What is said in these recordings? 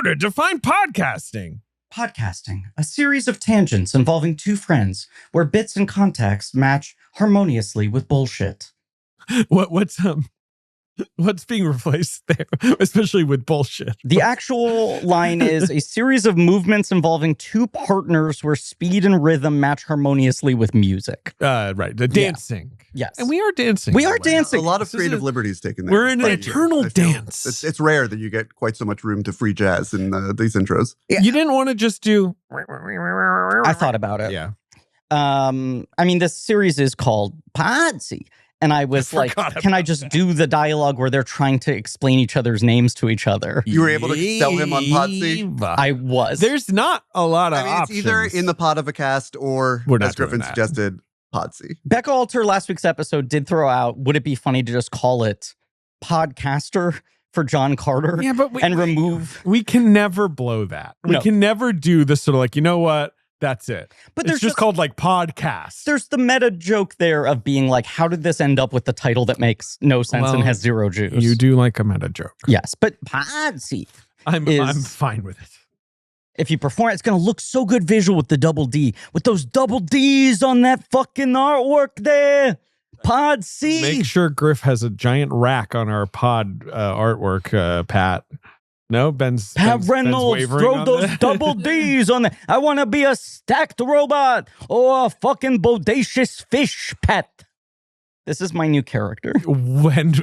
to define podcasting. Podcasting, a series of tangents involving two friends where bits and context match harmoniously with bullshit. What's being replaced there, especially with bullshit? The actual line is a series of movements involving two partners where speed and rhythm match harmoniously with music. Right. The dancing. Yeah. Yes. And we are dancing. We are dancing. A lot of creative liberties taken there. We're in an eternal dance. It's rare that you get quite so much room to free jazz in these intros. Yeah. You didn't want to just do... I thought about it. Yeah. I mean, this series is called Podsy. And I was like, can I just do the dialogue where they're trying to explain each other's names to each other? You were able to sell him on Podsy? I was. There's not a lot of options. It's either in the pod of a cast or, as Griffin suggested, Podsy. Becca Alter last week's episode did throw out, would it be funny to just call it Podcaster for John Carter? Yeah, but remove... We can never blow that. We can never do this sort of like, you know what? That's it. But it's just called like podcast. There's the meta joke there of being like, how did this end up with the title that makes no sense and has zero juice? You do like a meta joke. Yes, but Podsy. I'm fine with it. If you perform, it's going to look so good visual with the double D. With those double Ds on that fucking artwork there. Podsy. Make sure Griff has a giant rack on our pod artwork, Pat. No, Ben's Reynolds, throw those double D's on there. I want to be a stacked robot or a fucking bodacious fish pet. This is my new character.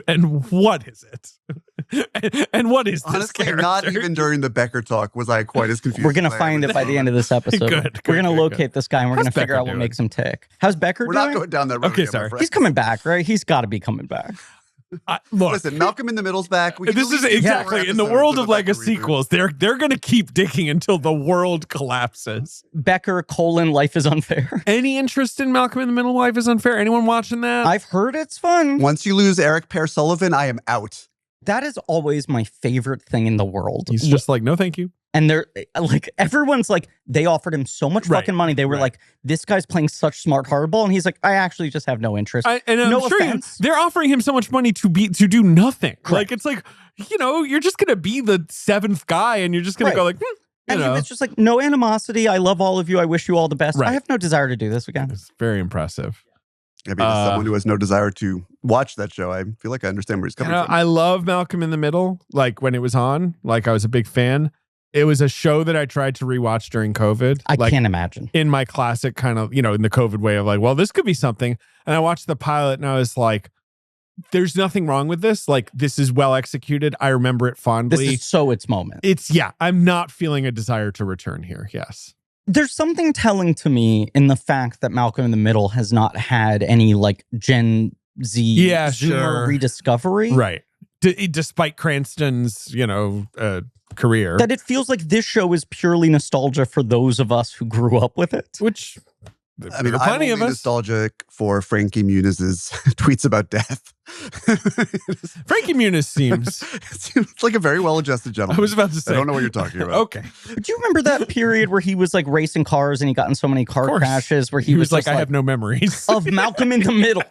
And what is it? and what is this Honestly, character? not even during the Becker talk was I quite as confused. We're going to find it by the end of this episode. We're going to locate this guy and we're going to figure out what makes him tick. How's Becker doing? We're not going down that road. Okay, sorry. He's coming back, right? He's got to be coming back. Look, listen, Malcolm in the Middle's back. This is exactly in the world of like a sequels. They're going to keep digging until the world collapses. Becker : Life is Unfair. Any interest in Malcolm in the Middle? Life is Unfair? Anyone watching that? I've heard it's fun. Once you lose Eric Pear Sullivan, I am out. That is always my favorite thing in the world. He's just like, no, thank you. And they're like, everyone's like, they offered him so much fucking money. They were like, this guy's playing such smart hardball. And he's like, I actually just have no interest. No offense. They're offering him so much money to do nothing. Correct. Like, it's like, you're just going to be the seventh guy and you're just going to go like, it's just like, no animosity. I love all of you. I wish you all the best. I have no desire to do this again. It's very impressive. I mean, as someone who has no desire to watch that show, I feel like I understand where he's coming from. I love Malcolm in the Middle. Like when it was on, like I was a big fan. It was a show that I tried to rewatch during COVID. I can't imagine. In my classic kind of, in the COVID way of like, well, this could be something. And I watched the pilot and I was like, there's nothing wrong with this. Like, this is well executed. I remember it fondly. This is so its moment. I'm not feeling a desire to return here. Yes. There's something telling to me in the fact that Malcolm in the Middle has not had any like Gen Z Zoomer rediscovery. Right. Despite Cranston's, career. That it feels like this show is purely nostalgia for those of us who grew up with it. Which, I mean, I'm only nostalgic for Frankie Muniz's tweets about death. Frankie Muniz seems like a very well-adjusted gentleman. I was about to say. I don't know what you're talking about. Okay. But do you remember that period where he was like racing cars and he got in so many car crashes where he was like, I have no memories of Malcolm in the Middle.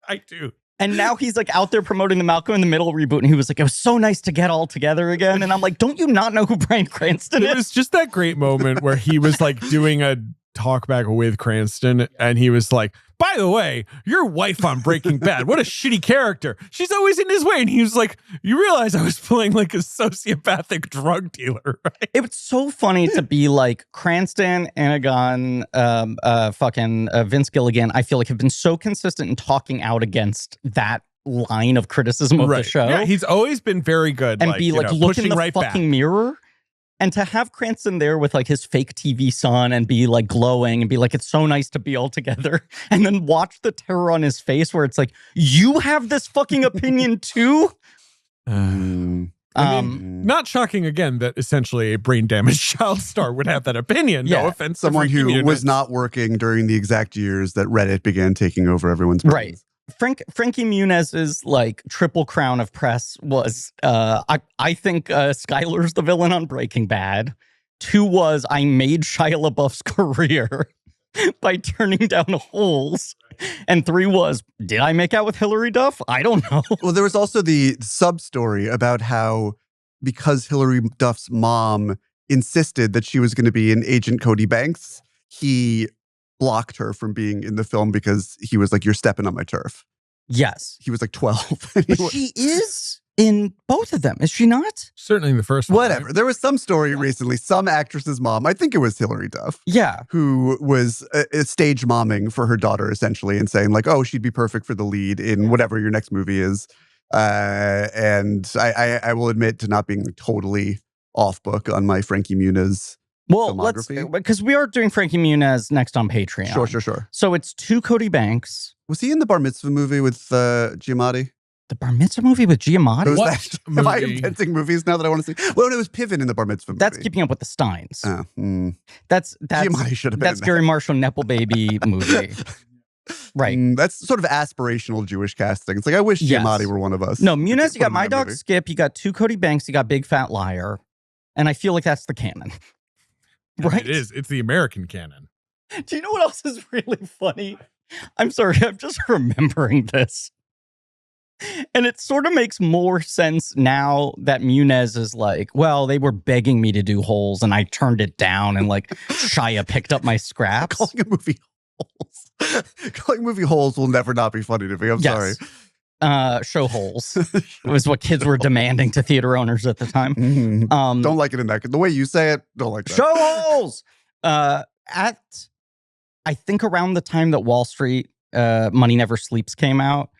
I do. And now he's like out there promoting the Malcolm in the Middle reboot. And he was like, it was so nice to get all together again. And I'm like, don't you not know who Bryan Cranston is? It was just that great moment where he was like doing a talk back with Cranston. And he was like, by the way, your wife on Breaking Bad, what a shitty character. She's always in his way. And he was like, you realize I was playing like a sociopathic drug dealer, right? It was so funny to be like Cranston, Anagon, Vince Gilligan, I feel like have been so consistent in talking out against that line of criticism of the show. Yeah, he's always been very good. And be like, look in the fucking mirror. And to have Cranston there with like his fake TV son and be like glowing and be like, it's so nice to be all together. And then watch the terror on his face where it's like, you have this fucking opinion too? I mean, not shocking again that essentially a brain damaged child star would have that opinion. Yeah. No offense. Someone who was not working during the exact years that Reddit began taking over everyone's brains. Right. Frankie Muniz's like triple crown of press was I think Skyler's the villain on Breaking Bad. 2 was I made Shia LaBeouf's career by turning down Holes. And 3 was, did I make out with Hillary Duff? I don't know. Well, there was also the sub story about how because Hilary Duff's mom insisted that she was going to be an Agent Cody Banks, he blocked her from being in the film because he was like, "You're stepping on my turf." Yes. He was like 12. But she is in both of them, is she not? Certainly in the first one. Whatever. There was some story recently, some actress's mom, I think it was Hilary Duff. Yeah. Who was stage momming for her daughter, essentially, and saying like, "Oh, she'd be perfect for the lead in whatever your next movie is." And I will admit to not being totally off book on my Frankie Muniz filmography. Because we are doing Frankie Muniz next on Patreon. Sure. So it's 2 Cody Banks. Was he in the Bar Mitzvah movie with Giamatti? The Bar Mitzvah movie with Giamatti? Am I inventing movies now that I want to see? Well, it was Piven in the Bar Mitzvah movie. That's Keeping Up with the Steins. That's Giamatti should have been. That's Gary Marshall Nepo Baby movie. Right. That's sort of aspirational Jewish casting. It's like, I wish Giamatti were one of us. No, Muniz, you got My Dog Skip, you got 2 Cody Banks, you got Big Fat Liar. And I feel like that's the canon. Right? It is. It's the American canon. Do you know what else is really funny? I'm sorry, I'm just remembering this. And it sort of makes more sense now that Muniz is like, well, they were begging me to do Holes and I turned it down and like Shia picked up my scraps. Calling a movie Holes. Calling a movie Holes will never not be funny to me. I'm sorry. Show Holes was what kids were demanding to theater owners at the time. Don't like it in that. The way you say it, don't like that. Show Holes! I think around the time that Wall Street Money Never Sleeps came out,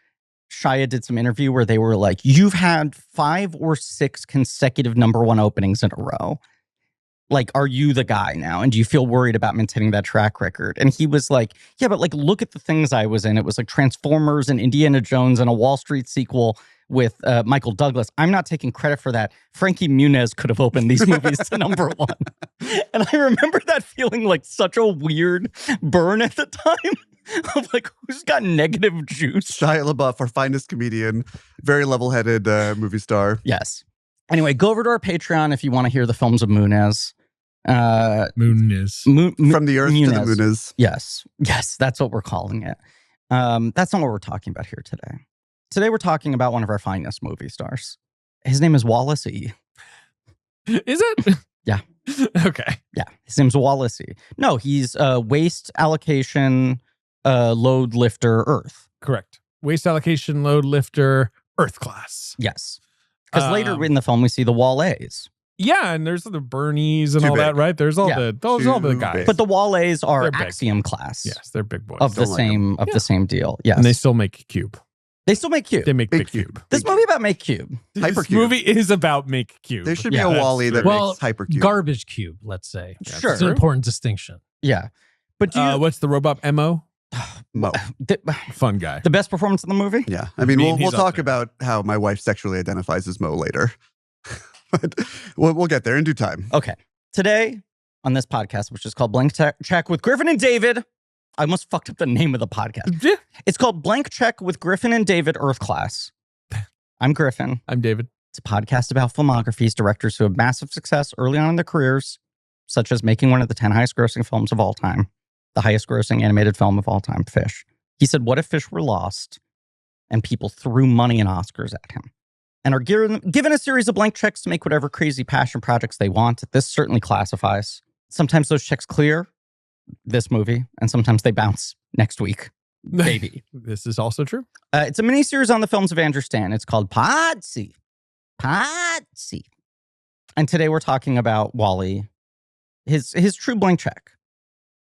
Shia did some interview where they were like, you've had 5 or 6 consecutive #1 openings in a row. Like, are you the guy now? And do you feel worried about maintaining that track record? And he was like, yeah, but like, look at the things I was in. It was like Transformers and Indiana Jones and a Wall Street sequel with Michael Douglas. I'm not taking credit for that. Frankie Muniz could have opened these movies to #1. And I remember that feeling like such a weird burn at the time of like, who's got negative juice? Shia LaBeouf, our finest comedian, very level-headed movie star. Yes. Anyway, go over to our Patreon if you want to hear the films of Muniz. Muniz. From the earth to the Muniz. Yes, that's what we're calling it. That's not what we're talking about here today. Today we're talking about one of our finest movie stars. His name is Wallace E. Is it? Yeah. Okay. Yeah, his name's Wallace E. No, he's waste allocation load lifter Earth. Correct. Waste allocation load lifter Earth class. Yes. Because later in the film we see the Wall-A's. Yeah, and there's the Bernies and all that, right? There's all the guys. But the Wall-A's are Axiom class. Yes, they're big boys. Of the same deal. Yes. And they still make Cube. They still make Cube. They make Big Cube. This movie about make Cube. This movie is about make Cube. There should be a Wall-E that makes Hypercube. Garbage Cube, let's say. Sure. It's an important distinction. Yeah. But what's the robot Mo? Mo. Fun guy. The best performance in the movie? Yeah. I mean, we'll talk about how my wife sexually identifies as Mo later. But we'll get there in due time. Okay. Today on this podcast, which is called Blank Check with Griffin and David. I almost fucked up the name of the podcast. It's called Blank Check with Griffin and David Earth Class. I'm Griffin. I'm David. It's a podcast about filmographies, directors who have massive success early on in their careers, such as making one of the 10 highest grossing films of all time, the highest grossing animated film of all time, Fish. He said, what if Fish were lost and people threw money and Oscars at him? And are given a series of blank checks to make whatever crazy passion projects they want. This certainly classifies. Sometimes those checks clear this movie, and sometimes they bounce next week. Maybe. This is also true. It's a miniseries on the films of Andrew Stanton. It's called Podsy. And today we're talking about Wall-E, his true blank check.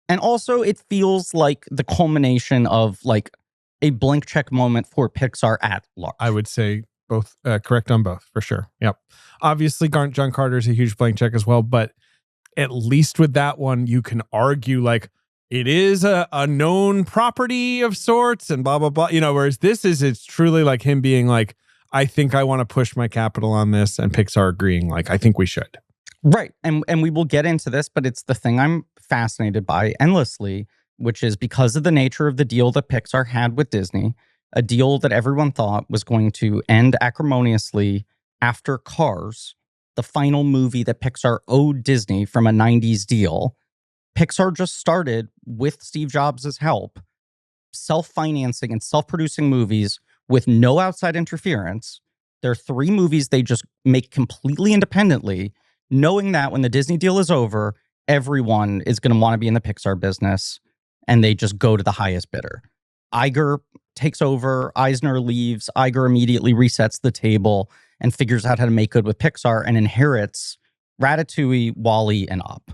And also it feels like the culmination of like a blank check moment for Pixar at large. I would say both, correct on both, for sure. Yep. Obviously, John Carter's a huge blank check as well, but at least with that one, you can argue like it is a known property of sorts and blah, blah, blah. You know, whereas it's truly like him being like, I think I want to push my capital on this, and Pixar agreeing like, I think we should. Right. And we will get into this, but it's the thing I'm fascinated by endlessly, which is because of the nature of the deal that Pixar had with Disney, a deal that everyone thought was going to end acrimoniously after Cars, the final movie that Pixar owed Disney from a 90s deal. Pixar just started, with Steve Jobs' help, self-financing and self-producing movies with no outside interference They're 3 movies they just make completely independently, knowing that when the Disney deal is over, everyone is going to want to be in the Pixar business, and they just go to the highest bidder. Iger takes over, Eisner leaves, Iger immediately resets the table and figures out how to make good with Pixar and inherits Ratatouille, WALL-E, and Up,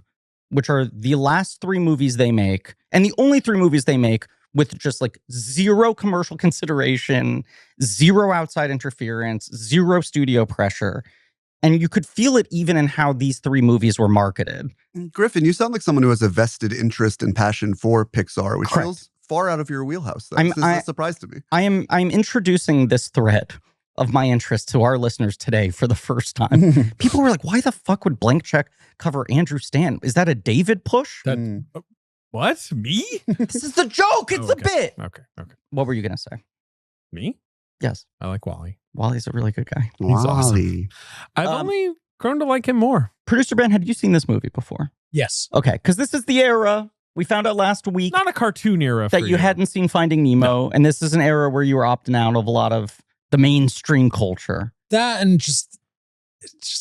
which are the last 3 movies they make, and the only 3 movies they make with just like zero commercial consideration, zero outside interference, zero studio pressure. And you could feel it even in how these 3 movies were marketed. Griffin, you sound like someone who has a vested interest and passion for Pixar, which Correct. feels far out of your wheelhouse. This is a surprise to me. I'm introducing this thread of my interest to our listeners today for the first time. People were like, why the fuck would Blank Check cover Andrew Stanton? Is that a David push? What? Me? This is the joke. It's the bit. Okay. What were you going to say? Me? Yes. I like Wally. Wally's a really good guy. He's awesome. I've only grown to like him more. Producer Ben, had you seen this movie before? Yes. Okay, because this is the era. We found out last week Not a cartoon era that for you hadn't seen Finding Nemo, and this is an era where you were opting out of a lot of the mainstream culture. That and just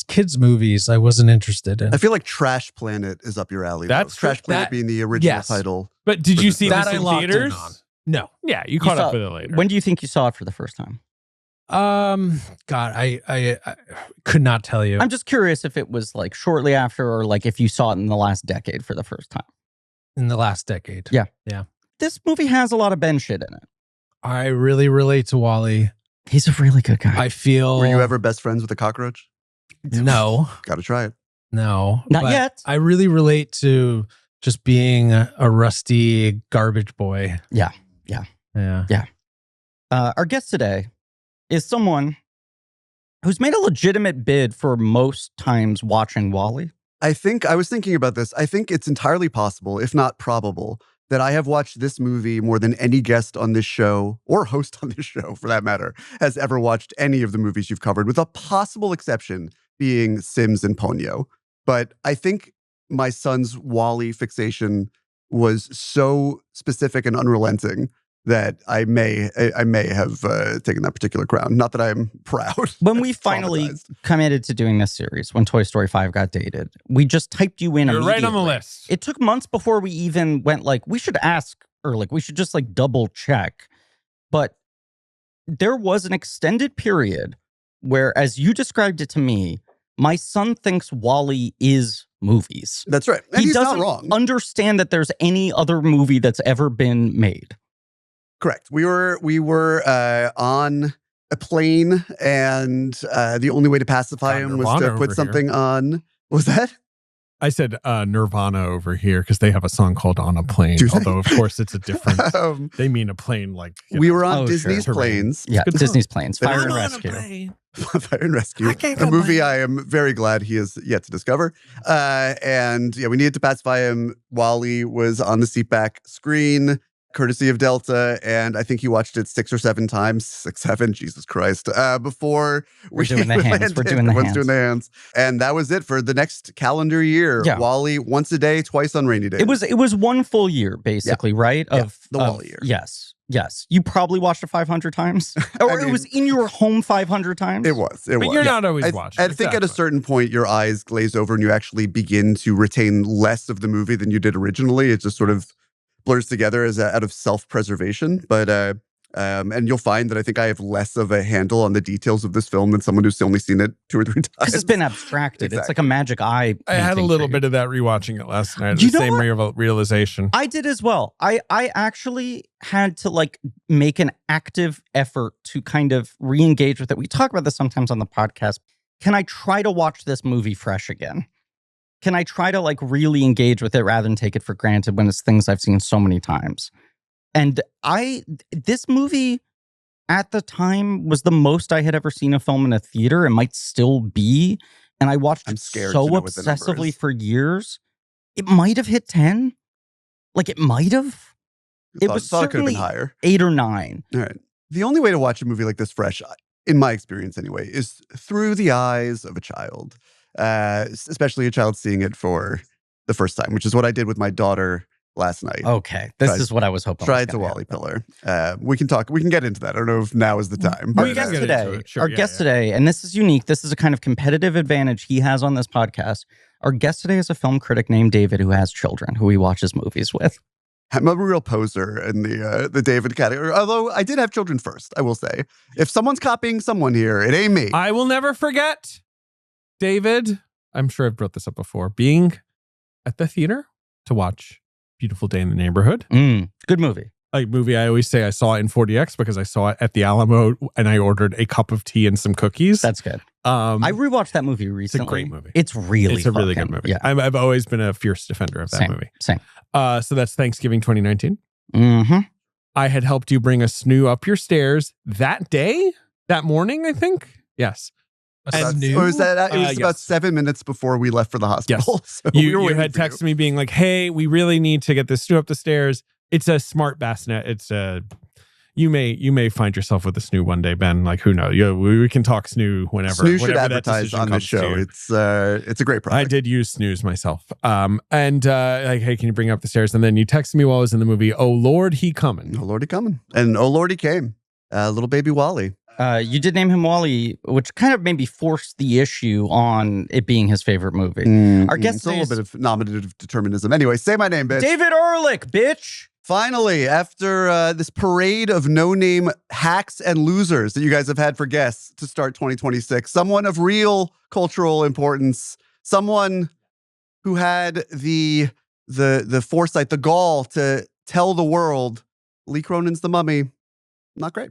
kids' movies I wasn't interested in. I feel like Trash Planet is up your alley. That's though. Trash Planet being the original title. But did you see that this I in locked in theaters? on. No. Yeah, you caught up with it later. When do you think you saw it for the first time? God, I could not tell you. I'm just curious if it was like shortly after or like if you saw it in the last decade for the first time. In the last decade. Yeah. Yeah. This movie has a lot of Ben shit in it. I really relate to Wally. He's a really good guy. I feel... Were you ever best friends with a cockroach? No. Got to try it. No. Not but yet. I really relate to just being a rusty garbage boy. Yeah. Yeah. Our guest today is someone who's made a legitimate bid for most times watching WALL-E. I was thinking about this. I think it's entirely possible, if not probable, that I have watched this movie more than any guest on this show, or host on this show for that matter, has ever watched any of the movies you've covered, with a possible exception being Sims and Ponyo. But I think my son's WALL-E fixation was so specific and unrelenting that I may have taken that particular crown. Not that I'm proud. When we finally committed to doing this series, when Toy Story 5 got dated, we just typed you in. You're right on the immediately. list. It took months before we even went like, we should ask Ehrlich. We should just like double check. But there was an extended period where, as you described it to me, my son thinks WALL-E is movies. That's right. And he he's doesn't not wrong. understand that there's any other movie that's ever been made. Correct. We were on a plane, and the only way to pacify him was Nirvana to put over something on. What was that? I said Nirvana over here because they have a song called On a Plane. Do they? Although, of course, it's a different... They mean a plane like... We were on Oh, Disney's sure. planes. Yeah, good Disney's Planes, Fire I'm and on a Rescue. Fire and Rescue, I can't a go movie plane. I am very glad he has yet to discover. And yeah, we needed to pacify him while he was on the seatback screen, courtesy of Delta, and I think he watched it 6 or 7 times. 6, 7, Jesus Christ. Before We're doing the hands. We're doing the Everyone's hands. doing the hands. And that was it for the next calendar year. Yeah. Wally once a day, twice on rainy days. It was one full year, basically, right? Yeah, Of the of- WALL-E year. Yes. You probably watched it 500 times, or it was in your home 500 times. It was. But you're not always I watching. I think at a Exactly. certain point, your eyes glaze over and you actually begin to retain less of the movie than you did originally. It just sort of blurs together as out of self-preservation. But and you'll find that I think I have less of a handle on the details of this film than someone who's only seen it 2 or 3 times. Because it's been abstracted. It's Exactly. like a magic eye. I had a painting little for you. bit of that rewatching it last night. You The know same realization. I did as well. I actually had to like make an active effort to kind of re-engage with it. We talk about this sometimes on the podcast. Can I try to watch this movie fresh again? Can I try to like really engage with it rather than take it for granted when it's things I've seen so many times? And this movie at the time was the most I had ever seen a film in a theater. It might still be. And I watched I'm it scared so to know what the number obsessively is. for years. It might have hit 10. Like it might have. It was thought it could have been certainly higher. 8 or 9. All right. The only way to watch a movie like this fresh, in my experience anyway, is through the eyes of a child, especially a child seeing it for the first time, which is what I did with my daughter last night. Okay, this Tried- is what I was hoping. Tried to Wally Pillar. We can get into that. I don't know if now is the time. Our but, guest get into today, it. Sure, our yeah, guest yeah. today, and this is unique. This is a kind of competitive advantage he has on this podcast. Our guest today is a film critic named David who has children who he watches movies with. I'm a real poser in the David category. Although I did have children first, I will say. If someone's copying someone here, it ain't me. I will never forget, David, I'm sure I've brought this up before, being at the theater to watch Beautiful Day in the Neighborhood. Good movie. A movie I always say I saw it in 4DX because I saw it at the Alamo and I ordered a cup of tea and some cookies. That's good. I rewatched that movie recently. great movie. It's really It's a really fucking- good movie. Yeah. I've always been a fierce defender of that Same. movie. Same. So that's Thanksgiving 2019. Mm-hmm. I had helped you bring a snoo up your stairs that day, that morning, I think. Yes. It New? was about Yes. 7 minutes before we left for the hospital. So we were You waiting had for texted me being like, hey, we really need to get this snoo up the stairs. It's a smart bassinet. It's a... You may find yourself with a snoo one day, Ben. Like, who knows? We can talk snoo whenever. Snoo should whenever that advertise decision on this comes to show. you. It's a great product. I did use snooze myself. And like, hey, can you bring up the stairs? And then you texted me while I was in the movie. Oh Lord, he coming. Oh Lord, he coming. And oh Lord, he came. Little baby Wally. You did name him Wally, which kind of maybe forced the issue on it being his favorite movie. Our guest It's a today little is bit of nominative determinism. Anyway, say my name, bitch. David Ehrlich, bitch. Finally, after this parade of no-name hacks and losers that you guys have had for guests to start 2026, someone of real cultural importance, someone who had the foresight, the gall to tell the world, Lee Cronin's The Mummy. Not great.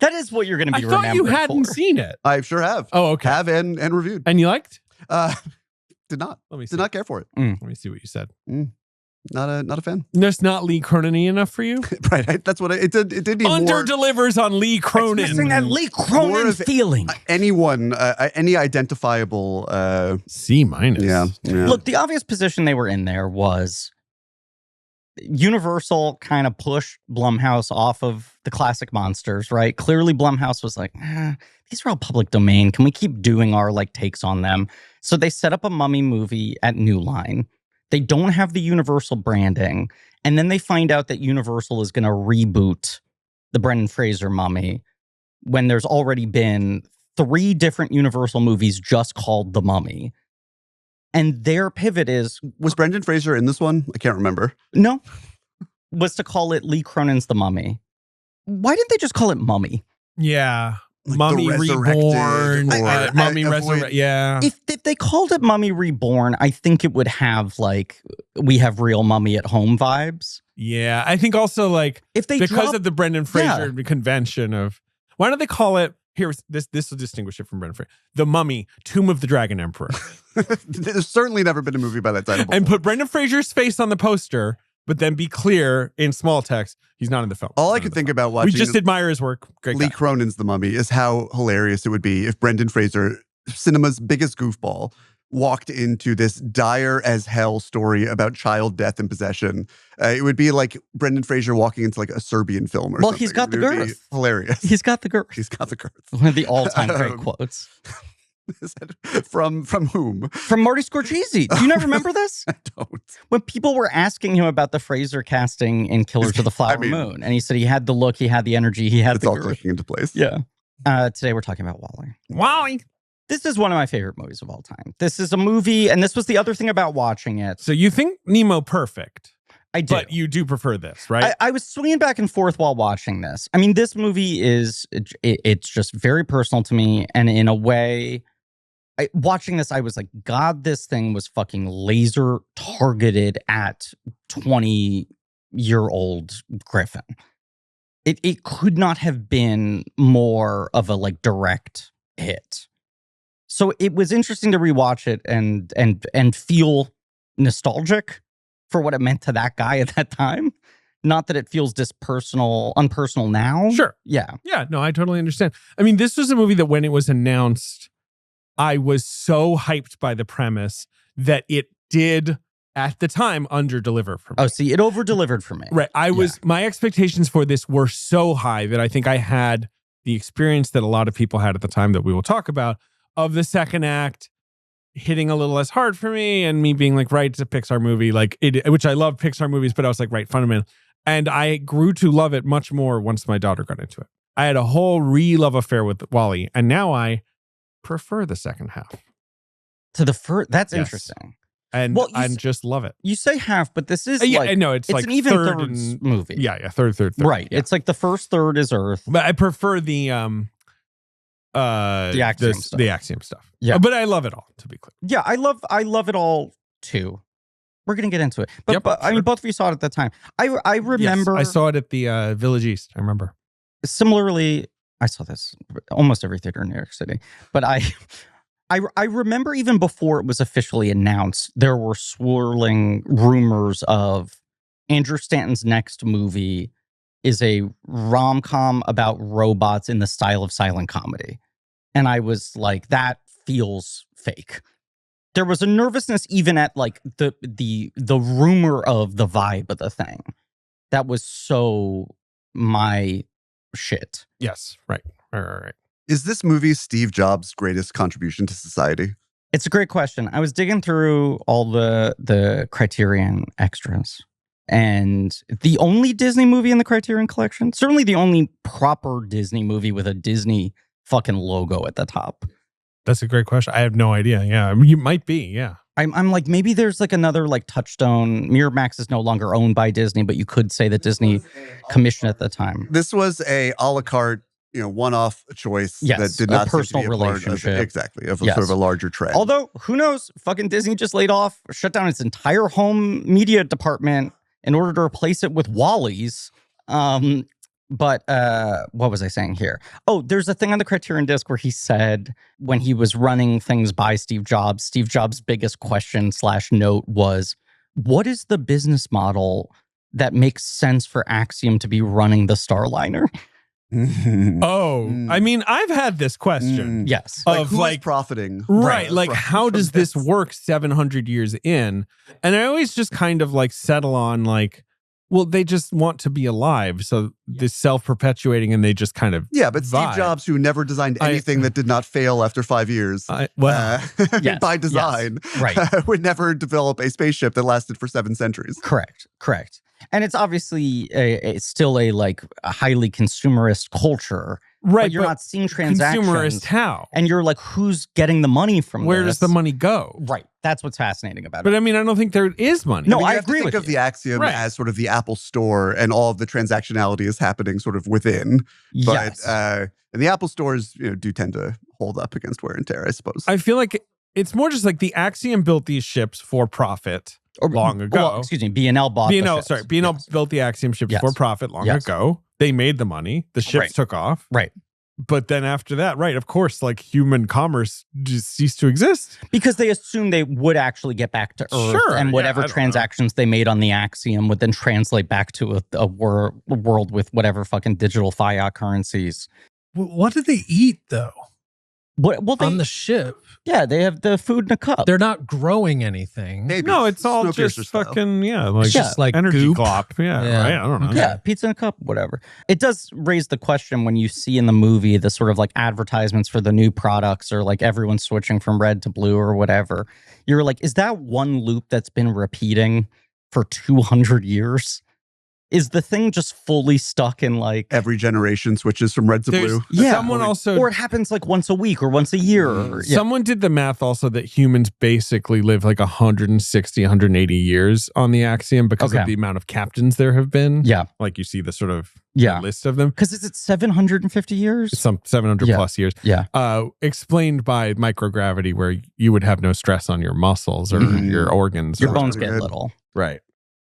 That is what you're going to I be thought you remembered hadn't for. seen it. I sure have. Oh, okay. Have and reviewed. And you liked? Did not. Let me see. Did not care for it. Let me see what you said. Not a fan. There's not Lee Cronin enough for you? Right. That's what it did. It did need Under more. delivers on Lee Cronin. Missing that Lee Cronin More of feeling. Anyone, any identifiable. C minus. Yeah. Look, the obvious position they were in there was Universal kind of pushed Blumhouse off of the classic monsters, right? Clearly, Blumhouse was like, these are all public domain. Can we keep doing our takes on them? So they set up a Mummy movie at New Line. They don't have the Universal branding. And then they find out that Universal is going to reboot the Brendan Fraser Mummy when there's already been 3 different Universal movies just called The Mummy. And their pivot Was Brendan Fraser in this one? I can't remember. was to call it Lee Cronin's The Mummy. Why didn't they just call it Mummy? Yeah. Like Mummy the Resurrected Reborn. or- Mummy avoid- Resurrected. Yeah. If they called it Mummy Reborn, I think it would have we have real Mummy at home vibes. Yeah. I think also If they because of the Brendan Fraser Yeah. convention of why don't they call it here's this will distinguish it from Brendan Fraser. The Mummy, Tomb of the Dragon Emperor. There's certainly never been a movie by that title before. And put Brendan Fraser's face on the poster, but then be clear in small text, he's not in the film. All He's I not could in the think film. about watching We just admire his work. Great Lee guy. Cronin's The Mummy is how hilarious it would be if Brendan Fraser, cinema's biggest goofball, walked into this dire as hell story about child death and possession. It would be like Brendan Fraser walking into a Serbian film or Well, something. he's got the It would be girth. Hilarious. He's got the girth. He's got the girth. One of the all-time great Um, quotes. Is that from whom? From Marty Scorsese. Do you not remember this? I don't. When people were asking him about the Fraser casting in Killers of the Flower Moon, and he said he had the look, he had the energy, he had It's the all girth. clicking into place. Yeah. Today we're talking about Wally. Wally. This is one of my favorite movies of all time. This is a movie, and this was the other thing about watching it. So you think Nemo perfect, I do. but you do prefer this, right? I was swinging back and forth while watching this. I mean, this movie it's just very personal to me. And in a way, watching this, I was like, God, this thing was fucking laser targeted at 20-year-old Griffin. It could not have been more of a direct hit. So it was interesting to rewatch it and feel nostalgic for what it meant to that guy at that time. Not that it feels unpersonal now. Sure. Yeah. Yeah, no, I totally understand. I mean, this was a movie that when it was announced, I was so hyped by the premise that it did at the time under-deliver for me. Oh, see, it over-delivered for me. Right. My expectations for this were so high that I think I had the experience that a lot of people had at the time that we will talk about of the second act. hitting a little less hard for me, and me being like, right, it's a Pixar movie, like it, which I love Pixar movies, but I was like, right, fundamental. And I grew to love it much more once my daughter got into it. I had a whole re-love affair with WALL-E, and now I prefer the second half to the first. That's Yes. interesting. And I just love it. You say half, but this is Yeah, like, I know it's like an even third thirds and- movie. Yeah, third. Right. Yeah. It's like the first third is Earth. But I prefer the Axiom stuff. The Axiom stuff. Yeah. But I love it all, to be clear. Yeah, I love it all too. We're gonna get into it, but, Yep, I mean, sure. both of you saw it at the time. I remember. Yes, I saw it at the Village East. I remember. Similarly, I saw this almost every theater in New York City, but I remember even before it was officially announced, there were swirling rumors of Andrew Stanton's next movie is a rom-com about robots in the style of silent comedy. And I was like, that feels fake. There was a nervousness even at like the rumor of the vibe of the thing. That was so my shit. Yes, right. Is this movie Steve Jobs' greatest contribution to society? It's a great question. I was digging through all the Criterion extras, and the only Disney movie in the Criterion collection, certainly the only proper Disney movie with a Disney fucking logo at the top. That's a great question. I have no idea. Yeah, you might be. Yeah. I'm like, maybe there's like another like Touchstone. Miramax is no longer owned by Disney, but you could say that Disney commissioned at the time. This was a la carte, one-off choice Yes, that did a not personal seem to be a part relationship. exactly, of Yes. sort of a larger trend. Although, who knows? Fucking Disney just laid off, shut down its entire home media department in order to replace it with Wally's. But what was I saying here? Oh, there's a thing on the Criterion disc where he said when he was running things by Steve Jobs' biggest question / note was, what is the business model that makes sense for Axiom to be running the Starliner? Oh, I mean, I've had this question. Yes. Of who is like profiting? Right. Like, how from does this work 700 years in? And I always just kind of like settle on like, well, they just want to be alive. So this self-perpetuating, and they just kind of Yeah, but Steve vibe. Jobs, who never designed anything that did not fail after 5 years, Yes, by design, yes, right. would never develop a spaceship that lasted for 7 centuries. Correct. And it's obviously still a like a highly consumerist culture. Right. But you're not seeing transactions. Consumerist how? And you're like, who's getting the money from Where this? does the money go? Right. That's what's fascinating about But it. I mean, I don't think there is money. No, I mean, I you have to agree think with of you. the Axiom Right. as sort of the Apple Store, and all of the transactionality is happening sort of within. But Yes. and the Apple stores, do tend to hold up against wear and tear, I suppose. I feel like it's more just like the Axiom built these ships for profit long ago. Well, excuse me, B&L bought the ships. B&L Yes. built the Axiom ships Yes. for profit long Yes. ago. They made the money. The ships Right. took off. Right. But then after that, right, of course, like human commerce just ceased to exist. Because they assumed they would actually get back to Earth, Sure, and yeah, whatever I don't know. transactions they made on the Axiom would then translate back to a world with whatever fucking digital fiat currencies. What do they eat though Well, they, on the ship? yeah, they have the food in a cup. They're not growing anything. Maybe No, it's all Snowpiercer just style. fucking, like It's just like energy goop. glop. Yeah, Yeah. right. I don't know. Okay. Yeah, pizza in a cup, whatever. It does raise the question when you see in the movie the sort of like advertisements for the new products, or like everyone's switching from red to blue or whatever. You're like, is that one loop that's been repeating for 200 years? Is the thing just fully stuck in like, Every generation switches from red to There's- blue. Yeah. Someone also, or it happens like once a week or once a year? Or, yeah. someone did the math also that humans basically live like 160, 180 years on the Axiom because Okay. of the amount of captains there have been. Yeah. Like you see the sort of Yeah. list of them. Because is it 750 years? Some 700 Yeah. plus years. Yeah. Explained by microgravity, where you would have no stress on your muscles or Mhm. your organs. Your or bones whatever. get Good. little. Right.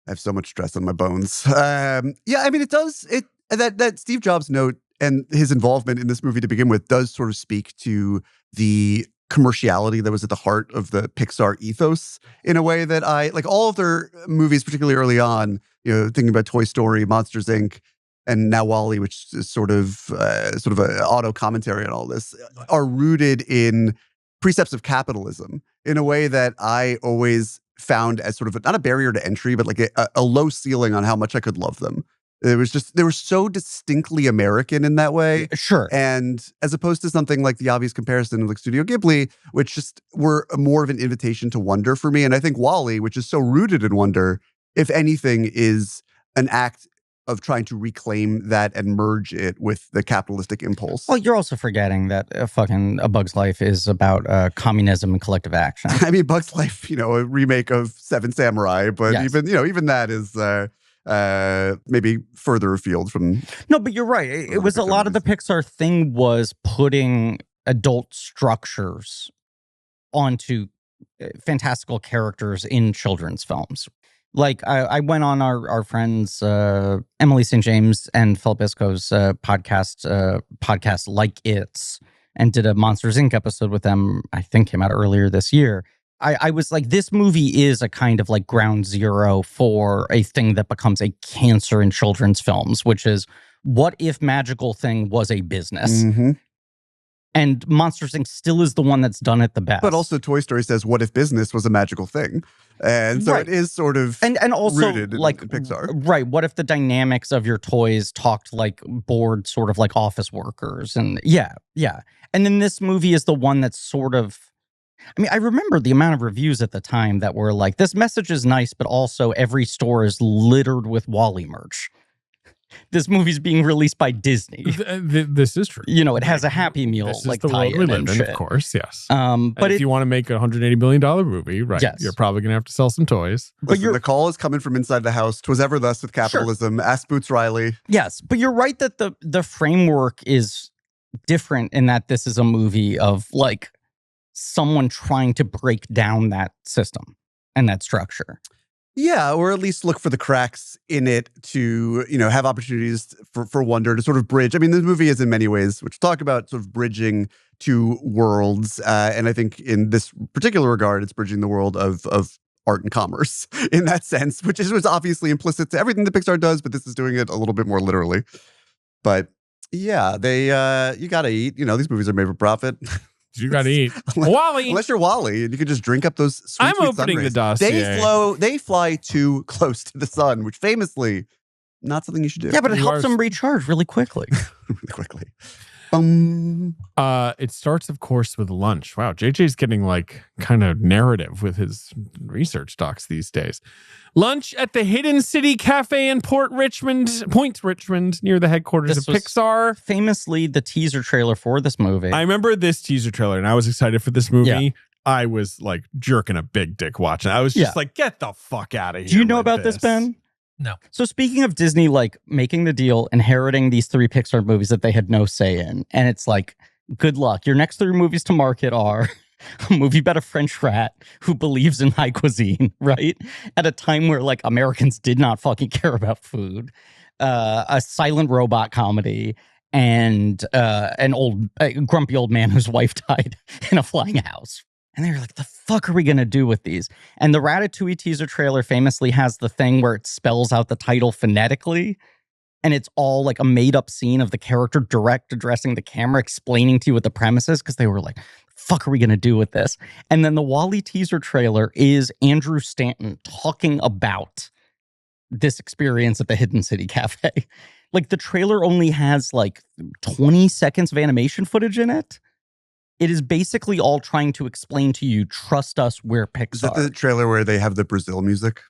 I have so much stress on my bones. Yeah, I mean, that Steve Jobs note and his involvement in this movie to begin with does sort of speak to the commerciality that was at the heart of the Pixar ethos in a way that I like. All of their movies, particularly early on, thinking about Toy Story, Monsters Inc., and now WALL-E, which is sort of an auto commentary on all this, are rooted in precepts of capitalism in a way that I always found as sort of not a barrier to entry, but like a low ceiling on how much I could love them. It was just, they were so distinctly American in that way. Sure. And as opposed to something like the obvious comparison of like Studio Ghibli, which just were more of an invitation to wonder for me. And I think WALL-E, which is so rooted in wonder, if anything, is an act of trying to reclaim that and merge it with the capitalistic impulse. Well, you're also forgetting that A Bug's Life is about communism and collective action. I mean, Bug's Life, a remake of Seven Samurai, but Yes. even that is maybe further afield from. No, but you're right. It was a lot of the Pixar thing was putting adult structures onto fantastical characters in children's films. Like I went on our friends Emily St. James and Philip Isco's podcast Like It's, and did a Monsters Inc. episode with them. I think came out earlier this year. I was like, this movie is a kind of like ground zero for a thing that becomes a cancer in children's films, which is, what if Magical Thing was a business? Mm-hmm. And Monsters Inc. still is the one that's done it the best. But also Toy Story says, what if business was a magical thing? And so Right. it is sort of and also rooted in Pixar. Right. What if the dynamics of your toys talked like bored sort of like office workers? And yeah. And then this movie is the one that's sort of, I mean, I remember the amount of reviews at the time that were like, this message is nice, but also every store is littered with WALL-E merch. This movie's being released by Disney. This is true. It has a Happy Meal This is like the world we tie-in live and in, shit. of course, yes. But if you want to make a $180 million movie, right, Yes. you're probably going to have to sell some toys. But Listen, the call is coming from inside the house. 'Twas ever thus with capitalism. Ask Boots Riley. yes, but you're right that the framework is different in that this is a movie of like someone trying to break down that system and that structure. Yeah, or at least look for the cracks in it to, have opportunities for wonder to sort of bridge. I mean, this movie is in many ways, which we'll talk about, sort of bridging two worlds. And I think in this particular regard, it's bridging the world of art and commerce in that sense, which was obviously implicit to everything that Pixar does, but this is doing it a little bit more literally. But yeah, you got to eat. These movies are made for profit. You got to eat. WALL-E. Unless you're WALL-E and you can just drink up those sweet, I'm sweet opening sun the rays. dossier. They fly too close to the sun, which famously, not something you should do. Yeah, but it You helps are- them recharge really quickly. really quickly. Boom. It starts, of course, with lunch. Wow, JJ's getting like kind of narrative with his research docs these days. Lunch at the Hidden City Cafe in Point Richmond, near the headquarters This of was Pixar. Famously, the teaser trailer for this movie. I remember this teaser trailer, and I was excited for this movie. Yeah. I was like jerking a big dick watching. I was just Yeah. like, get the fuck out of here. Do you know with about this, Ben? No. So speaking of Disney, like making the deal, inheriting these 3 Pixar movies that they had no say in, and it's like, good luck. Your next 3 movies to market are a movie about a French rat who believes in high cuisine, right? At a time where like Americans did not fucking care about food, a silent robot comedy, and an grumpy old man whose wife died in a flying house. And they were like, the fuck are we going to do with these? And the Ratatouille teaser trailer famously has the thing where it spells out the title phonetically. And it's all like a made up scene of the character direct addressing the camera, explaining to you what the premise is. Because they were like, fuck are we going to do with this? And then the WALL-E teaser trailer is Andrew Stanton talking about this experience at the Hidden City Cafe. Like the trailer only has like 20 seconds of animation footage in it. It is basically all trying to explain to you, trust us, we're Pixar. Is that the trailer where they have the Brazil music?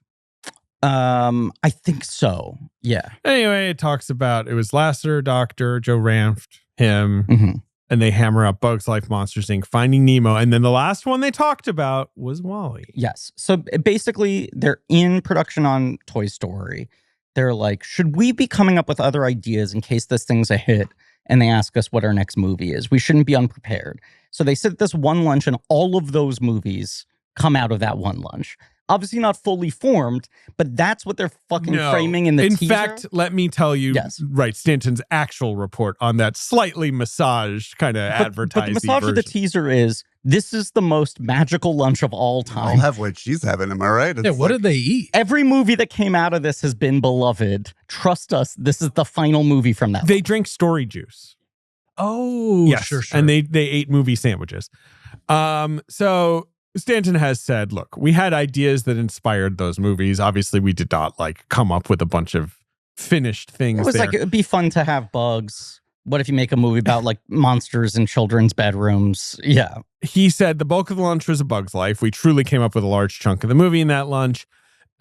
I think so. Yeah. Anyway, it talks about it was Lasseter, Doctor, Joe Ranft, him, Mm-hmm. and they hammer up Bugs Life, Monsters Inc., Finding Nemo, and then the last one they talked about was WALL-E. Yes. So basically, they're in production on Toy Story. They're like, should we be coming up with other ideas in case this thing's a hit? And they ask us what our next movie is. We shouldn't be unprepared. So they sit at this one lunch, and all of those movies come out of that one lunch. Obviously not fully formed, but that's what they're fucking framing in the teaser. In fact, let me tell you, Yes. right, Stanton's actual report on that slightly massaged kind of advertising But the massage of the teaser is, this is the most magical lunch of all I'll time. have what she's having. Am I right? Yeah, what did they eat? Every movie that came out of this has been beloved. Trust us, this is the final movie from that. They drink story juice. Oh, Yes, sure. and they ate movie sandwiches. So Stanton has said, look, we had ideas that inspired those movies. Obviously, we did not like come up with a bunch of finished things. It was there. like, it would be fun to have bugs. What if you make a movie about like monsters in children's bedrooms? Yeah. He said the bulk of the lunch was A Bug's Life. We truly came up with a large chunk of the movie in that lunch.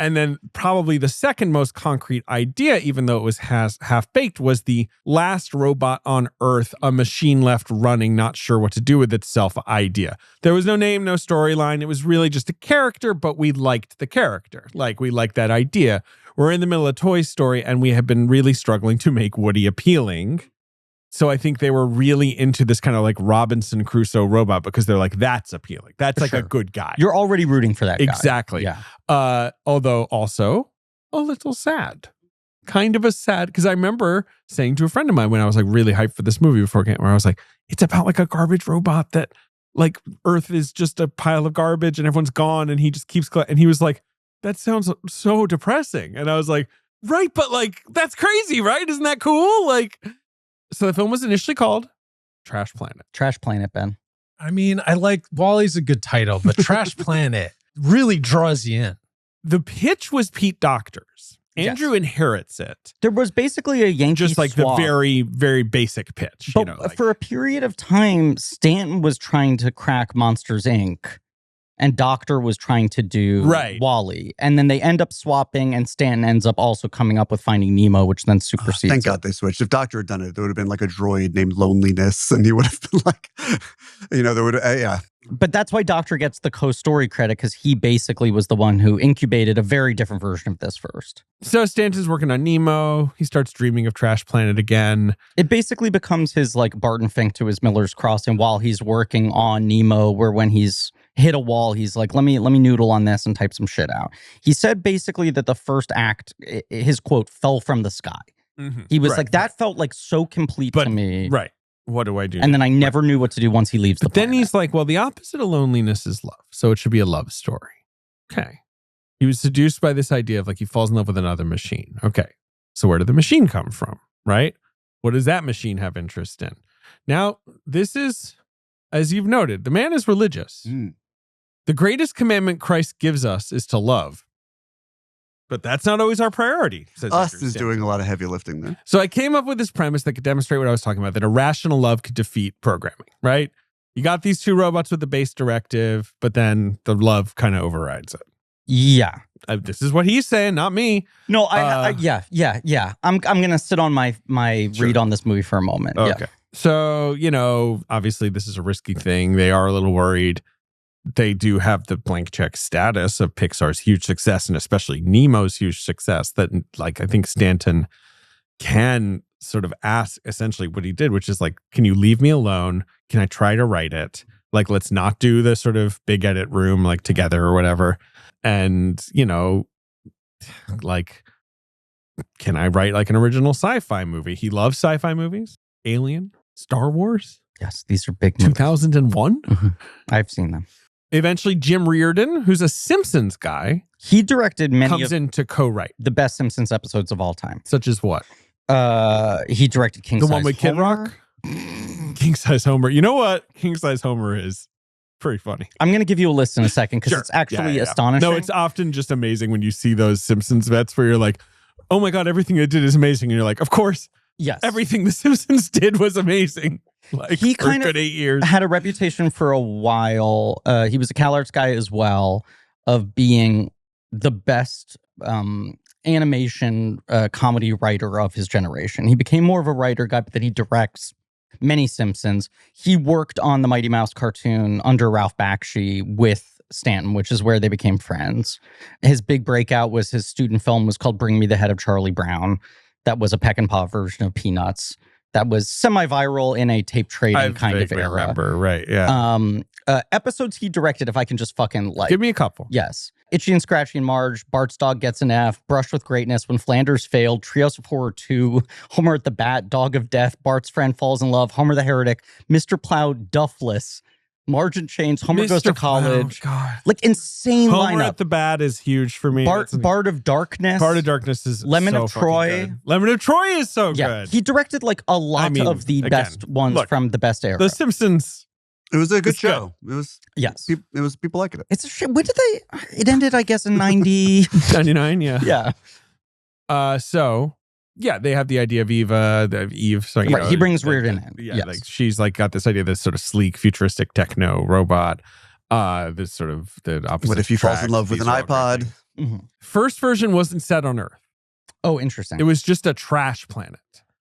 And then probably the second most concrete idea, even though it was half-baked, was the last robot on Earth, a machine left running, not sure what to do with itself idea. There was no name, no storyline. It was really just a character, but we liked the character. Like, we liked that idea. We're in the middle of Toy Story, and we have been really struggling to make Woody appealing. So I think they were really into this kind of like Robinson Crusoe robot because they're like, that's appealing. That's like a good guy. You're already rooting for that guy. Exactly. Yeah. Although also a little sad. Kind of a sad, because I remember saying to a friend of mine when I was like really hyped for this movie before it came, where I was like, it's about like a garbage robot that like Earth is just a pile of garbage and everyone's gone and he just keeps, and he was like, that sounds so depressing. And I was like, right, but like, that's crazy, right? Isn't that cool? Like, so the film was initially called Trash Planet. Trash Planet, Ben. I mean, I like Wall-E's a good title, but Trash Planet really draws you in. The pitch was Pete Docter's. Andrew inherits it. There was basically a Yankee just like swap. the very, very basic pitch. But you know, like, for a period of time, Stanton was trying to crack Monsters, Inc., and Doctor was trying to do Wall-E. And then they end up swapping, and Stanton ends up also coming up with Finding Nemo, which then supersedes Thank God they switched. If Doctor had done it, there would have been like a droid named Loneliness, and he would have been like, there would yeah. But that's why Doctor gets the co-story credit, because he basically was the one who incubated a very different version of this first. So Stanton's working on Nemo. He starts dreaming of Trash Planet again. It basically becomes his like Barton Fink to his Miller's Crossing while he's working on Nemo, where when he's hit a wall, he's like, let me noodle on this and type some shit out. He said basically that the first act, his quote, fell from the sky. Mm-hmm. He was like, that felt like so complete to me. Right. What do I do? And then I never knew what to do once he leaves the planet. Then he's like, well, the opposite of loneliness is love. So it should be a love story. Okay. He was seduced by this idea of like he falls in love with another machine. Okay. So where did the machine come from? Right? What does that machine have interest in? Now, this is, as you've noted, the man is religious. The greatest commandment Christ gives us is to love. But that's not always our priority. Says Us is doing a lot of heavy lifting there. So I came up with this premise that could demonstrate what I was talking about, that irrational love could defeat programming, right? You got these two robots with the base directive, but then the love kind of overrides it. Yeah. This is what he's saying, not me. No, yeah. I'm going to sit on my read on this movie for a moment. Okay. Yeah. So, obviously this is a risky thing. They are a little worried. They do have the blank check status of Pixar's huge success, and especially Nemo's huge success, that like I think Stanton can sort of ask essentially what he did, which is like, can you leave me alone? Can I try to write it? Like, let's not do the sort of big edit room like together or whatever. And, like, can I write like an original sci-fi movie? He loves sci-fi movies. Alien, Star Wars. Yes, these are big movies. 2001. Mm-hmm. I've seen them. Eventually, Jim Reardon, who's a Simpsons guy, he directed many comes in to co-write the best Simpsons episodes of all time. Such as what? He directed King Size Homer. The one with Kid Rock? King Size Homer. You know what? King Size Homer is pretty funny. I'm going to give you a list in a second because it's actually astonishing. No, it's often just amazing when you see those Simpsons vets where you're like, oh my God, everything they did is amazing. And you're like, of course. Yes. Everything the Simpsons did was amazing. Like, he kind of 8 years. Had a reputation for a while. He was a CalArts guy as well, of being the best animation comedy writer of his generation. He became more of a writer guy, but then he directs many Simpsons. He worked on the Mighty Mouse cartoon under Ralph Bakshi with Stanton, which is where they became friends. His big breakout was his student film was called Bring Me the Head of Charlie Brown. That was a Peck and Paw version of Peanuts. That was semi-viral in a tape trading kind of era. I remember, right, yeah. Episodes he directed, if I can just fucking like. Give me a couple. Yes. Itchy and Scratchy and Marge, Bart's Dog Gets an F, Brush with Greatness, When Flanders Failed, Treehouse of Horror 2, Homer at the Bat, Dog of Death, Bart's Friend Falls in Love, Homer the Heretic, Mr. Plow, Duffless, Marge and Chains, Homer Goes to College. God. Like insane Homer lineup. at the Bat is huge for me. Bart of Darkness. Bart of Darkness is Lemon so of Troy. good. Lemon of Troy is so good. He directed like a lot of the best ones from the best era. The Simpsons. It was a good show. It was It was people liking it. It's a shit. When did they? It ended, I guess, in 90. 99, yeah. Yeah. So Yeah, they have the idea of Eve. So, you Right, know, he brings Reardon in. Yeah, Yes. like she's like got this idea of this sort of sleek, futuristic techno robot. This sort of the opposite. What if he falls in tracks. love with These an are all great iPod? things. Mhm. First version wasn't set on Earth. Oh, interesting. It was just a trash planet.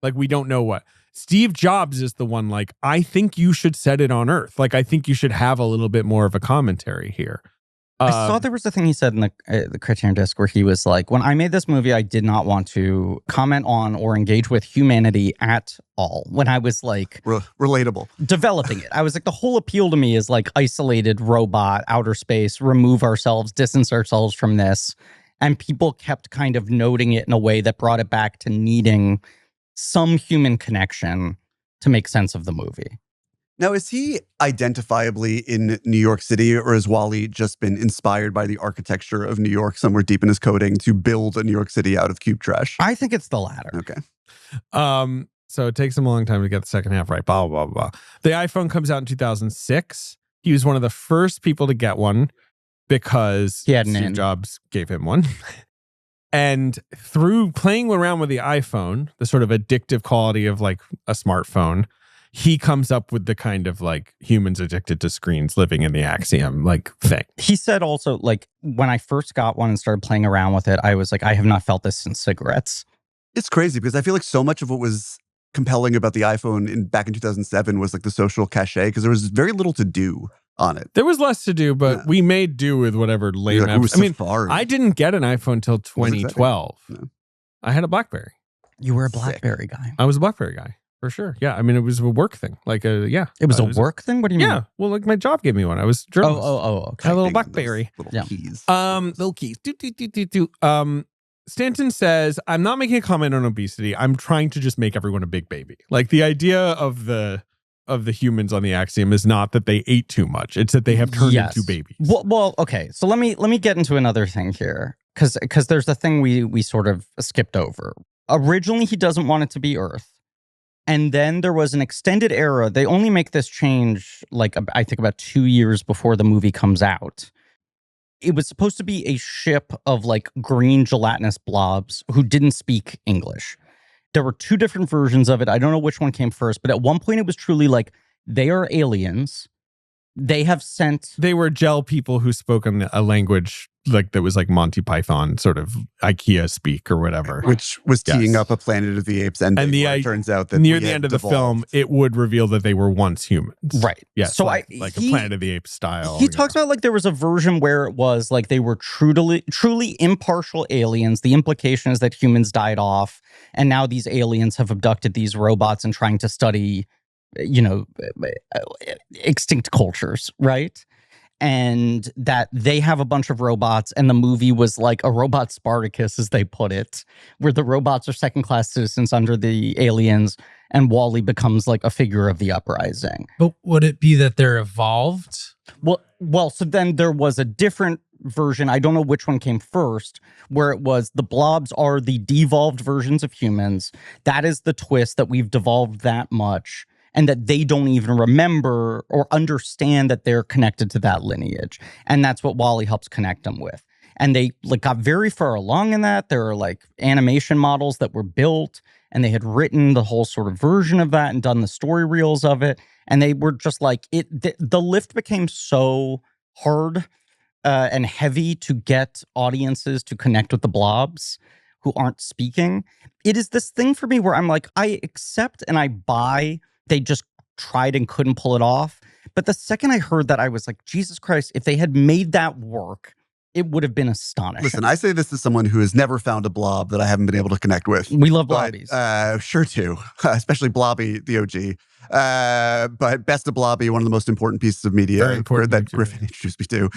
Like, we don't know what. Steve Jobs is the one, like, I think you should set it on Earth. Like, I think you should have a little bit more of a commentary here. I saw there was a thing he said in the Criterion Disc where he was like, when I made this movie, I did not want to comment on or engage with humanity at all. When I was like Relatable. developing it, I was like, the whole appeal to me is like isolated robot, outer space, remove ourselves, distance ourselves from this. And people kept kind of noting it in a way that brought it back to needing some human connection to make sense of the movie. Now, is he identifiably in New York City, or has Wally just been inspired by the architecture of New York somewhere deep in his coding to build a New York City out of cube trash? I think it's the latter. Okay. So it takes him a long time to get the second half right. Blah, blah, blah, blah. The iPhone comes out in 2006. He was one of the first people to get one because He had an Steve in. Jobs gave him one. And through playing around with the iPhone, the sort of addictive quality of like a smartphone, he comes up with the kind of like humans addicted to screens living in the axiom like thing. He said also, like, when I first got one and started playing around with it, I was like, I have not felt this since cigarettes. It's crazy because I feel like so much of what was compelling about the iPhone back in 2007 was like the social cachet, because there was very little to do on it. There was less to do, but Yeah. we made do with whatever lame You're like, apps. "Ooh, I mean, Safari." I didn't get an iPhone until 2012. No. I had a BlackBerry. You were a Sick. BlackBerry guy. I was a BlackBerry guy for sure. Yeah, I mean, it was a work thing. Like yeah, It was a work thing? What do you mean? Yeah, well, like my job gave me one. I was a journalist. Okay. I had a little Typing on those BlackBerry. little Yeah. keys. Little keys. Do. Stanton says, "I'm not making a comment on obesity. I'm trying to just make everyone a big baby. Like the idea of the humans on the axiom is not that they ate too much. It's that they have turned Yes. into babies. Well, okay. So let me get into another thing here, because there's the thing we sort of skipped over. Originally, he doesn't want it to be Earth, and then there was an extended era. They only make this change like I think about 2 years before the movie comes out. It was supposed to be a ship of like green gelatinous blobs who didn't speak English. There were 2 different versions of it. I don't know which one came first, but at one point it was truly like, they are aliens. They have sent... They were gel people who spoke a language like that was like Monty Python sort of IKEA speak or whatever. Which was teeing Yes. up a Planet of the Apes ending. And where it turns out that near we the had end of the devolved. film, it would reveal that they were once humans. Right. Yes. So like a Planet of the Apes style. He talks about like there was a version where it was like they were truly impartial aliens. The implication is that humans died off, and now these aliens have abducted these robots and trying to study, extinct cultures, right? And that they have a bunch of robots, and the movie was like a robot Spartacus, as they put it, where the robots are second-class citizens under the aliens, and Wall-E becomes like a figure of the uprising. But would it be that they're evolved? Well, so then there was a different version, I don't know which one came first, where it was the blobs are the devolved versions of humans. That is the twist, that we've devolved that much, and that they don't even remember or understand that they're connected to that lineage. And that's what Wall-E helps connect them with. And they like got very far along in that. There are like animation models that were built, and they had written the whole sort of version of that and done the story reels of it. And they were just like, the lift became so hard and heavy to get audiences to connect with the blobs who aren't speaking. It is this thing for me where I'm like, I accept and I buy they just tried and couldn't pull it off. But the second I heard that, I was like, Jesus Christ, if they had made that work, it would have been astonishing. Listen, I say this as someone who has never found a blob that I haven't been able to connect with. We love But, blobbies. sure do, especially Blobby, the OG. But Best of Blobby, one of the most important pieces of media Very important that to Griffin me. introduced me to.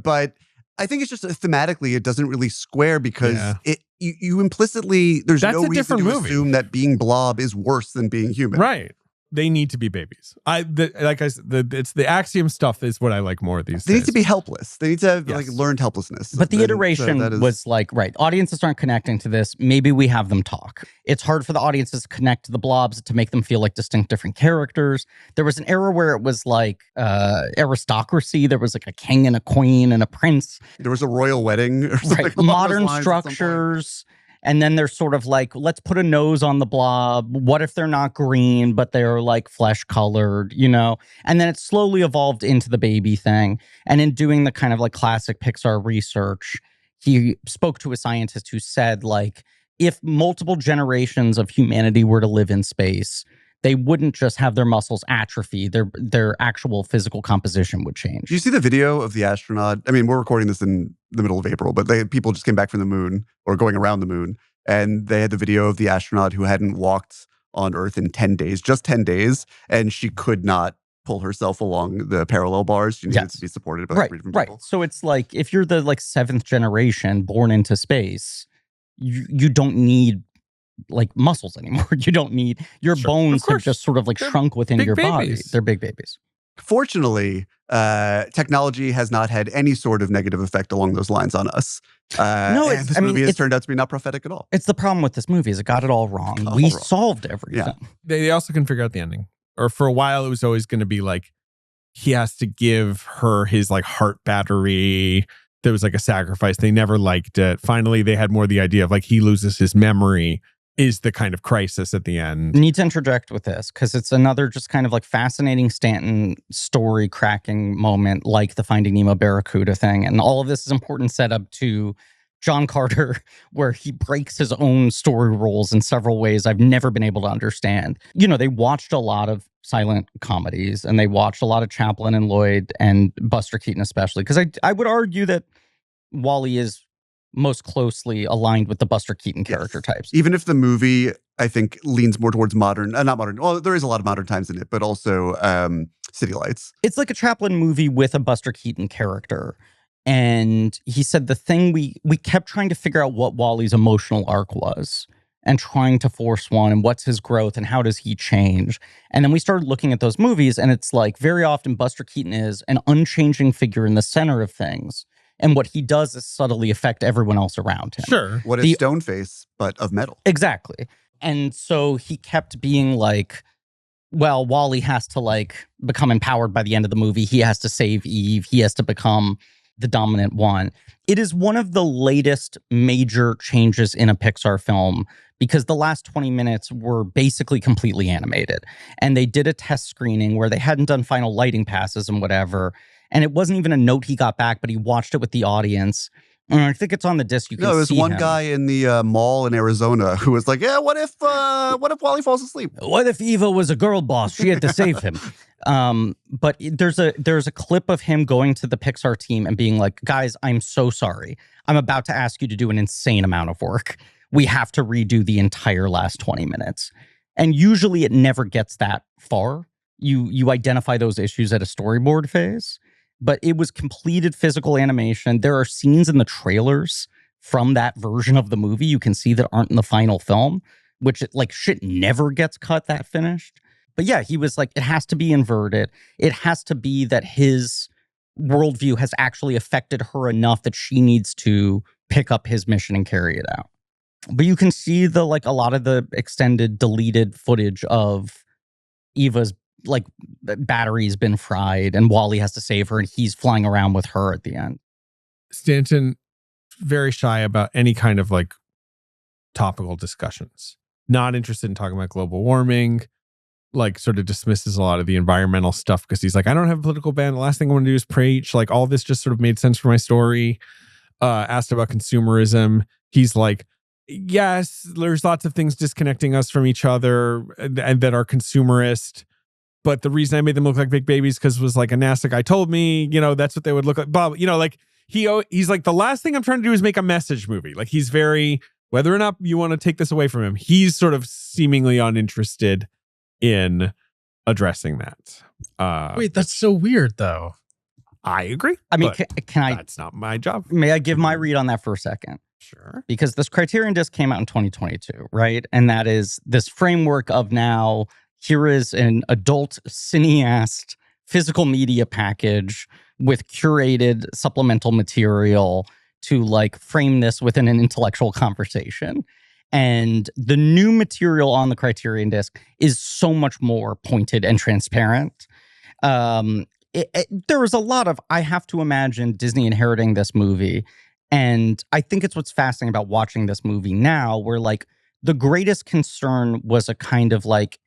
But I think it's just thematically, it doesn't really square because Yeah. you implicitly, there's That's no a reason different to movie. assume that being blob is worse than being human. Right. They need to be babies. It's the axiom stuff is what I like more these They days. need to be helpless. They need to have Yes. like learned helplessness. But the And so iteration that is- was like, right, audiences aren't connecting to this. Maybe we have them talk. It's hard for the audiences to connect to the blobs, to make them feel like distinct different characters. There was an era where it was like aristocracy. There was like a king and a queen and a prince. there was a royal wedding or something. Right. along those Modern lines at some point. structures. And then they're sort of like, let's put a nose on the blob. What if they're not green, but they're like flesh colored, you know? And then it slowly evolved into the baby thing. And in doing the kind of like classic Pixar research, he spoke to a scientist who said, like, if multiple generations of humanity were to live in space, they wouldn't just have their muscles atrophy. Their actual physical composition would change. Do you see the video of the astronaut? I mean, we're recording this in the middle of April, but people just came back from the moon or going around the moon. And they had the video of the astronaut who hadn't walked on Earth in 10 days, just 10 days. And she could not pull herself along the parallel bars. She needed to be supported by three different people. So it's like, if you're the like 7th generation born into space, you don't need like muscles anymore. You don't need, your bones have just sort of like shrunk within your body. They're big babies. Fortunately, technology has not had any sort of negative effect along those lines on us. And this movie has turned out to be not prophetic at all. It's the problem with this movie is it got it all wrong. We solved everything. Yeah. They also couldn't figure out the ending. Or for a while, it was always going to be like, he has to give her his like heart battery. There was like a sacrifice. They never liked it. Finally, they had more the idea of like, he loses his memory is the kind of crisis at the end. I need to interject with this because it's another just kind of like fascinating Stanton story cracking moment, like the Finding Nemo Barracuda thing. And all of this is important setup to John Carter, where he breaks his own story rules in several ways I've never been able to understand. You know, they watched a lot of silent comedies and they watched a lot of Chaplin and Lloyd and Buster Keaton especially, because I would argue that WALL-E is most closely aligned with the Buster Keaton character types. Even if the movie, I think, leans more towards modern, not modern. Well, there is a lot of modern times in it, but also City Lights. It's like a Chaplin movie with a Buster Keaton character. And he said the thing we kept trying to figure out what WALL-E's emotional arc was and trying to force one and what's his growth and how does he change. And then we started looking at those movies and it's like very often Buster Keaton is an unchanging figure in the center of things. And what he does is subtly affect everyone else around him. Sure. What is Stoneface, but of metal? Exactly. And so he kept being like, well, WALL-E has to like become empowered by the end of the movie. He has to save Eve. He has to become the dominant one. It is one of the latest major changes in a Pixar film because the last 20 minutes were basically completely animated. And they did a test screening where they hadn't done final lighting passes and whatever. And it wasn't even a note he got back, but he watched it with the audience. And I think it's on the disc. You can see there's one guy in the mall in Arizona who was like, yeah, what if WALL-E falls asleep? What if Eva was a girl boss? She had to save him. But there's a clip of him going to the Pixar team and being like, guys, I'm so sorry. I'm about to ask you to do an insane amount of work. We have to redo the entire last 20 minutes. And usually it never gets that far. You identify those issues at a storyboard phase. But it was completed physical animation. There are scenes in the trailers from that version of the movie you can see that aren't in the final film, which like shit never gets cut that finished. But yeah, he was like, it has to be inverted. It has to be that his worldview has actually affected her enough that she needs to pick up his mission and carry it out. But you can see the like a lot of the extended deleted footage of Eva's like battery's been fried and WALL-E has to save her and he's flying around with her at the end. Stanton, very shy about any kind of like topical discussions. Not interested in talking about global warming, like sort of dismisses a lot of the environmental stuff because he's like, I don't have a political band. The last thing I want to do is preach. Like all this just sort of made sense for my story. Asked about consumerism. He's like, yes, there's lots of things disconnecting us from each other and that are consumerist. But the reason I made them look like big babies because it was like a NASA guy told me, you know, that's what they would look like. Bob, you know, like he's like, the last thing I'm trying to do is make a message movie. Like he's very, whether or not you want to take this away from him, he's sort of seemingly uninterested in addressing that. Wait, that's so weird though. I agree. I mean, can I? That's not my job. May I give my read on that for a second? Sure. Because this Criterion disc came out in 2022, right? And that is this framework of now, here is an adult cineast physical media package with curated supplemental material to like frame this within an intellectual conversation. And the new material on the Criterion disc is so much more pointed and transparent. There was a lot of, I have to imagine Disney inheriting this movie And I think it's what's fascinating about watching this movie now, where like the greatest concern was a kind of like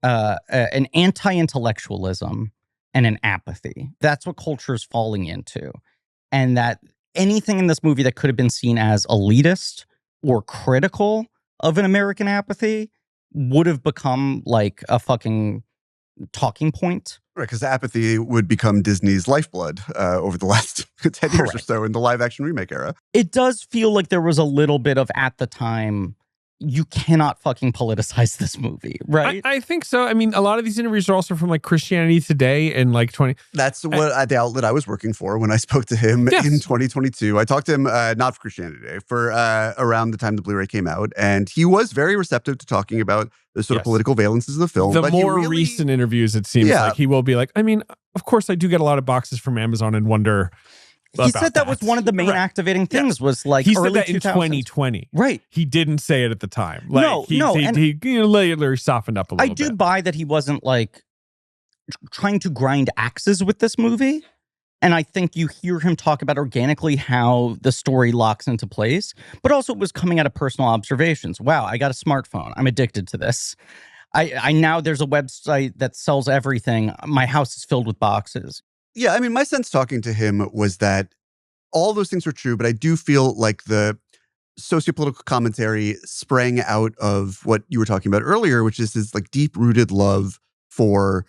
an anti-intellectualism and an apathy. That's what culture is falling into. And that anything in this movie that could have been seen as elitist or critical of an American apathy would have become like a fucking talking point. Right, because apathy would become Disney's lifeblood over the last 10 years or so in the live action remake era. It does feel like there was a little bit of, at the time, you cannot fucking politicize this movie, right? I think so. I mean, a lot of these interviews are also from like Christianity Today and like 20. That's what the outlet I was working for when I spoke to him in 2022. I talked to him, not for Christianity Today, for around the time the Blu-ray came out. And he was very receptive to talking about the sort of political valences of the film. The but more recent interviews, it seems like he will be like, I mean, of course, I do get a lot of boxes from Amazon and wonder. He said that was one of the main activating things was like he early said that 2000s. in 2020. Right. He didn't say it at the time. Like, he later softened up a little bit. I do buy that he wasn't like trying to grind axes with this movie. And I think you hear him talk about organically how the story locks into place, but also it was coming out of personal observations. Wow, I got a smartphone. I'm addicted to this. I now there's a website that sells everything. My house is filled with boxes. Yeah, I mean, my sense talking to him was that all those things were true, but I do feel like the sociopolitical commentary sprang out of what you were talking about earlier, which is his like deep-rooted love for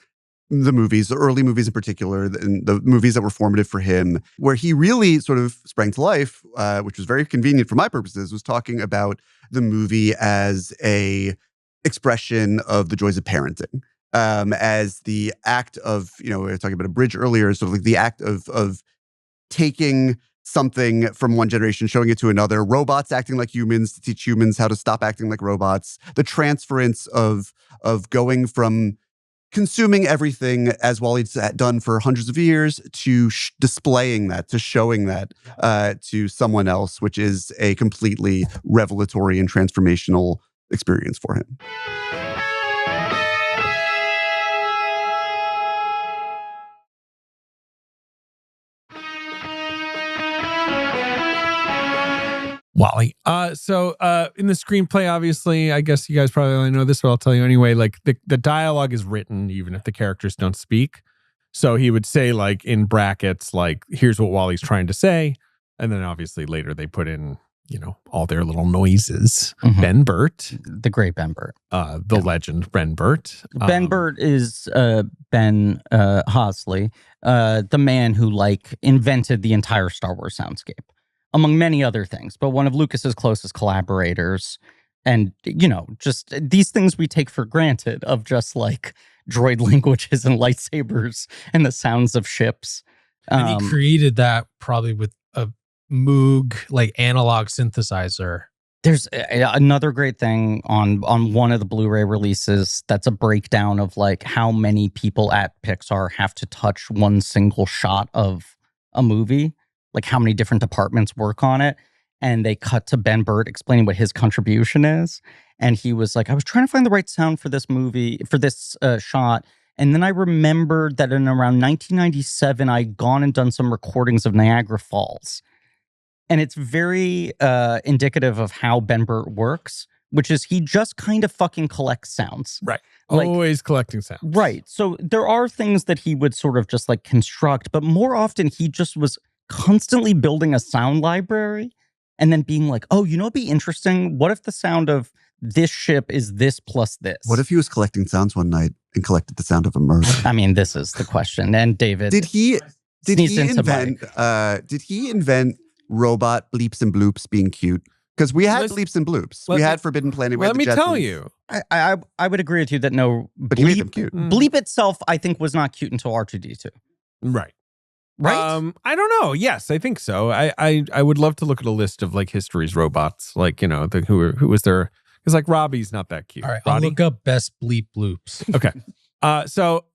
the movies, the early movies in particular, and the movies that were formative for him, where he really sort of sprang to life, which was very convenient for my purposes, was talking about the movie as a expression of the joys of parenting. As the act of, we were talking about a bridge earlier, sort of like the act of taking something from one generation, showing it to another, robots acting like humans to teach humans how to stop acting like robots, the transference of going from consuming everything as Wally's done for hundreds of years to displaying that, to showing that to someone else, which is a completely revelatory and transformational experience for him. Wally. So in the screenplay, obviously, I guess you guys probably already know this, but I'll tell you anyway, like the dialogue is written even if the characters don't speak. So he would say like in brackets, like, here's what Wally's trying to say. And then obviously later they put in, all their little noises. Mm-hmm. Ben Burt. The great Ben Burt. The legend Ben Burt. Ben Burt is Ben Hosley, the man who like invented the entire Star Wars soundscape, among many other things, but one of Lucas's closest collaborators. And, just these things we take for granted of just like droid languages and lightsabers and the sounds of ships. And he created that probably with a Moog like analog synthesizer. There's another great thing on one of the Blu-ray releases that's a breakdown of like how many people at Pixar have to touch one single shot of a movie, like how many different departments work on it. And they cut to Ben Burt explaining what his contribution is. And he was like, I was trying to find the right sound for this movie, for this shot. And then I remembered that in around 1997, I'd gone and done some recordings of Niagara Falls. And it's very indicative of how Ben Burt works, which is he just kind of fucking collects sounds. Right. Like, always collecting sounds. Right. So there are things that he would sort of just like construct, but more often he just was constantly building a sound library and then being like, oh, it'd be interesting. What if the sound of this ship is this plus this? What if he was collecting sounds one night and collected the sound of a murder? I mean, this is the question. And David, did he invent robot bleeps and bloops being cute? Because we had bleeps and bloops. We had Forbidden Planet. Let me tell you. I would agree with you that no, but he made them cute. Bleep itself, I think, was not cute until R2-D2. Right. Right? I don't know. Yes, I think so. I would love to look at a list of like history's robots, like, who was there? Because like Robbie's not that cute. All right, Roddy? I'll look up best bleep bloops. Okay. So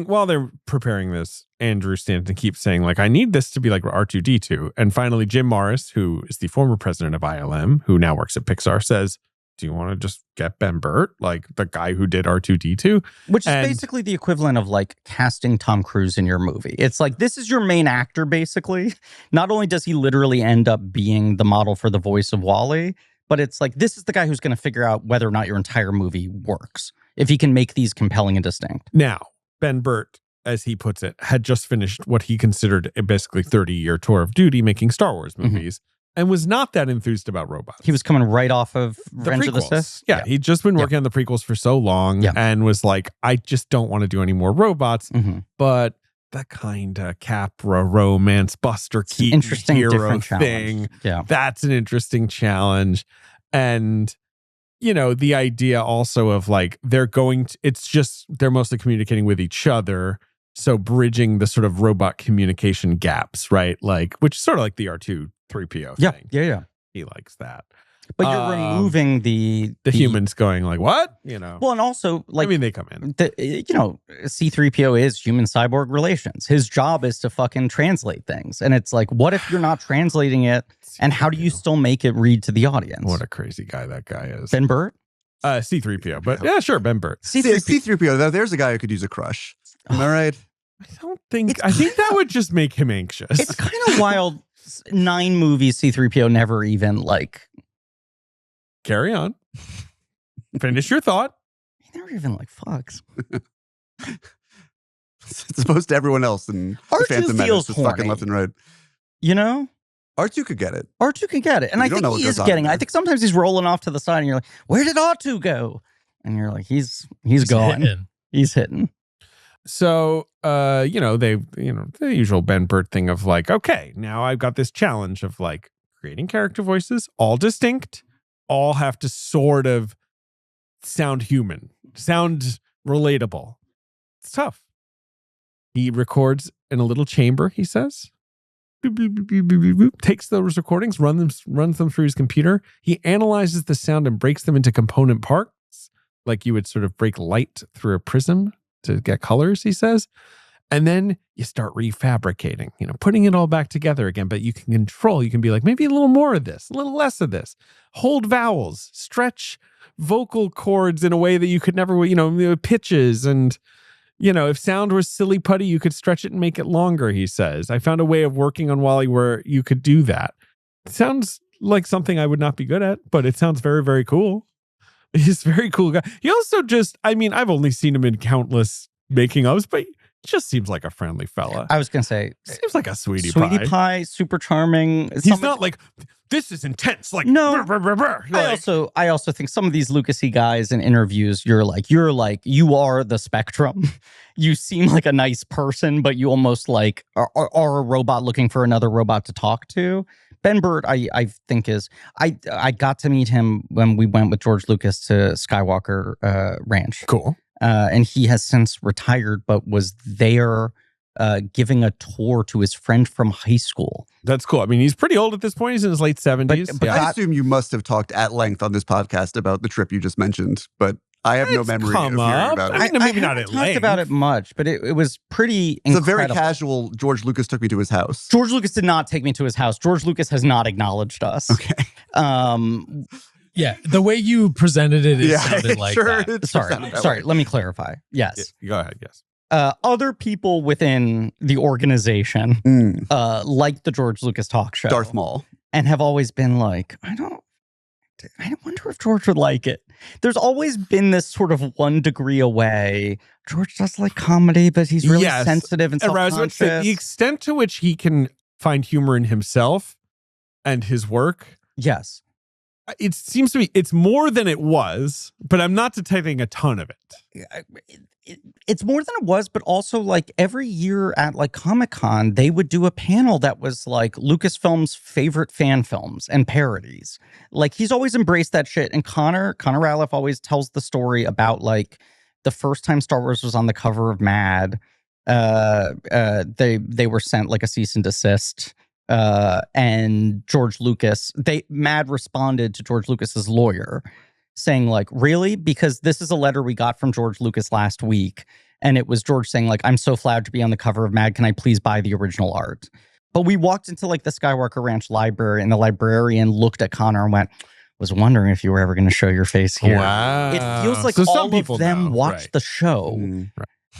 while they're preparing this, Andrew Stanton keeps saying like, I need this to be like R2-D2. And finally, Jim Morris, who is the former president of ILM, who now works at Pixar, says, do you want to just get Ben Burt, like the guy who did R2-D2? Which is And- basically the equivalent of like casting Tom Cruise in your movie. It's like, this is your main actor, basically. Not only does he literally end up being the model for the voice of WALL-E, but it's like, this is the guy who's going to figure out whether or not your entire movie works, if he can make these compelling and distinct. Now, Ben Burt, as he puts it, had just finished what he considered a basically 30-year tour of duty making Star Wars movies. And was not that enthused about robots. He was coming right off of The Revenge of the prequels. Sith. Yeah, he'd just been working on the prequels for so long and was like, I just don't want to do any more robots. But the kind of Capra romance Buster Keaton interesting, hero different thing, challenge. that's an interesting challenge. And, you know, the idea also of like, they're mostly communicating with each other. So bridging the sort of robot communication gaps, right? Like, which is sort of like the R2-3PO thing. Yeah. He likes that. But you're removing the humans going like, what? You know. Well, and also like, I mean, they come in. C-3PO is human cyborg relations. His job is to fucking translate things. And it's like, what if you're not translating it? And how do you still make it read to the audience? What a crazy guy that guy is. Ben Burt? C-3PO. But yeah, sure, Ben Burt. C-3PO, there's a guy who could use a crush. Am I right? I think that would just make him anxious. It's kind of wild. 9 movies, C-3PO never even like... Carry on. Finish your thought. He never even like fucks. It's opposed to everyone else in the Phantom Menace, just fucking left and right. You know? R2 could get it. R2 can get it. And I think he is getting it. I think sometimes he's rolling off to the side and you're like, where did R2 go? And you're like, he's gone. Hitting. He's hitting. So, the usual Ben Burt thing of like, okay, now I've got this challenge of like creating character voices, all distinct, all have to sort of sound human, sound relatable. It's tough. He records in a little chamber, he says. Boop, boop, boop, boop, boop, boop, boop. Takes those recordings, runs them through his computer. He analyzes the sound and breaks them into component parts, like you would sort of break light through a prism to get colors, he says. And then you start refabricating, putting it all back together again. But you can control, you can be like, maybe a little more of this, a little less of this. Hold vowels, stretch vocal cords in a way that you could never, pitches. And, if sound was silly putty, you could stretch it and make it longer, he says. I found a way of working on WALL-E where you could do that. It sounds like something I would not be good at, but it sounds very, very cool. He's a very cool guy. He also I've only seen him in countless making-ofs, but he just seems like a friendly fella. I was going to say. Seems like a sweetie pie, super charming. He's not like, this is intense. Like, no. Brr, brr, brr, brr. I also think some of these Lucasy guys in interviews, you are the spectrum. You seem like a nice person, but you almost like are a robot looking for another robot to talk to. Ben Burt, I think I got to meet him when we went with George Lucas to Skywalker Ranch. Cool. And he has since retired, but was there giving a tour to his friend from high school. That's cool. I mean, he's pretty old at this point. He's in his late 70s. But I assume you must have talked at length on this podcast about the trip you just mentioned, but I have no memory of hearing about it. I mean, maybe not at talked length. about it much, but it was pretty It's incredible. a very casual, George Lucas took me to his house. George Lucas did not take me to his house. George Lucas has not acknowledged us. Okay. Yeah, the way you presented it, sounded like that. Sorry. Let me clarify. Yes. Yeah, go ahead. Yes. Other people within the organization, like the George Lucas talk show, Darth Maul, and have always been like, I wonder if George would like it. There's always been this sort of 1 degree away. George does like comedy, but he's really sensitive and self-conscious. The extent to which he can find humor in himself and his work. Yes. It seems to me it's more than it was, but I'm not detecting a ton of it. It's more than it was, but also like every year at like Comic-Con, they would do a panel that was like Lucasfilm's favorite fan films and parodies. Like he's always embraced that shit. And Connor Ralph always tells the story about like the first time Star Wars was on the cover of Mad. They were sent like a cease and desist. And George Lucas, Mad responded to George Lucas's lawyer saying like, really? Because this is a letter we got from George Lucas last week. And it was George saying like, I'm so flattered to be on the cover of Mad. Can I please buy the original art? But we walked into like the Skywalker Ranch library and the librarian looked at Connor and went, Was wondering if you were ever going to show your face here. Wow. It feels like So some all people of them know, watched right. the show.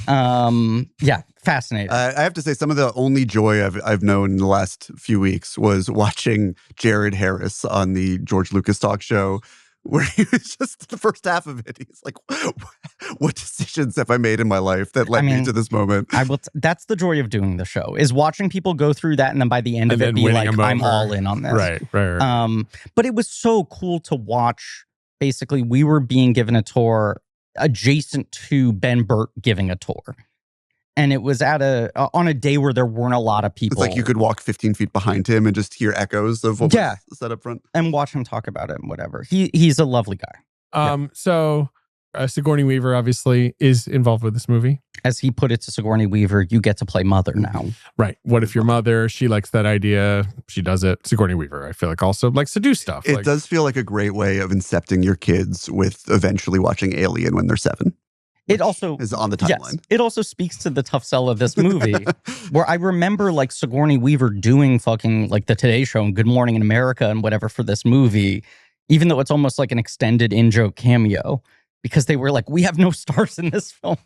Yeah, fascinating. I have to say, some of the only joy I've known in the last few weeks was watching Jared Harris on the George Lucas talk show, where he was just the first half of it. He's like, "What decisions have I made in my life that led me to this moment?" That's the joy of doing the show, is watching people go through that, and then by the end of it, be like, "I'm all in on this." Right. But it was so cool to watch. Basically, we were being given a tour adjacent to Ben Burt giving a tour. And it was on a day where there weren't a lot of people. It's like you could walk 15 feet behind him and just hear echoes of what was said up front. And watch him talk about it and whatever. He's a lovely guy. So Sigourney Weaver obviously is involved with this movie. As he put it to Sigourney Weaver, you get to play mother now. Right. What if your mother, she likes that idea, she does it. Sigourney Weaver, I feel like, also likes to do stuff. It does feel like a great way of incepting your kids with eventually watching Alien when they're 7. It also is on the timeline. Yes, it also speaks to the tough sell of this movie, where I remember like Sigourney Weaver doing fucking like the Today Show and Good Morning in America and whatever for this movie, even though it's almost like an extended in-joke cameo, because they were like, we have no stars in this film.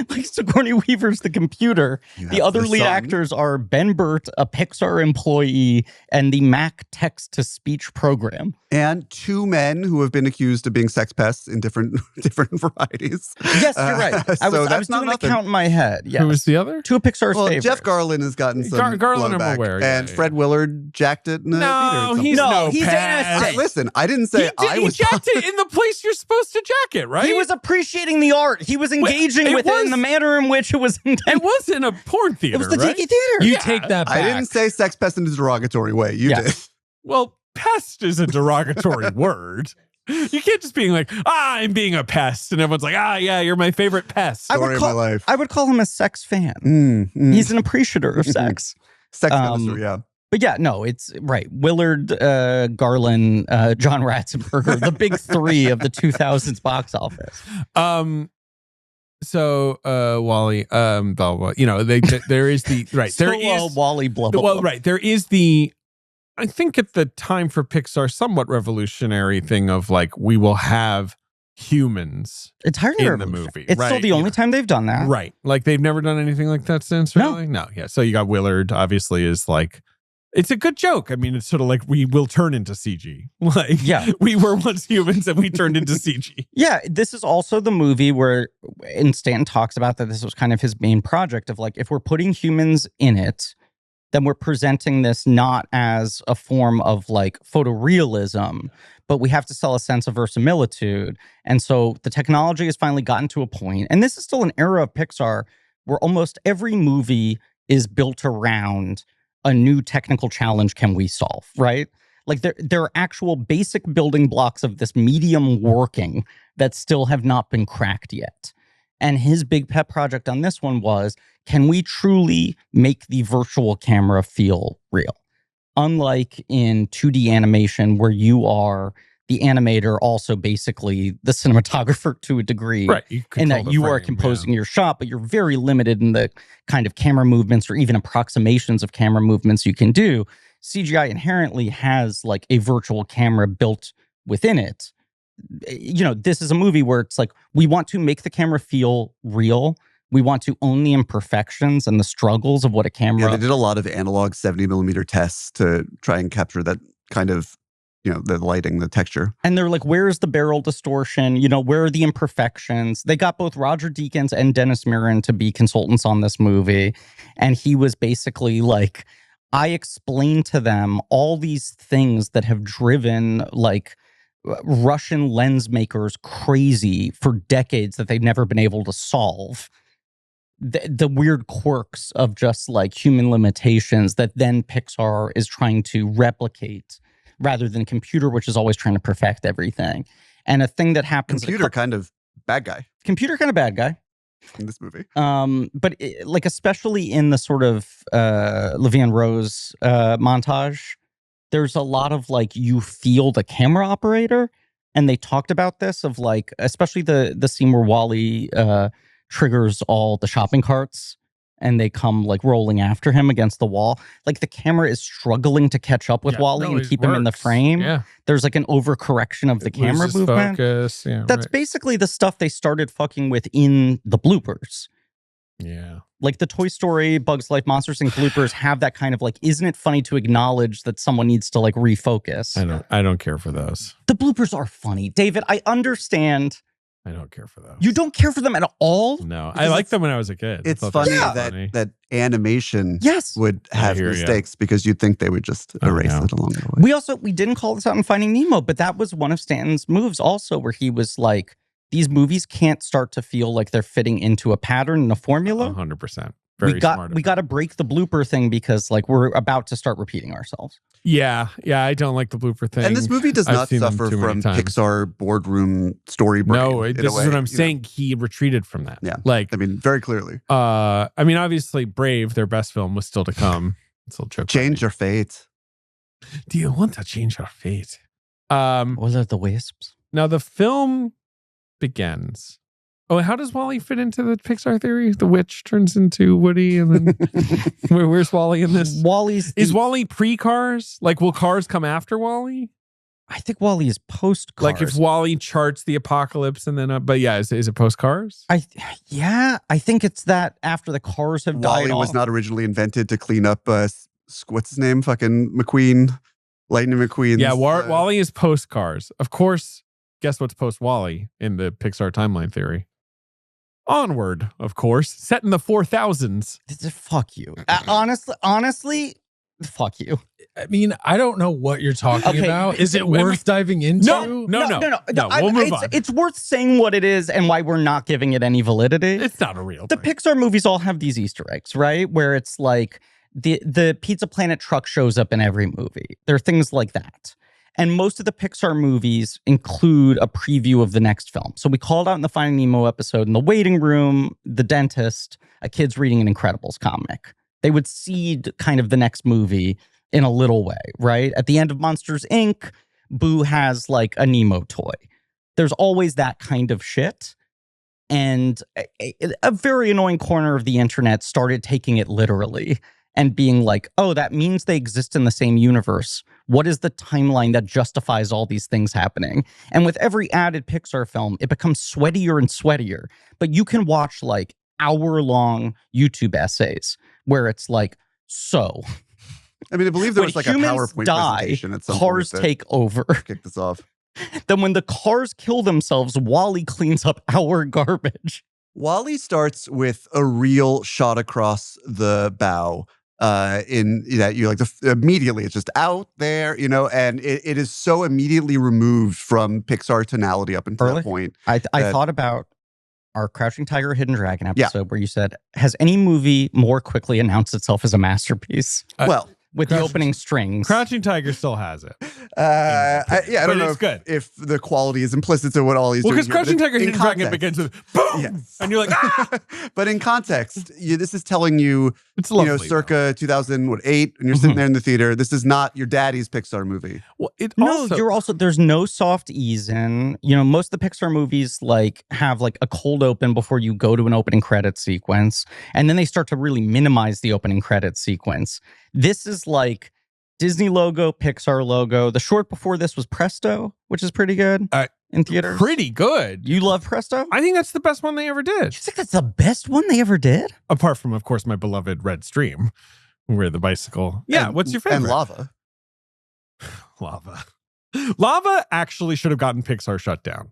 Like Sigourney Weaver's the computer. The other lead actors are Ben Burt, a Pixar employee, and the Mac text-to-speech program. And 2 men who have been accused of being sex pests in different varieties. Yes, you're right. I was doing the count in my head. Yes. Who was the other? 2 of Pixar's favorites. Jeff Garlin has gotten some Garlin, I'm blowback, aware. and Fred Willard jacked it in the theater. He's innocent. Listen, I didn't say I was. He jacked it in the place you're supposed to jack it, right? He was appreciating the art. He was engaging with it in the manner in which it was intended. It was in a porn theater. It was the Tiki Theater. You take that back. I didn't say sex pest in a derogatory way. You did. Well, pest is a derogatory word. You can't just being like, I'm being a pest, and everyone's like, yeah, you're my favorite pest. Story of my life. I would call him a sex fan. He's an appreciator of sex. Sex connoisseur, yeah. But yeah, no, it's right. Willard, Garland, John Ratzenberger, the big 3 of the 2000s box office. So Wally, blah, blah, you know, there is the right. So, there is Wally, blah, blah, well, blah. right. There is the, I think at the time for Pixar, somewhat revolutionary thing of like, we will have humans entirely in the movie. It's still the only time they've done that. Right. Like they've never done anything like that since, really? No. Yeah. So you got Willard, obviously, is like, it's a good joke. I mean, it's sort of like we will turn into CG. Like, we were once humans and we turned into CG. Yeah, this is also the movie where, and Stanton talks about that this was kind of his main project of like, if we're putting humans in it, then we're presenting this not as a form of like photorealism, but we have to sell a sense of verisimilitude. And so the technology has finally gotten to a point, and this is still an era of Pixar where almost every movie is built around a new technical challenge can we solve, right? Like there are actual basic building blocks of this medium working that still have not been cracked yet. And his big pet project on this one was, can we truly make the virtual camera feel real? Unlike in 2D animation where you are the animator, also basically the cinematographer to a degree. Right. And that you are composing your shot, but you're very limited in the kind of camera movements or even approximations of camera movements you can do. CGI inherently has like a virtual camera built within it. You know, this is a movie where it's like, we want to make the camera feel real. We want to own the imperfections and the struggles of what a camera... Yeah, they did a lot of analog 70mm tests to try and capture that kind of, you know, the lighting, the texture. And they're like, where's the barrel distortion? You know, where are the imperfections? They got both Roger Deakins and Dennis Muren to be consultants on this movie. And he was basically like, I explained to them all these things that have driven like Russian lens makers crazy for decades that they've never been able to solve. The weird quirks of just like human limitations that then Pixar is trying to replicate rather than computer, which is always trying to perfect everything. And a thing that happens... Computer kind of bad guy. Computer kind of bad guy. In this movie. But like especially in the sort of Levian Rose montage, there's a lot of like, you feel the camera operator. And they talked about this of like, especially the scene where Wally... triggers all the shopping carts and they come like rolling after him against the wall. Like the camera is struggling to catch up with Wally and keep him in the frame. Yeah. There's like an overcorrection of the camera Loses movement. Focus. Yeah, That's basically the stuff they started fucking with in the bloopers. Yeah. Like the Toy Story, Bugs Life, Monsters Inc. bloopers have that kind of like, isn't it funny to acknowledge that someone needs to like refocus? I don't care for those. The bloopers are funny. David, I understand. I don't care for those. You don't care for them at all? No, I liked them when I was a kid. It's I thought funny they were that funny. that animation Yes. would have hear ya. mistakes because you'd think they would just erase no. it along the way. We didn't call this out in Finding Nemo, but that was one of Stanton's moves also, where he was like, these movies can't start to feel like they're fitting into a pattern and a formula. 100%. We got to break the blooper thing because like we're about to start repeating ourselves. Yeah, I don't like the blooper thing. And this movie does I've not seen them suffer too many from times. Pixar boardroom story brain. No, in this a is way, what I'm you know? saying. He retreated from that. Yeah. Like, I mean, very clearly. I mean, obviously, Brave, their best film, was still to come. It's a little joke. Change your fate. Do you want to change our fate? Was it the Wisps? Now the film begins. Oh, how does Wally fit into the Pixar theory? The witch turns into Woody, and then where's Wally in this? Is Wally pre-Cars? Like, will Cars come after Wally? I think Wally is post-Cars. Like, if Wally charts the apocalypse, and then, but yeah, is it post-Cars? I think it's that after the cars have died Wally was off. not originally invented to clean up, what's his name? Fucking McQueen. Lightning McQueen. Yeah, Wally is post-Cars. Of course, guess what's post-Wally in the Pixar timeline theory? Onward, of course, set in the 4000s. Fuck you. Honestly, fuck you. I mean, I don't know what you're talking about. Is it worth diving into? No. We'll move on. It's worth saying what it is and why we're not giving it any validity. It's not a real The thing. Pixar movies all have these Easter eggs, right? Where it's like the Pizza Planet truck shows up in every movie. There are things like that. And most of the Pixar movies include a preview of the next film. So we called out in the Finding Nemo episode, in the waiting room, the dentist, a kid's reading an Incredibles comic. They would seed kind of the next movie in a little way, right? At the end of Monsters, Inc., Boo has like a Nemo toy. There's always that kind of shit. And a very annoying corner of the internet started taking it literally and being like, oh, that means they exist in the same universe. What is the timeline that justifies all these things happening? And with every added Pixar film, it becomes sweatier and sweatier. But you can watch like hour-long YouTube essays where it's like, so I mean, I believe there when was like a humans PowerPoint die, presentation at some cars point that take over. kicked this off. Then when the cars kill themselves, Wally cleans up our garbage. Wally starts with a real shot across the bow. In that you like immediately it's just out there, you know, and it is so immediately removed from Pixar tonality up until that point. I thought about our Crouching Tiger, Hidden Dragon episode where you said, has any movie more quickly announced itself as a masterpiece? Well, with the opening strings. Crouching Tiger still has it. I don't know it's good. if the quality is implicit to what all he's Well, doing. because Crouching Tiger, Hidden Dragon begins with boom, Yes. and you're like, ah! But in context, this is telling you, It's lovely, you know, circa 2008, and you're sitting there in the theater. This is not your daddy's Pixar movie. Well, You're also there's no soft ease in. You know, most of the Pixar movies like have like a cold open before you go to an opening credit sequence, and then they start to really minimize the opening credit sequence. This is like Disney logo, Pixar logo. The short before this was Presto, which is pretty good in theaters. Pretty good. You love Presto? I think that's the best one they ever did. You think that's the best one they ever did? Apart from, of course, my beloved Red Stream, where the bicycle. Yeah, And- what's your favorite? And Lava. Lava actually should have gotten Pixar shut down.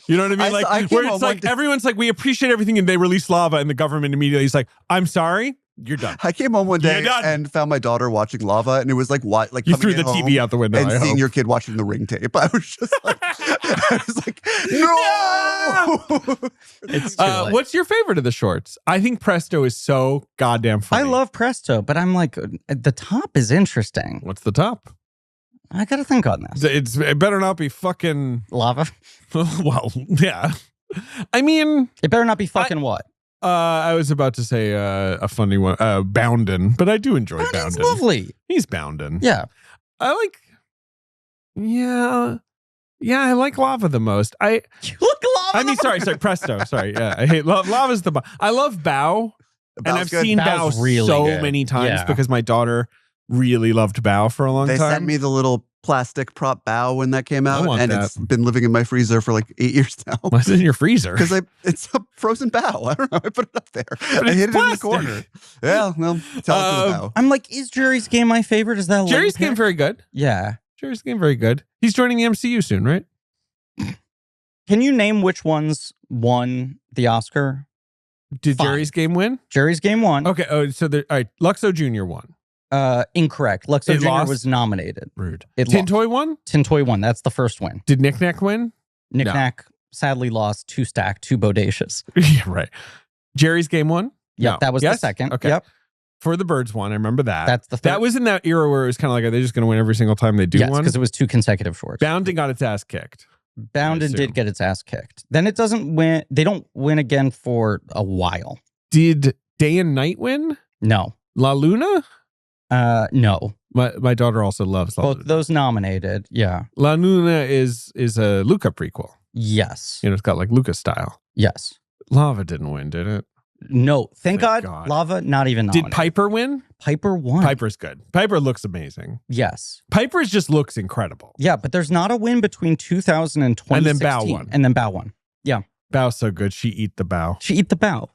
You know what I mean? I Like, came where on it's one like, day- everyone's like, we appreciate everything, and they release Lava, and the government immediately is like, I'm sorry, you're done. I came home one day You're done. and found my daughter watching Lava, and it was like, what? Like You coming threw in the home TV out the window, and I seeing hope. your kid watching the Ring tape. I was just like, no. It's too late. What's your favorite of the shorts? I think Presto is so goddamn funny. I love Presto, but I'm like, the top is interesting. What's the top? I got to think on this. It better not be fucking. Lava. Well, yeah. I mean, It better not be fucking what? I was about to say a funny one, Bounden, but I do enjoy It's Bounden. lovely. He's Bounden. Yeah. I like. Yeah, I like Lava the most. Look, Lava. I mean, sorry, Presto. Sorry, yeah, I hate Lava's the. I love Bow. And I've good. seen Bao's Bao really so good. many times Yeah. because my daughter really loved Bao for a long They time. sent me the little plastic prop bow when that came out, want and that. it's been living in my freezer for like 8 years now. What's in your freezer? Because it's a frozen bow. I don't know. I put it up there. But I it's hid it in the plastic. corner. Yeah, well, tell it to the bow. I'm like, is Jerry's Game my favorite? Is that a Jerry's late Game pick? very good. Yeah. Jerry's Game very good. He's joining the MCU soon, right? Can you name which ones won the Oscar? Did Fine. Jerry's Game win? Jerry's Game won. Okay. Oh, so all right. Luxo Jr. won. Incorrect. Luxo It Jr. lost? was nominated. Rude. It Tin lost. Toy won? Tin Toy won. That's the first win. Did Knick Knack win? Knick No. Knack sadly lost 2 stacked, 2 bodacious. Yeah, right. Jerry's Game won? Yep, No. that was the Yes? second. Okay. Yep, For the Birds won. I remember that. that's the third. That was in that era where it was kind of like, are they just going to win every single time they do yes, one? because it was 2 consecutive shorts. Bounding got its ass kicked. Bounded assume. did get its ass kicked. Then it doesn't win. They don't win again for a while. Did Day and Night win? No. La Luna? No. My daughter also loves La Both Luna. those nominated. Yeah. La Luna is a Luca prequel. Yes. You know, it's got like Luca style. Yes. Lava didn't win, did it? No. Thank Thank God, God. Lava not even Did nominated. Piper win? Piper won. Piper's good. Piper looks amazing. Yes. Piper's just looks incredible. Yeah, but there's not a win between 2000 and 2016. And then Bao won. And then Bao won. Bow's so good. She eat the bow. She eat the Bao.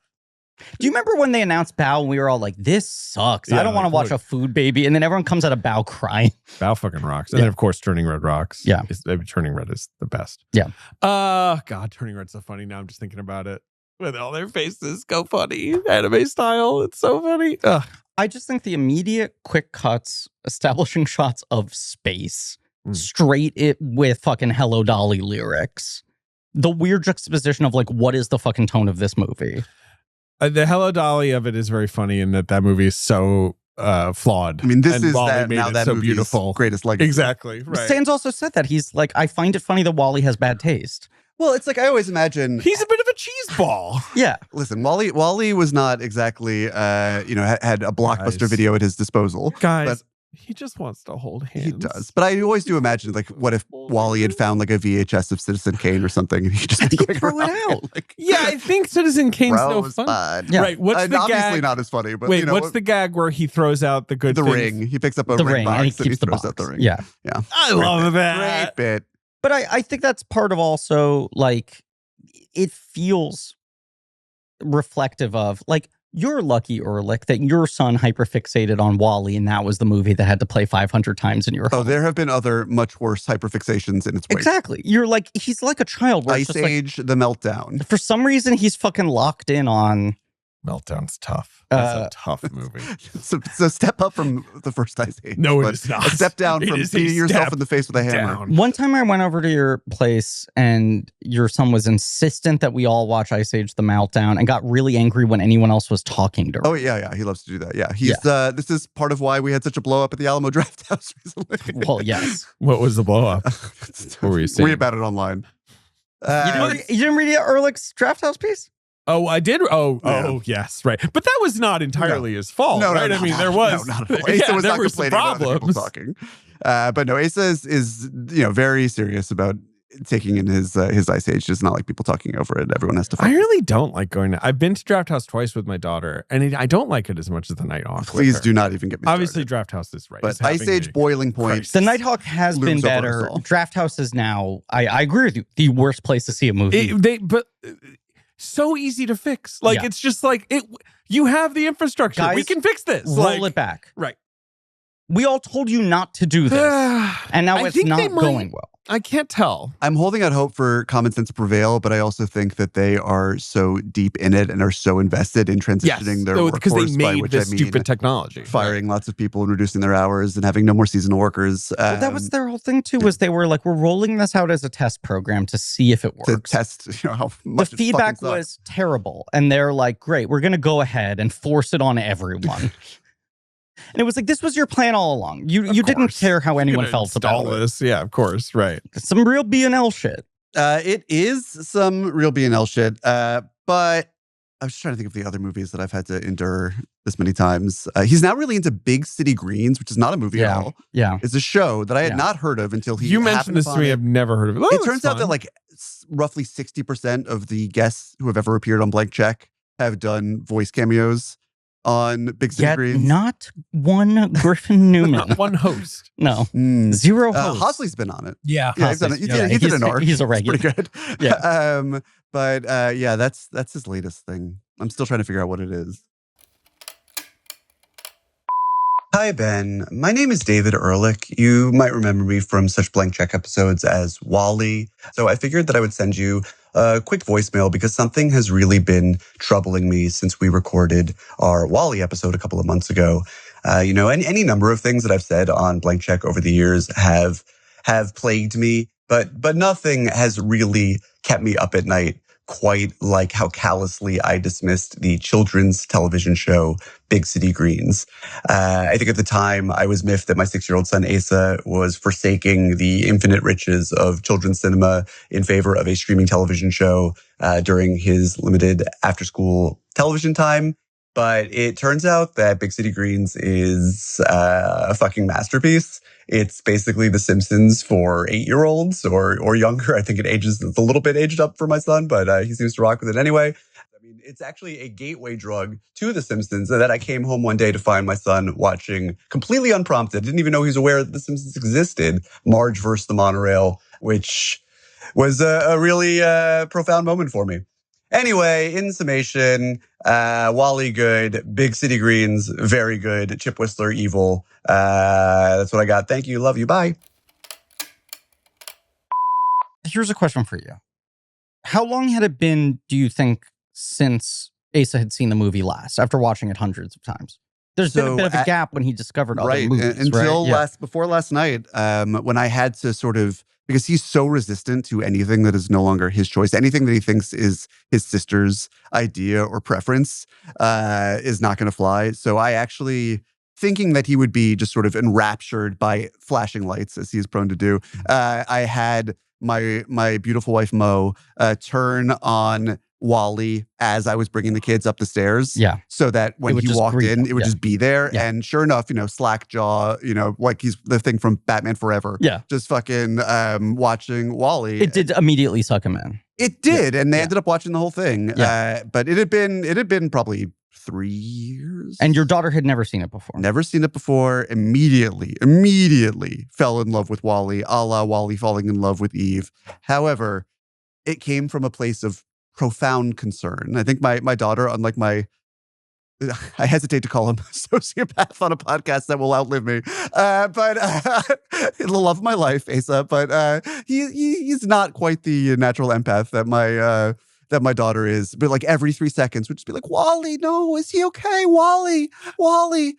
Do you remember when they announced Bao and we were all like, this sucks. I Yeah, don't want to like, watch look. a food baby. And then everyone comes out of Bao crying. Bow fucking rocks. And Yeah. then, of course, Turning Red rocks. Yeah. Turning Red is the best. Yeah. God, Turning Red's so funny now. I'm just thinking about it. With all their faces go funny. Anime style. It's so funny. Ugh. I just think the immediate quick cuts, establishing shots of space, Mm. straight it with fucking Hello Dolly lyrics. The weird juxtaposition of like, what is the fucking tone of this movie? The Hello Dolly of it is very funny in that movie is so flawed. I mean, this And is Wally that made now it that so movie's beautiful. greatest legacy. Exactly. Right. Stan's also said that. He's like, I find it funny that Wally has bad taste. Well, it's like I always imagine. He's a bit of a cheese ball. Yeah. Listen, Wally was not exactly had a blockbuster Guys. video at his disposal. Guys, he just wants to hold hands. He does, but I always do imagine like, what if Wally had found like a VHS of Citizen Kane or something, and he just I been think he'd going throw it around out. being like, Yeah, I think Citizen Kane's bro, no it was fun. fun. Yeah. Right. What's the obviously gag? not as funny, but Wait, you know, what's the gag where he throws out the good the things? ring? He picks up a The ring ring, box and he keeps the throws box. out the ring. Yeah. I love that. Great bit. But I think that's part of also like, it feels reflective of like, you're lucky, Ehrlich, that your son hyperfixated on Wally, and that was the movie that had to play 500 times in your Oh, home. there have been other much worse hyperfixations in its wake. Exactly. You're like, he's like a child. Where it's Ice just like, Age, The Meltdown. for some reason, he's fucking locked in on. Meltdown's tough. That's a tough movie. So step up from the first Ice Age. No, it but is not. A step down It from is a beating yourself step in the face with a hammer. Down. One time I went over to your place and your son was insistent that we all watch Ice Age The Meltdown and got really angry when anyone else was talking to her. Oh yeah, he loves to do that. Yeah, he's this is part of why we had such a blow up at the Alamo Draft House recently. Well, yes. What was the blow up? What were you saying? Read about it online. You didn't read Ehrlich's Draft House piece? Oh, I did. Oh, Yeah. yes, right. But that was not entirely his fault, right? I mean, there was. not at all. Asa was there not were some complaining about other people problems. talking. But no, Asa is very serious about taking in his Ice Age. It's not like people talking over it. Everyone has to. I really don't like going to. I've been to Draft House twice with my daughter, and I don't like it as much as the Nighthawk. Please do not even get me Obviously, started. Draft House is right. But It's having Ice Age a boiling point. crisis. The Nighthawk has been Looms over us better. all. Draft House is now, I agree with you, the worst place to see a movie. So easy to fix. Like Yeah. it's just like it. You have the infrastructure. We Guys, can fix this. Roll it back. Right. We all told you not to do this, and now I it's think they not might- going well. I can't tell. I'm holding out hope for common sense to prevail, but I also think that they are so deep in it and are so invested in transitioning their because workforce, they by made which this I mean stupid technology. firing lots of people and reducing their hours and having no more seasonal workers. Well, that was their whole thing too. Was they were like, we're rolling this out as a test program to see if it to works. test how The much it feedback fucking sucks. was terrible, and they're like, great, we're gonna go ahead and force it on everyone. And it was like, this was your plan all along. You didn't course. care how anyone Gonna felt about install it. this. Yeah, of course. Right. Some real B&L shit. It is some real B&L shit, but I was just trying to think of the other movies that I've had to endure this many times. He's now really into Big City Greens, which is not a movie at all. Yeah. It's a show that I had Yeah. not heard of until he You mentioned happened this to upon me. it. I've never heard of it. Oh, It that's turns out that fun. like roughly 60% of the guests who have ever appeared on Blank Check have done voice cameos on Big City Yet Greens? not one Griffin Newman. Not one host. No. Mm. Zero hosts. Hosley's been on it. Yeah. Yeah, he's done it. He did an arc. He's a It's regular. pretty good. Yeah. But yeah, that's his latest thing. I'm still trying to figure out what it is. Hi, Ben. My name is David Ehrlich. You might remember me from such blank check episodes as Wally. So I figured that I would send you a quick voicemail because something has really been troubling me since we recorded our Wally episode a couple of months ago. Any number of things that I've said on blank check over the years have plagued me, but nothing has really kept me up at night quite like how callously I dismissed the children's television show Big City Greens. I think at the time I was miffed that my 6-year-old son Asa was forsaking the infinite riches of children's cinema in favor of a streaming television show during his limited after-school television time. But it turns out that Big City Greens is a fucking masterpiece. It's basically The Simpsons for 8-year-olds or younger. I think it's a little bit aged up for my son, but he seems to rock with it anyway. I mean, it's actually a gateway drug to The Simpsons that I came home one day to find my son watching completely unprompted. Didn't even know he was aware that The Simpsons existed. Marge versus the Monorail, which was a really profound moment for me. Anyway, in summation, Wally good, Big City Greens very good, Chip Whistler evil. That's what I got. Thank you. Love you. Bye. Here's a question for you. How long had it been, do you think, since Asa had seen the movie last, after watching it hundreds of times? There's been a bit of a gap when he discovered other movies, until right? before last night, when I had to sort of, because he's so resistant to anything that is no longer his choice, anything that he thinks is his sister's idea or preference is not going to fly. So I actually, thinking that he would be just sort of enraptured by flashing lights, as he's prone to do, I had my beautiful wife Mo turn on Wally as I was bringing the kids up the stairs. Yeah. So that when he walked in, it would just be there. Yeah. And sure enough, slack jaw, like he's the thing from Batman Forever. Yeah. Just fucking watching Wally. It did immediately suck him in. It did. And they ended up watching the whole thing. Yeah. But it had been probably 3 years. And your daughter had never seen it before. Never seen it before. Immediately fell in love with Wally, a la Wally falling in love with Eve. However, it came from a place of profound concern. I think my daughter, unlike I hesitate to call him a sociopath on a podcast that will outlive me, but the love of my life, Asa. But he's not quite the natural empath that my daughter is. But like every 3 seconds, would just be like, Wally, no, is he okay? Wally.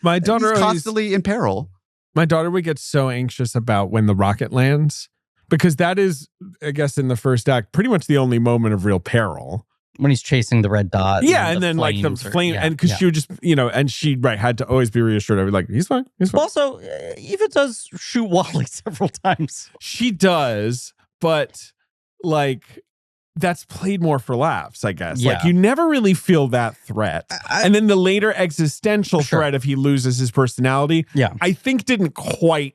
My daughter he's constantly in peril. My daughter would get so anxious about when the rocket lands. Because that is, I guess, in the first act, pretty much the only moment of real peril. When he's chasing the red dot. Yeah, and then like the flame, and because she would just, and she had to always be reassured. I was like, he's fine. Also, Eva does shoot Wally several times. She does, but like that's played more for laughs, I guess. Yeah. Like you never really feel that threat. And then the later existential threat if he loses his personality, I think didn't quite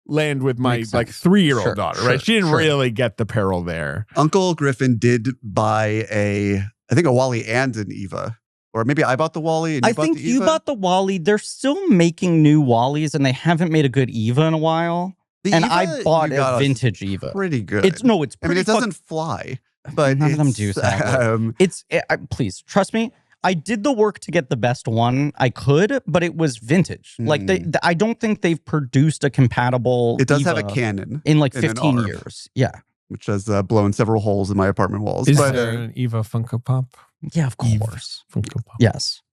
land with my 3-year-old daughter, right? She didn't really get the peril there. Uncle Griffin did buy a Wally and an Eva. Or maybe I bought the Wally and I think you bought the Wally. They're still making new Wallies and they haven't made a good Eva in a while. And Eva, I bought a vintage Eva. Pretty good. It's pretty I mean, it doesn't fly, but none of them do. Please trust me. I did the work to get the best one I could, but it was vintage. Like I don't think they've produced a compatible. It does Eva have a cannon in like 15 years. Yeah, which has blown several holes in my apartment walls. Is there an Eva Funko Pop? Yeah, of course. Funko Pop. Yes.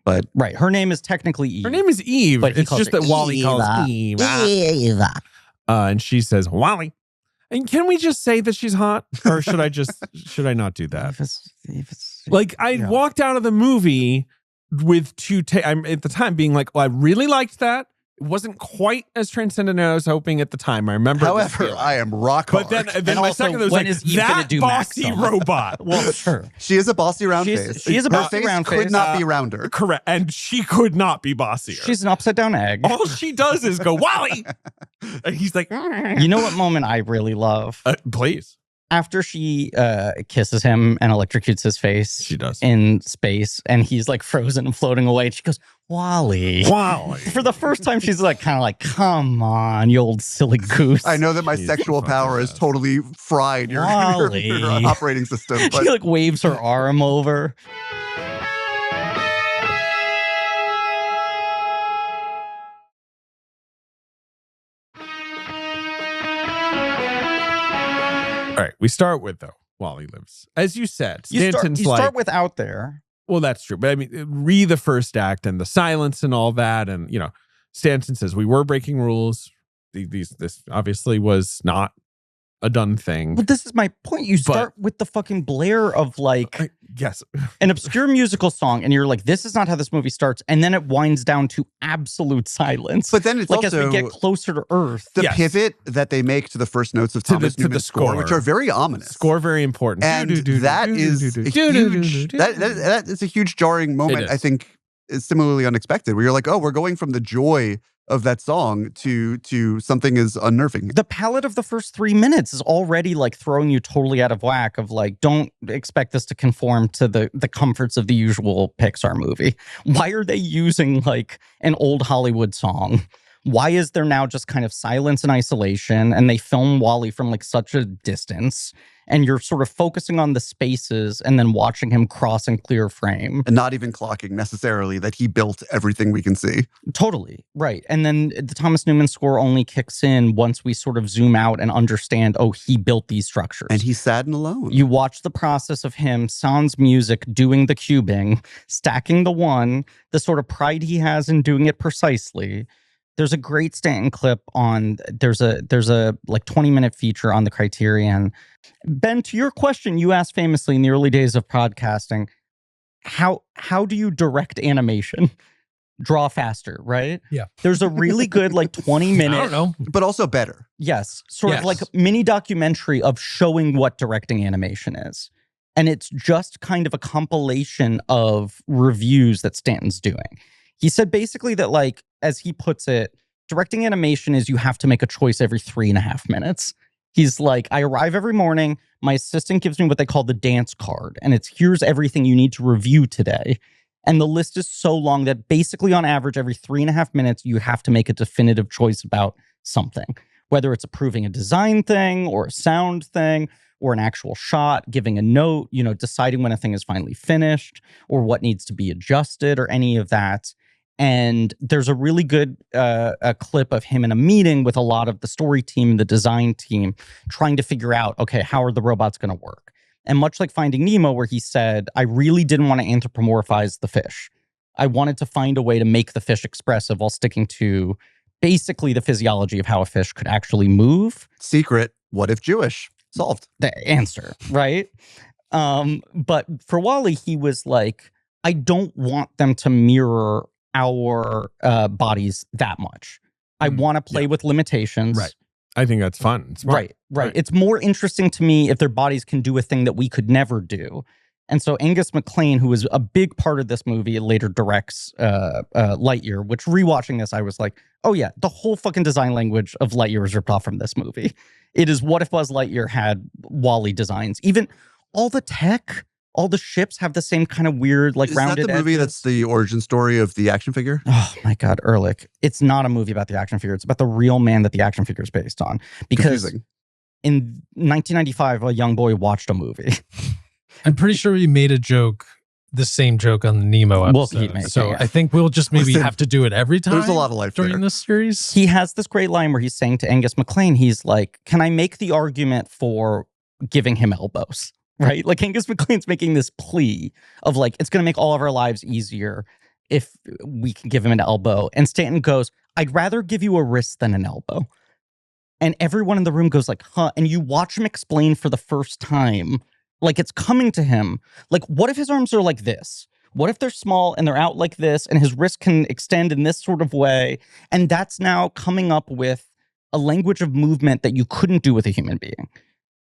But right, her name is technically Eve. Her name is Eve, but it's just that Wally calls Eve. Eva. And she says Wally. And can we just say that she's hot, or should I not do that? I walked out of the movie with I'm at the time being like, well, I really liked that. It wasn't quite as transcendent as I was hoping at the time. I remember. However, I am rock hard. But then my second was like, that bossy robot. Well, sure. She is a bossy round face. She is a bossy round face. Could not be rounder. Correct. And she could not be bossier. She's an upside down egg. All she does is go, Wally. And he's like, you know what moment I really love? Please. After she kisses him and electrocutes his face She does. in space, and he's like frozen and floating away, and she goes, Wally. Wally. For the first time, she's like, kind of like, come on, you old silly goose. I know that my She's sexual fucking power is best. totally fried your Wally. operating system. But She like waves her arm over. All right, we start with though Wally lives, as you said. You Stanton's start with out there. well, that's true, but I mean, read the first act and the silence and all that, and Stanton says we were breaking rules. This obviously was not a done thing. But this is my point. You start with the fucking blare of like Yes, an obscure musical song, and you're like, this is not how this movie starts. And then it winds down to absolute silence. But then it's like also as we get closer to Earth. the Yes. pivot that they make to the first notes of To the- Thomas to the Newman's score, which score. are very ominous. score very important, And that is a huge, that is a huge jarring moment, It I is. think is similarly unexpected, where you're like, oh, we're going from the joy of that song to something is unnerving. The palette of the first 3 minutes is already like throwing you totally out of whack of like, don't expect this to conform to the comforts of the usual Pixar movie. Why are they using like an old Hollywood song? Why is there now just kind of silence and isolation, and they film Wally from like such a distance, and you're sort of focusing on the spaces and then watching him cross and clear frame? And not even clocking necessarily that he built everything we can see. Totally. Right. And then the Thomas Newman score only kicks in once we sort of zoom out and understand, oh, he built these structures. And he's sad and alone. You watch the process of him, sans music, doing the cubing, stacking the one, the sort of pride he has in doing it precisely. There's a great Stanton clip on, there's a like 20-minute feature on the Criterion. Ben, to your question, you asked famously in the early days of podcasting, how do you direct animation? Draw faster, right? Yeah. There's a really good like 20-minute. I don't know. but also better. Yes, sort of Yes. like mini documentary of showing what directing animation is. And it's just kind of a compilation of reviews that Stanton's doing. He said basically that, like, as he puts it, directing animation is you have to make a choice every 3.5 minutes. He's like, I arrive every morning, my assistant gives me what they call the dance card, and it's here's everything you need to review today. And the list is so long that basically on average, every 3.5 minutes, you have to make a definitive choice about something, whether it's approving a design thing or a sound thing or an actual shot, giving a note, deciding when a thing is finally finished or what needs to be adjusted or any of that. And there's a really good a clip of him in a meeting with a lot of the story team, the design team, trying to figure out, okay, how are the robots going to work? And much like Finding Nemo, where he said, I really didn't want to anthropomorphize the fish. I wanted to find a way to make the fish expressive while sticking to basically the physiology of how a fish could actually move. Secret, what if Jewish? Solved. The answer, right? But for Wally, he was like, I don't want them to mirror our bodies that much. I want to play with limitations. Right. I think that's fun. It's fun. Right. It's more interesting to me if their bodies can do a thing that we could never do. And so Angus MacLane, who was a big part of this movie, later directs Lightyear, which rewatching this, I was like, oh yeah, the whole fucking design language of Lightyear was ripped off from this movie. It is what if Buzz Lightyear had Wally designs. Even all the tech, all the ships have the same kind of weird, like Is rounded that the movie edges. that's the origin story of the action figure? Oh my God, Ehrlich. It's not a movie about the action figure. It's about the real man that the action figure is based on. Because Confusing. in 1995, a young boy watched a movie. I'm pretty sure we made a joke, the same joke on the Nemo We'll episode. keep making so it. I think we'll just maybe Listen, have to do it every time. There's a lot of life during there. this series. He has this great line where he's saying to Angus MacLane, he's like, can I make the argument for giving him elbows? Right? Like Angus MacLane's making this plea of like, it's going to make all of our lives easier if we can give him an elbow. And Stanton goes, I'd rather give you a wrist than an elbow. And everyone in the room goes like, huh? And you watch him explain for the first time, like it's coming to him. Like, what if his arms are like this? What if they're small and they're out like this and his wrist can extend in this sort of way? And that's now coming up with a language of movement that you couldn't do with a human being,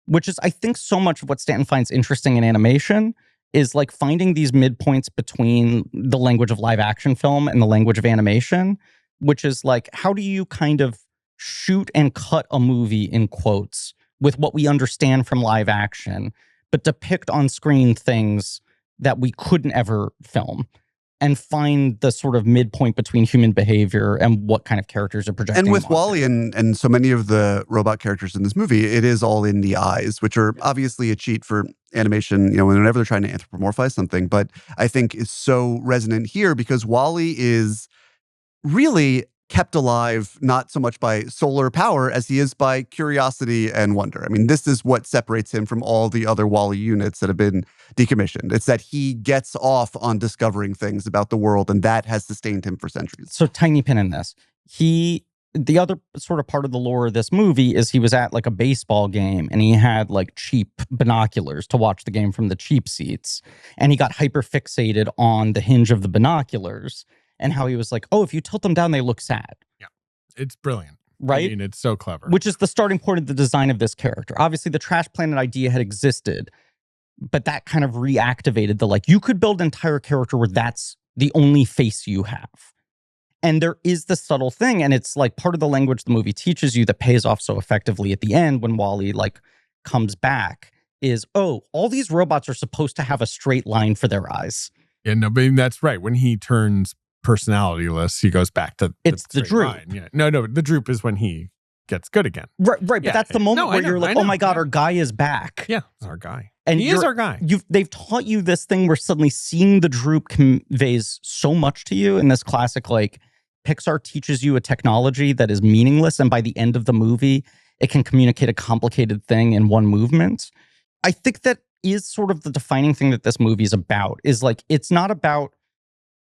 which is, I think, so much of what Stanton finds interesting in animation is like finding these midpoints between the language of live action film and the language of animation, which is like, how do you kind of shoot and cut a movie in quotes with what we understand from live action, but depict on screen things that we couldn't ever film, and find the sort of midpoint between human behavior and what kind of characters are projecting. And with WALL-E and so many of the robot characters in this movie, it is all in the eyes, which are obviously a cheat for animation, whenever they're trying to anthropomorphize something. But I think is so resonant here because WALL-E is really kept alive not so much by solar power as he is by curiosity and wonder. I mean, this is what separates him from all the other WALL-E units that have been decommissioned. It's that he gets off on discovering things about the world, and that has sustained him for centuries. So tiny pin in this. The other sort of part of the lore of this movie is he was at like a baseball game and he had like cheap binoculars to watch the game from the cheap seats. And he got hyper fixated on the hinge of the binoculars and how he was like, oh, if you tilt them down, they look sad. Yeah, it's brilliant. Right? I mean, it's so clever. Which is the starting point of the design of this character. Obviously, the Trash Planet idea had existed, but that kind of reactivated the, like, you could build an entire character where that's the only face you have. And there is the subtle thing, and it's like part of the language the movie teaches you that pays off so effectively at the end when WALL-E like comes back is, oh, all these robots are supposed to have a straight line for their eyes. Yeah, no, but that's right. When he turns personalityless, he goes back to the droop. Line. Yeah. No, the droop is when he gets good again. Right. Yeah, But that's the moment where you're like, oh my God, yeah. our guy is back. Yeah, it's our guy. And he is our guy. They've taught you this thing where suddenly seeing the droop conveys so much to you in this classic, like, Pixar teaches you a technology that is meaningless, and by the end of the movie, it can communicate a complicated thing in one movement. I think that is sort of the defining thing that this movie is about, is like, it's not about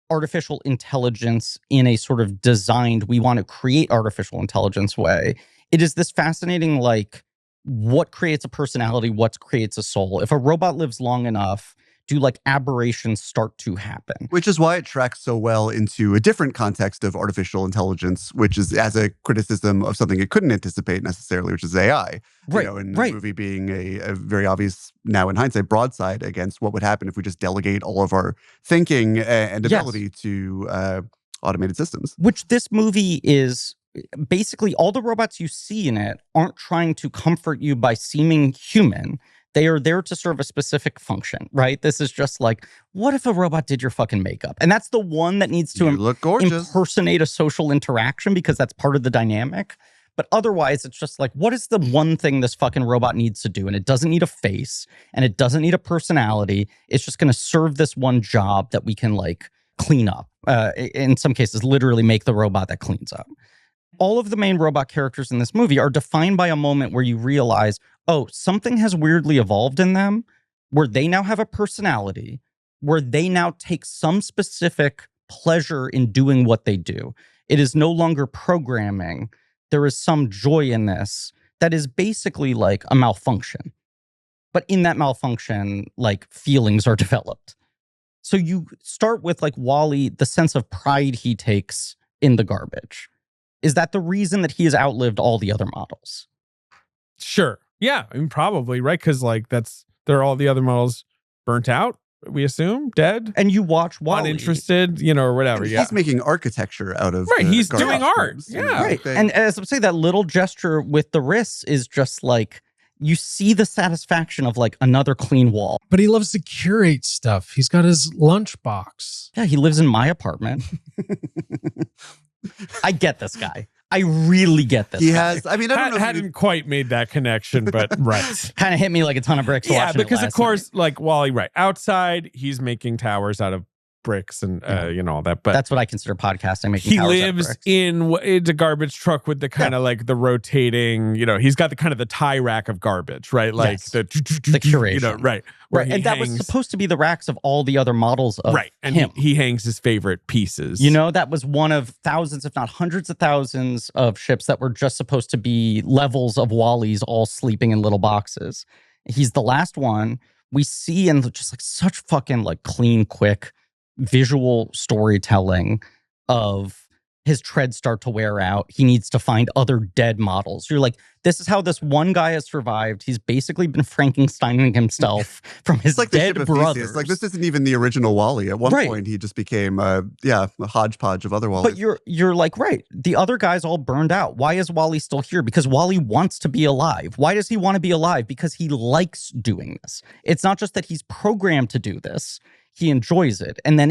artificial intelligence in a sort of designed, we want to create artificial intelligence way. It is this fascinating, like, what creates a personality, what creates a soul. If a robot lives long enough, do like aberrations start to happen? Which is why it tracks so well into a different context of artificial intelligence, which is as a criticism of something it couldn't anticipate necessarily, which is AI. Right, And the movie being a very obvious, now in hindsight, broadside against what would happen if we just delegate all of our thinking and ability to automated systems. Which this movie is basically, all the robots you see in it aren't trying to comfort you by seeming human. They are there to serve a specific function, right? This is just like, what if a robot did your fucking makeup? And that's the one that needs to look gorgeous. Impersonate a social interaction because that's part of the dynamic. But otherwise, it's just like, what is the one thing this fucking robot needs to do? And it doesn't need a face and it doesn't need a personality. It's just going to serve this one job that we can like clean up. In some cases, literally make the robot that cleans up. All of the main robot characters in this movie are defined by a moment where you realize, oh, something has weirdly evolved in them, where they now have a personality, where they now take some specific pleasure in doing what they do. It is no longer programming. There is some joy in this that is basically like a malfunction. But in that malfunction, like, feelings are developed. So you start with like WALL-E, the sense of pride he takes in the garbage. Is that the reason that he has outlived all the other models? Sure. Yeah, I mean, probably, right? Because like they're all the other models burnt out, we assume, dead. And you watch WALL-E. Uninterested, or whatever. And yeah. He's making architecture out of Right, he's garbage doing art. heaps, Yeah. Right. And as I say, that little gesture with the wrists is just like, you see the satisfaction of like another clean wall. But he loves to curate stuff. He's got his lunchbox. Yeah, he lives in my apartment. I get this guy. I really get this. He guy. has, I mean, I don't know. If hadn't quite made that connection, but right. Kind of hit me like a ton of bricks. Yeah, watching it because of last course, night. like WALL-E, right outside, he's making towers out of bricks and all that. But That's what I consider podcasting. Making he towers out of lives bricks. in a garbage truck with the kind of like the rotating, he's got the kind of the tie rack of garbage, right? Like Yes. the curation. right. Where Right, he and that was supposed to be the racks of all the other models of right. And him. he hangs his favorite pieces. That was one of thousands, if not hundreds of thousands of ships that were just supposed to be levels of WALL-E's all sleeping in little boxes. He's the last one. We see in just like such fucking like clean, quick visual storytelling of his treads start to wear out. He needs to find other dead models. You're like, this is how this one guy has survived. He's basically been Frankensteining himself from his like dead the ship of brothers. Theseus. Like, this isn't even the original Wall-E. At one point, he just became, a hodgepodge of other Wall-Es. But you're like, right, the other guys all burned out. Why is Wall-E still here? Because Wall-E wants to be alive. Why does he want to be alive? Because he likes doing this. It's not just that he's programmed to do this. He enjoys it. And then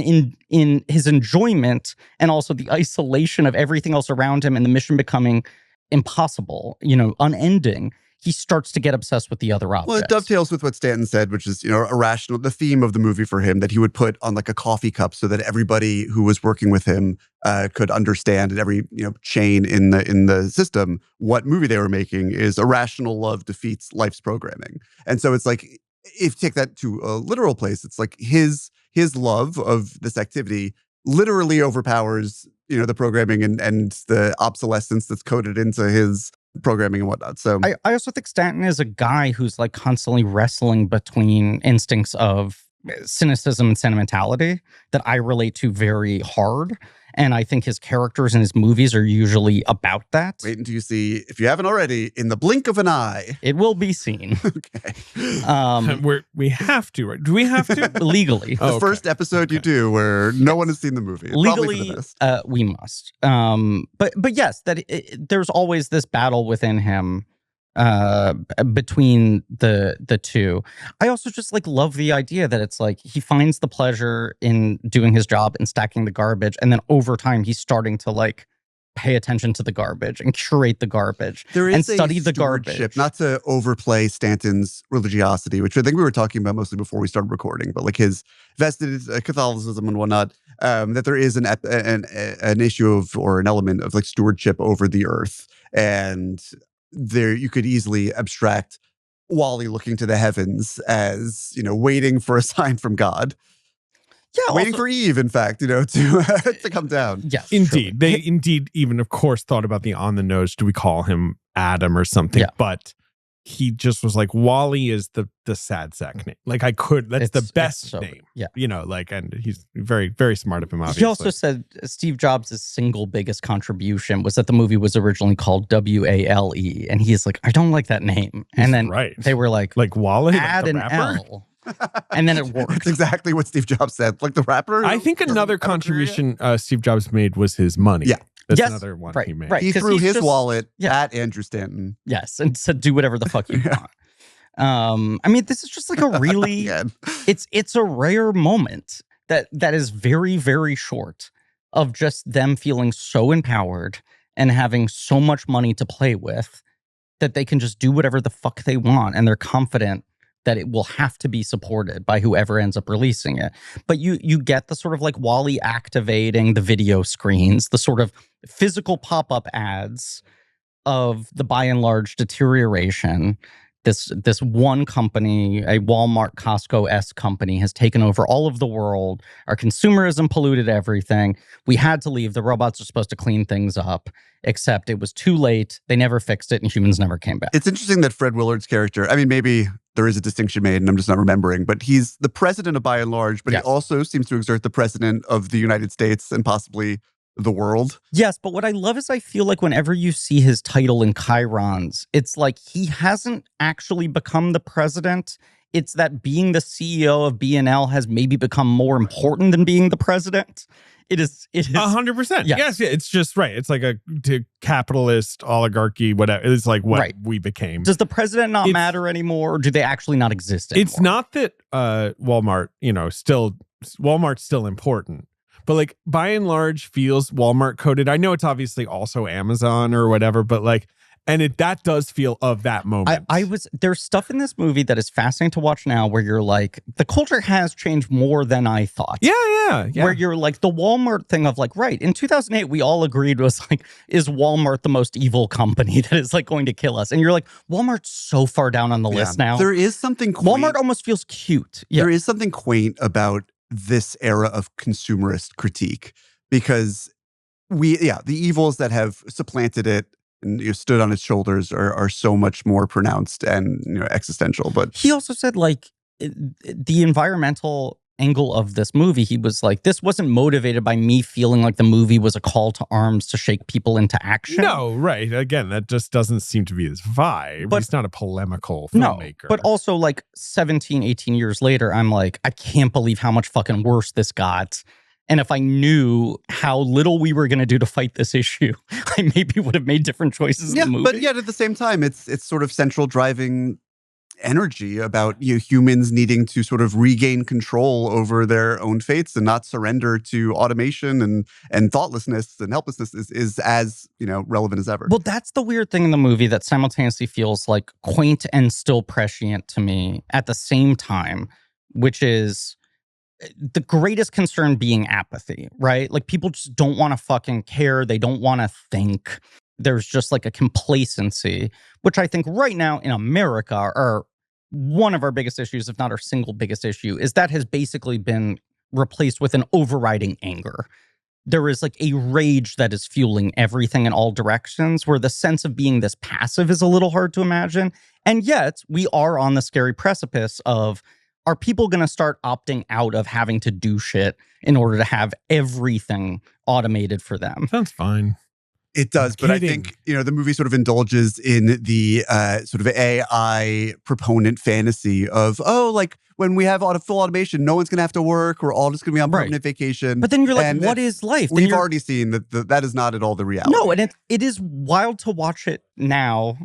in his enjoyment and also the isolation of everything else around him and the mission becoming impossible, unending, he starts to get obsessed with the other objects. Well, it dovetails with what Stanton said, which is, irrational. The theme of the movie for him that he would put on like a coffee cup so that everybody who was working with him could understand, and every chain in the system, what movie they were making is irrational love defeats life's programming. And so it's like, if you take that to a literal place, it's like his love of this activity literally overpowers, the programming and the obsolescence that's coded into his programming and whatnot. So I also think Stanton is a guy who's like constantly wrestling between instincts of cynicism and sentimentality that I relate to very hard. And I think his characters in his movies are usually about that. Wait until you see, if you haven't already, In the Blink of an Eye. It will be seen. Okay. We have to, right? Do we have to? Legally. The first episode you do where no one has seen the movie. It's probably Legally, for the best. we must. But yes, there's always this battle within him between the two. I also just like love the idea that it's like he finds the pleasure in doing his job and stacking the garbage, and then over time he's starting to like pay attention to the garbage and curate the garbage and study the garbage. Not to overplay Stanton's religiosity, which I think we were talking about mostly before we started recording, but like his vested Catholicism and whatnot, that there is an issue of, or an element of like stewardship over the earth. And there you could easily abstract Wall-E looking to the heavens as, waiting for a sign from God. Yeah, waiting for Eve, in fact, to come down. Yes, indeed. They indeed even, of course, thought about the on the nose. Do we call him Adam or something? Yeah. But he just was like, Wall-E is the sad sack name. Like that's the best name. Yeah. And he's very, very smart of him, obviously. He also said Steve Jobs' single biggest contribution was that the movie was originally called W-A-L-E. And he's like, I don't like that name. And then they were like Wall-E, add an L. And then it worked. That's exactly what Steve Jobs said. Like the rapper. I think another contribution Steve Jobs made was his money. Yeah. That's another one he made. Right, he threw his wallet at Andrew Stanton. Yes, and said, do whatever the fuck you want. I mean, this is just like a really, it's a rare moment that is very, very short of just them feeling so empowered and having so much money to play with that they can just do whatever the fuck they want. And they're confident that it will have to be supported by whoever ends up releasing it. But you get the sort of like Wall-E activating the video screens, the sort of physical pop-up ads of the by and large deterioration. This one company, a Walmart, Costco-esque company, has taken over all of the world. Our consumerism polluted everything. We had to leave. The robots are supposed to clean things up, except it was too late. They never fixed it, and humans never came back. It's interesting that Fred Willard's character, I mean, maybe there is a distinction made, and I'm just not remembering, but he's the president of By and Large, but he also seems to exert the president of the United States and possibly the world. Yes, but what I love is I feel like whenever you see his title in Chirons, it's like he hasn't actually become the president. It's that being the CEO of B&L has maybe become more important than being the president. It is 100%. Yes, yeah, it's just right. It's like a capitalist oligarchy, whatever. It's like what we became. Does the president not matter anymore, or do they actually not exist anymore? It's not that Walmart, Walmart's still important. But like By and Large feels Walmart coded. I know it's obviously also Amazon or whatever, but like, and that does feel of that moment. There's stuff in this movie that is fascinating to watch now where you're like, the culture has changed more than I thought. Yeah. Where you're like, the Walmart thing of like, right, in 2008, we all agreed was like, is Walmart the most evil company that is like going to kill us? And you're like, Walmart's so far down on the list now. There is something quaint. Walmart almost feels cute. Yeah. There is something quaint about this era of consumerist critique because the evils that have supplanted it and stood on its shoulders are so much more pronounced and existential. But he also said like the environmental angle of this movie, he was like, this wasn't motivated by me feeling like the movie was a call to arms to shake people into action. No, right. Again, that just doesn't seem to be his vibe. But he's not a polemical no, filmmaker. but also like 17, 18 years later, I'm like, I can't believe how much fucking worse this got. And if I knew how little we were going to do to fight this issue, I maybe would have made different choices in the movie. But yet at the same time, it's sort of central driving energy about humans needing to sort of regain control over their own fates and not surrender to automation and thoughtlessness and helplessness is as relevant as ever. Well, that's the weird thing in the movie that simultaneously feels like quaint and still prescient to me at the same time, which is the greatest concern being apathy, right? Like people just don't want to fucking care. They don't want to think. There's just like a complacency, which I think right now in America are one of our biggest issues, if not our single biggest issue, is that has basically been replaced with an overriding anger. There is like a rage that is fueling everything in all directions, where the sense of being this passive is a little hard to imagine. And yet we are on the scary precipice of, are people going to start opting out of having to do shit in order to have everything automated for them? Sounds fine. It does, but I think, the movie sort of indulges in the sort of AI proponent fantasy of, like when we have full automation, no one's going to have to work. We're all just going to be on permanent vacation. But then you're like, what is life? We've already seen that is not at all the reality. No, and it is wild to watch it now.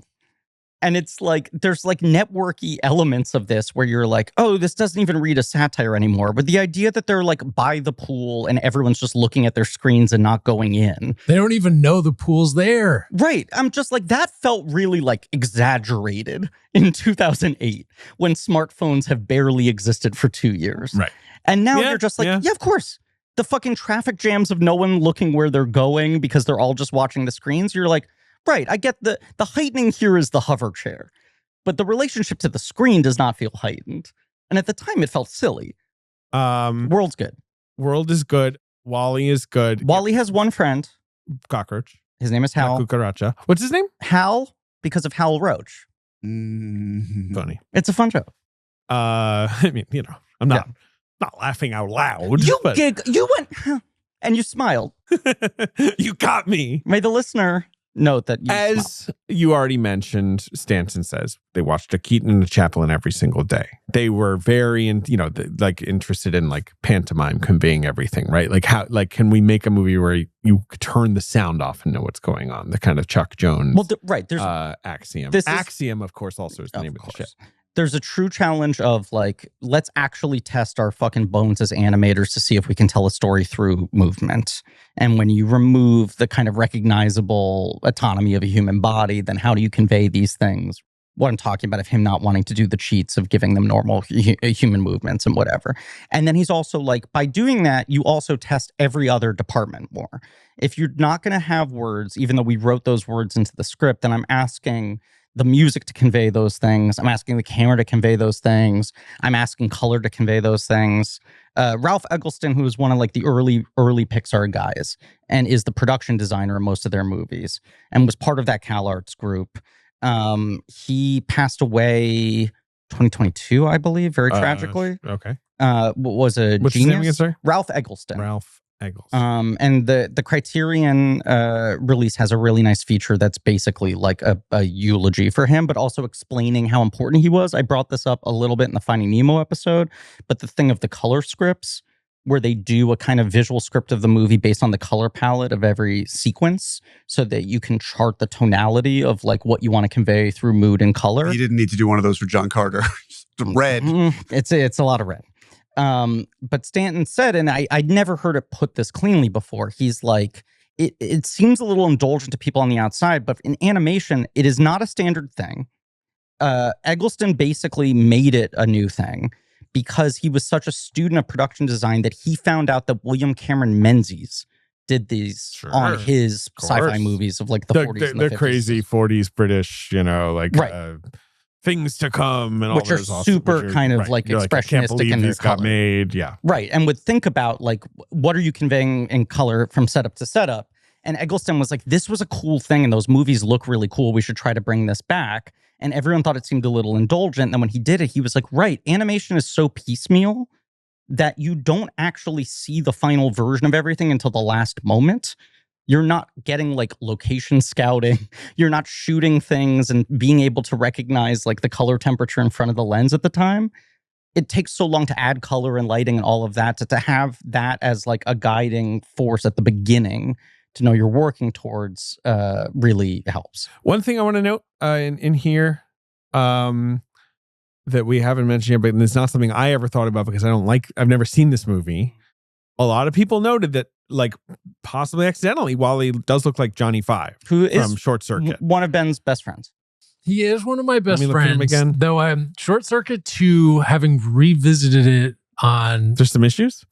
And it's like, there's like networky elements of this where you're like, oh, this doesn't even read a satire anymore. But the idea that they're like by the pool and everyone's just looking at their screens and not going in. They don't even know the pool's there. Right. I'm just like, that felt really like exaggerated in 2008 when smartphones have barely existed for 2 years. Right. And now you're just like, yeah, of course. The fucking traffic jams of no one looking where they're going because they're all just watching the screens. You're like, right, I get the heightening here is the hover chair, but the relationship to the screen does not feel heightened. And at the time, it felt silly. World's good. World is good. Wally is good. Wally has one friend. Cockroach. His name is Hal. Cucaracha. What's his name? Hal, because of Hal Roach. Funny. It's a fun joke. I mean, I'm not laughing out loud. You went, and you smiled. You got me. May the listener note that you already mentioned, Stanton says they watched a Keaton and a Chaplin every single day. They were very, interested in like pantomime conveying everything, right? Like how, can we make a movie where you turn the sound off and know what's going on? The kind of Chuck Jones, there's axiom. Axiom, of course, also is the name of the shit. There's a true challenge of like, let's actually test our fucking bones as animators to see if we can tell a story through movement. And when you remove the kind of recognizable autonomy of a human body, then how do you convey these things? What I'm talking about of him not wanting to do the cheats of giving them normal human movements and whatever. And then he's also like, by doing that, you also test every other department more. If you're not going to have words, even though we wrote those words into the script, then I'm asking the music to convey those things. I'm asking the camera to convey those things. I'm asking color to convey those things. Ralph Eggleston, who was one of like the early Pixar guys and is the production designer in most of their movies and was part of that CalArts group. He passed away 2022, I believe, very tragically. Okay. Was a What's genius. His name again, sorry? Ralph Eggleston. And the Criterion release has a really nice feature that's basically like a eulogy for him, but also explaining how important he was. I brought this up a little bit in the Finding Nemo episode, but the thing of the color scripts, where they do a kind of visual script of the movie based on the color palette of every sequence so that you can chart the tonality of like what you want to convey through mood and color. He didn't need to do one of those for John Carter. Red. It's a lot of red. But Stanton said, and I'd never heard it put this cleanly before, he's like, it seems a little indulgent to people on the outside, but in animation, it is not a standard thing. Eggleston basically made it a new thing because he was such a student of production design that he found out that William Cameron Menzies did these on his sci-fi movies of like the 40s and the 50s. They're crazy 40s British, things to come and which all are those super awesome, kind of like expressionistic in their color. Got made, yeah. Right, and would think about like, what are you conveying in color from setup to setup? And Eggleston was like, this was a cool thing and those movies look really cool. We should try to bring this back. And everyone thought it seemed a little indulgent. And then when he did it, he was like, right, animation is so piecemeal that you don't actually see the final version of everything until the last moment. You're not getting like location scouting. You're not shooting things and being able to recognize like the color temperature in front of the lens at the time. It takes so long to add color and lighting and all of that. To have that as like a guiding force at the beginning to know you're working towards really helps. One thing I want to note in here that we haven't mentioned yet, but it's not something I ever thought about because I've never seen this movie. A lot of people noted that, like, possibly accidentally, Wally does look like Johnny Five, who is from Short Circuit. One of Ben's best friends. He is one of my best look at him friends. again. Though I'm Short Circuit 2, having revisited it on There's some issues?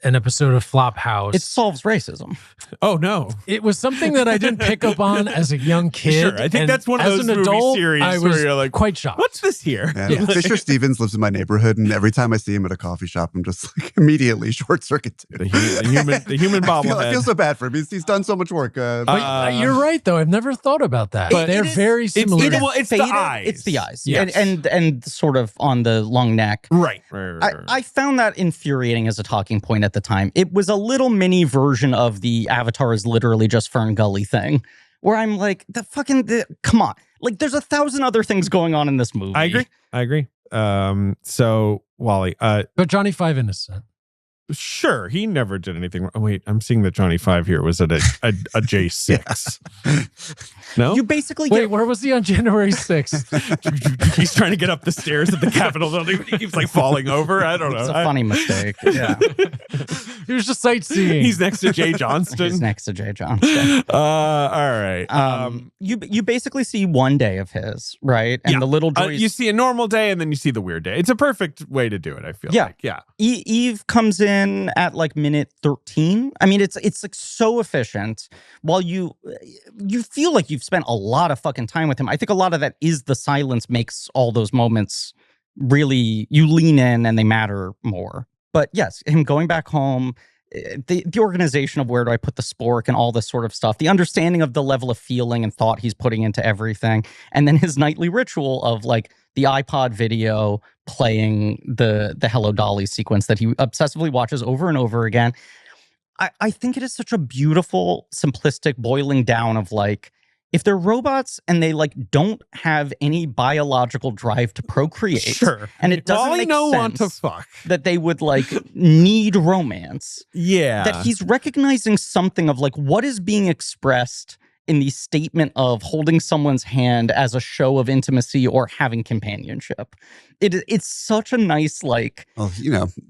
an episode of Flophouse. It solves racism. Oh, no. It was something that I didn't pick up on as a young kid. Sure, I think and that's one of as those an movie adult, series I where was you're like, quite shocked. what's this here? Yeah. Fisher Stevens lives in my neighborhood, and every time I see him at a coffee shop, I'm just like immediately Short Circuit 2. The human I feel bobblehead. so bad for him. He's done so much work. But you're right, though. I've never thought about that. But They're it is- very similar. it's the Faded. eyes. It's the eyes. Yes. And sort of on the long neck. Right. I found that infuriating as a talking point at the time. It was a little mini version of the Avatar is literally just Fern Gully thing, where I'm like, come on. Like, there's 1,000 other things going on in this movie. I agree. So, Wally, But Johnny Five innocent. sure, he never did anything wrong. Oh, wait, I'm seeing that Johnny Five here was at a J6. No? You basically Wait, get where was he on January 6th? He's trying to get up the stairs at the Capitol building. He keeps like falling over. I don't know. it's a funny mistake. Yeah. He was just sightseeing. He's next to Jay Johnston. He's next to Jay Johnston. All right. You basically see one day of his, right? And Yeah. the little joys. You see a normal day and then you see the weird day. It's a perfect way to do it, I feel Yeah. like. Yeah. Eve comes in at like minute 13. I mean, it's like so efficient. While you feel like you've spent a lot of fucking time with him. I think a lot of that is the silence makes all those moments really, you lean in and they matter more. But yes, him going back home, the organization of where do I put the spork and all this sort of stuff, the understanding of the level of feeling and thought he's putting into everything, and then his nightly ritual of like the iPod video playing the Hello Dolly sequence that he obsessively watches over and over again. I think it is such a beautiful, simplistic boiling down of like, if they're robots and they like don't have any biological drive to procreate, Sure. and it doesn't Wally make no sense want to fuck. that they would like need romance, Yeah. that he's recognizing something of like what is being expressed in the statement of holding someone's hand as a show of intimacy or having companionship. It's such a nice like. Well,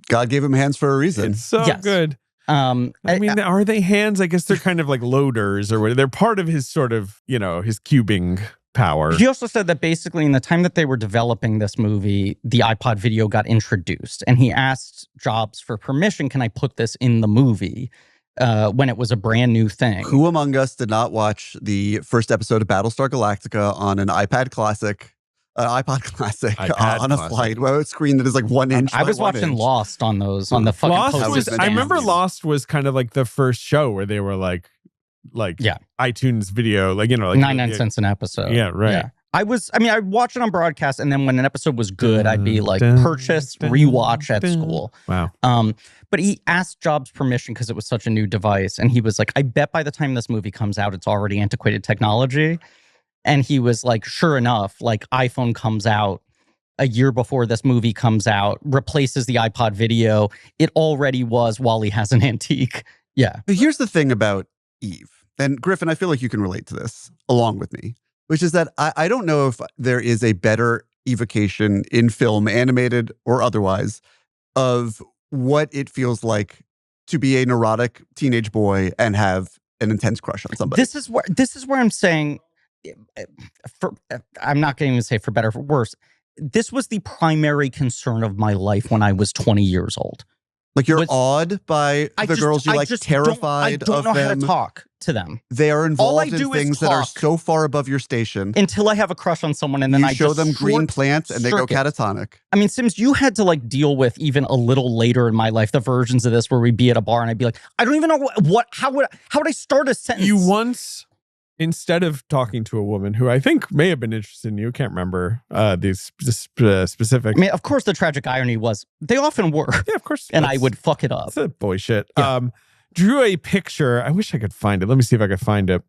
God gave him hands for a reason. It's so Yes. good. I mean, are they hands? I guess they're kind of like loaders or whatever. They're part of his sort of, his cubing power. He also said that basically in the time that they were developing this movie, the iPod video got introduced, and he asked Jobs for permission. Can I put this in the movie? When it was a brand new thing. Who among us did not watch the first episode of Battlestar Galactica on an iPod Classic on a flight? Well, a screen that is like 1 inch. I was by 1 watching inch. Lost on the fucking Lost was, post-it I remember stands. Lost was kind of like the first show where they were like Yeah. iTunes video, like 99 cents an episode. Yeah, right. Yeah. I watched it on broadcast, and then when an episode was good, I'd be like, purchase, rewatch at school. Wow. But he asked Jobs permission because it was such a new device, and he was like, I bet by the time this movie comes out, it's already antiquated technology. And he was like, sure enough, like iPhone comes out a year before this movie comes out, replaces the iPod video. It already was Wally has an antique. Yeah. But here's the thing about Eve, and Griffin, I feel like you can relate to this along with me, which is that I don't know if there is a better evocation in film, animated or otherwise, of what it feels like to be a neurotic teenage boy and have an intense crush on somebody. This is where I'm saying, I'm not going to even say for better or for worse. This was the primary concern of my life when I was 20 years old. Like you're awed by the girls you like, terrified I don't of know them. how to talk to them. They are All I involved do in is things that are talk. so far above your station. Until I have a crush on someone, and then You I show just them green short plants and they go circuit. catatonic. I mean, Sims, you had to like deal with even a little later in my life the versions of this where we'd be at a bar and I'd be like, I don't even know how would I start a sentence? You once instead of talking to a woman who I think may have been interested in you, can't remember these specific. I mean, of course, the tragic irony was they often were. Yeah, of course. And I would fuck it up. That's a boy shit. Yeah. Drew a picture. I wish I could find it. Let me see if I could find it.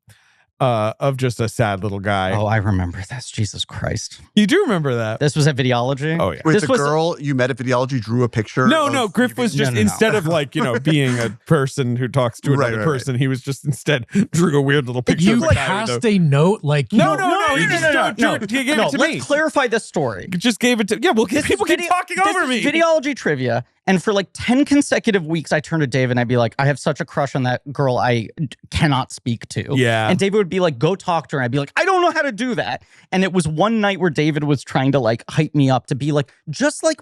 Of just a sad little guy. Oh, I remember this. Jesus Christ. You do remember that? This was at Videology? Oh, yeah. Wait, This the was- girl you met at Videology drew a picture? No, Griff was just, No. instead of like, being a person who talks to another Right. person, he was just instead drew a weird little picture You of a guy with cast a note like No, you- he just drew it. He gave it to me. Let's clarify this story. Just gave it to, yeah, well, people keep talking over me. This is Videology trivia. And for like 10 consecutive weeks, I turned to David and I'd be like, I have such a crush on that girl I cannot speak to. Yeah. And David would be like, go talk to her. And I'd be like, I don't know how to do that. And it was one night where David was trying to like hype me up to be like, just like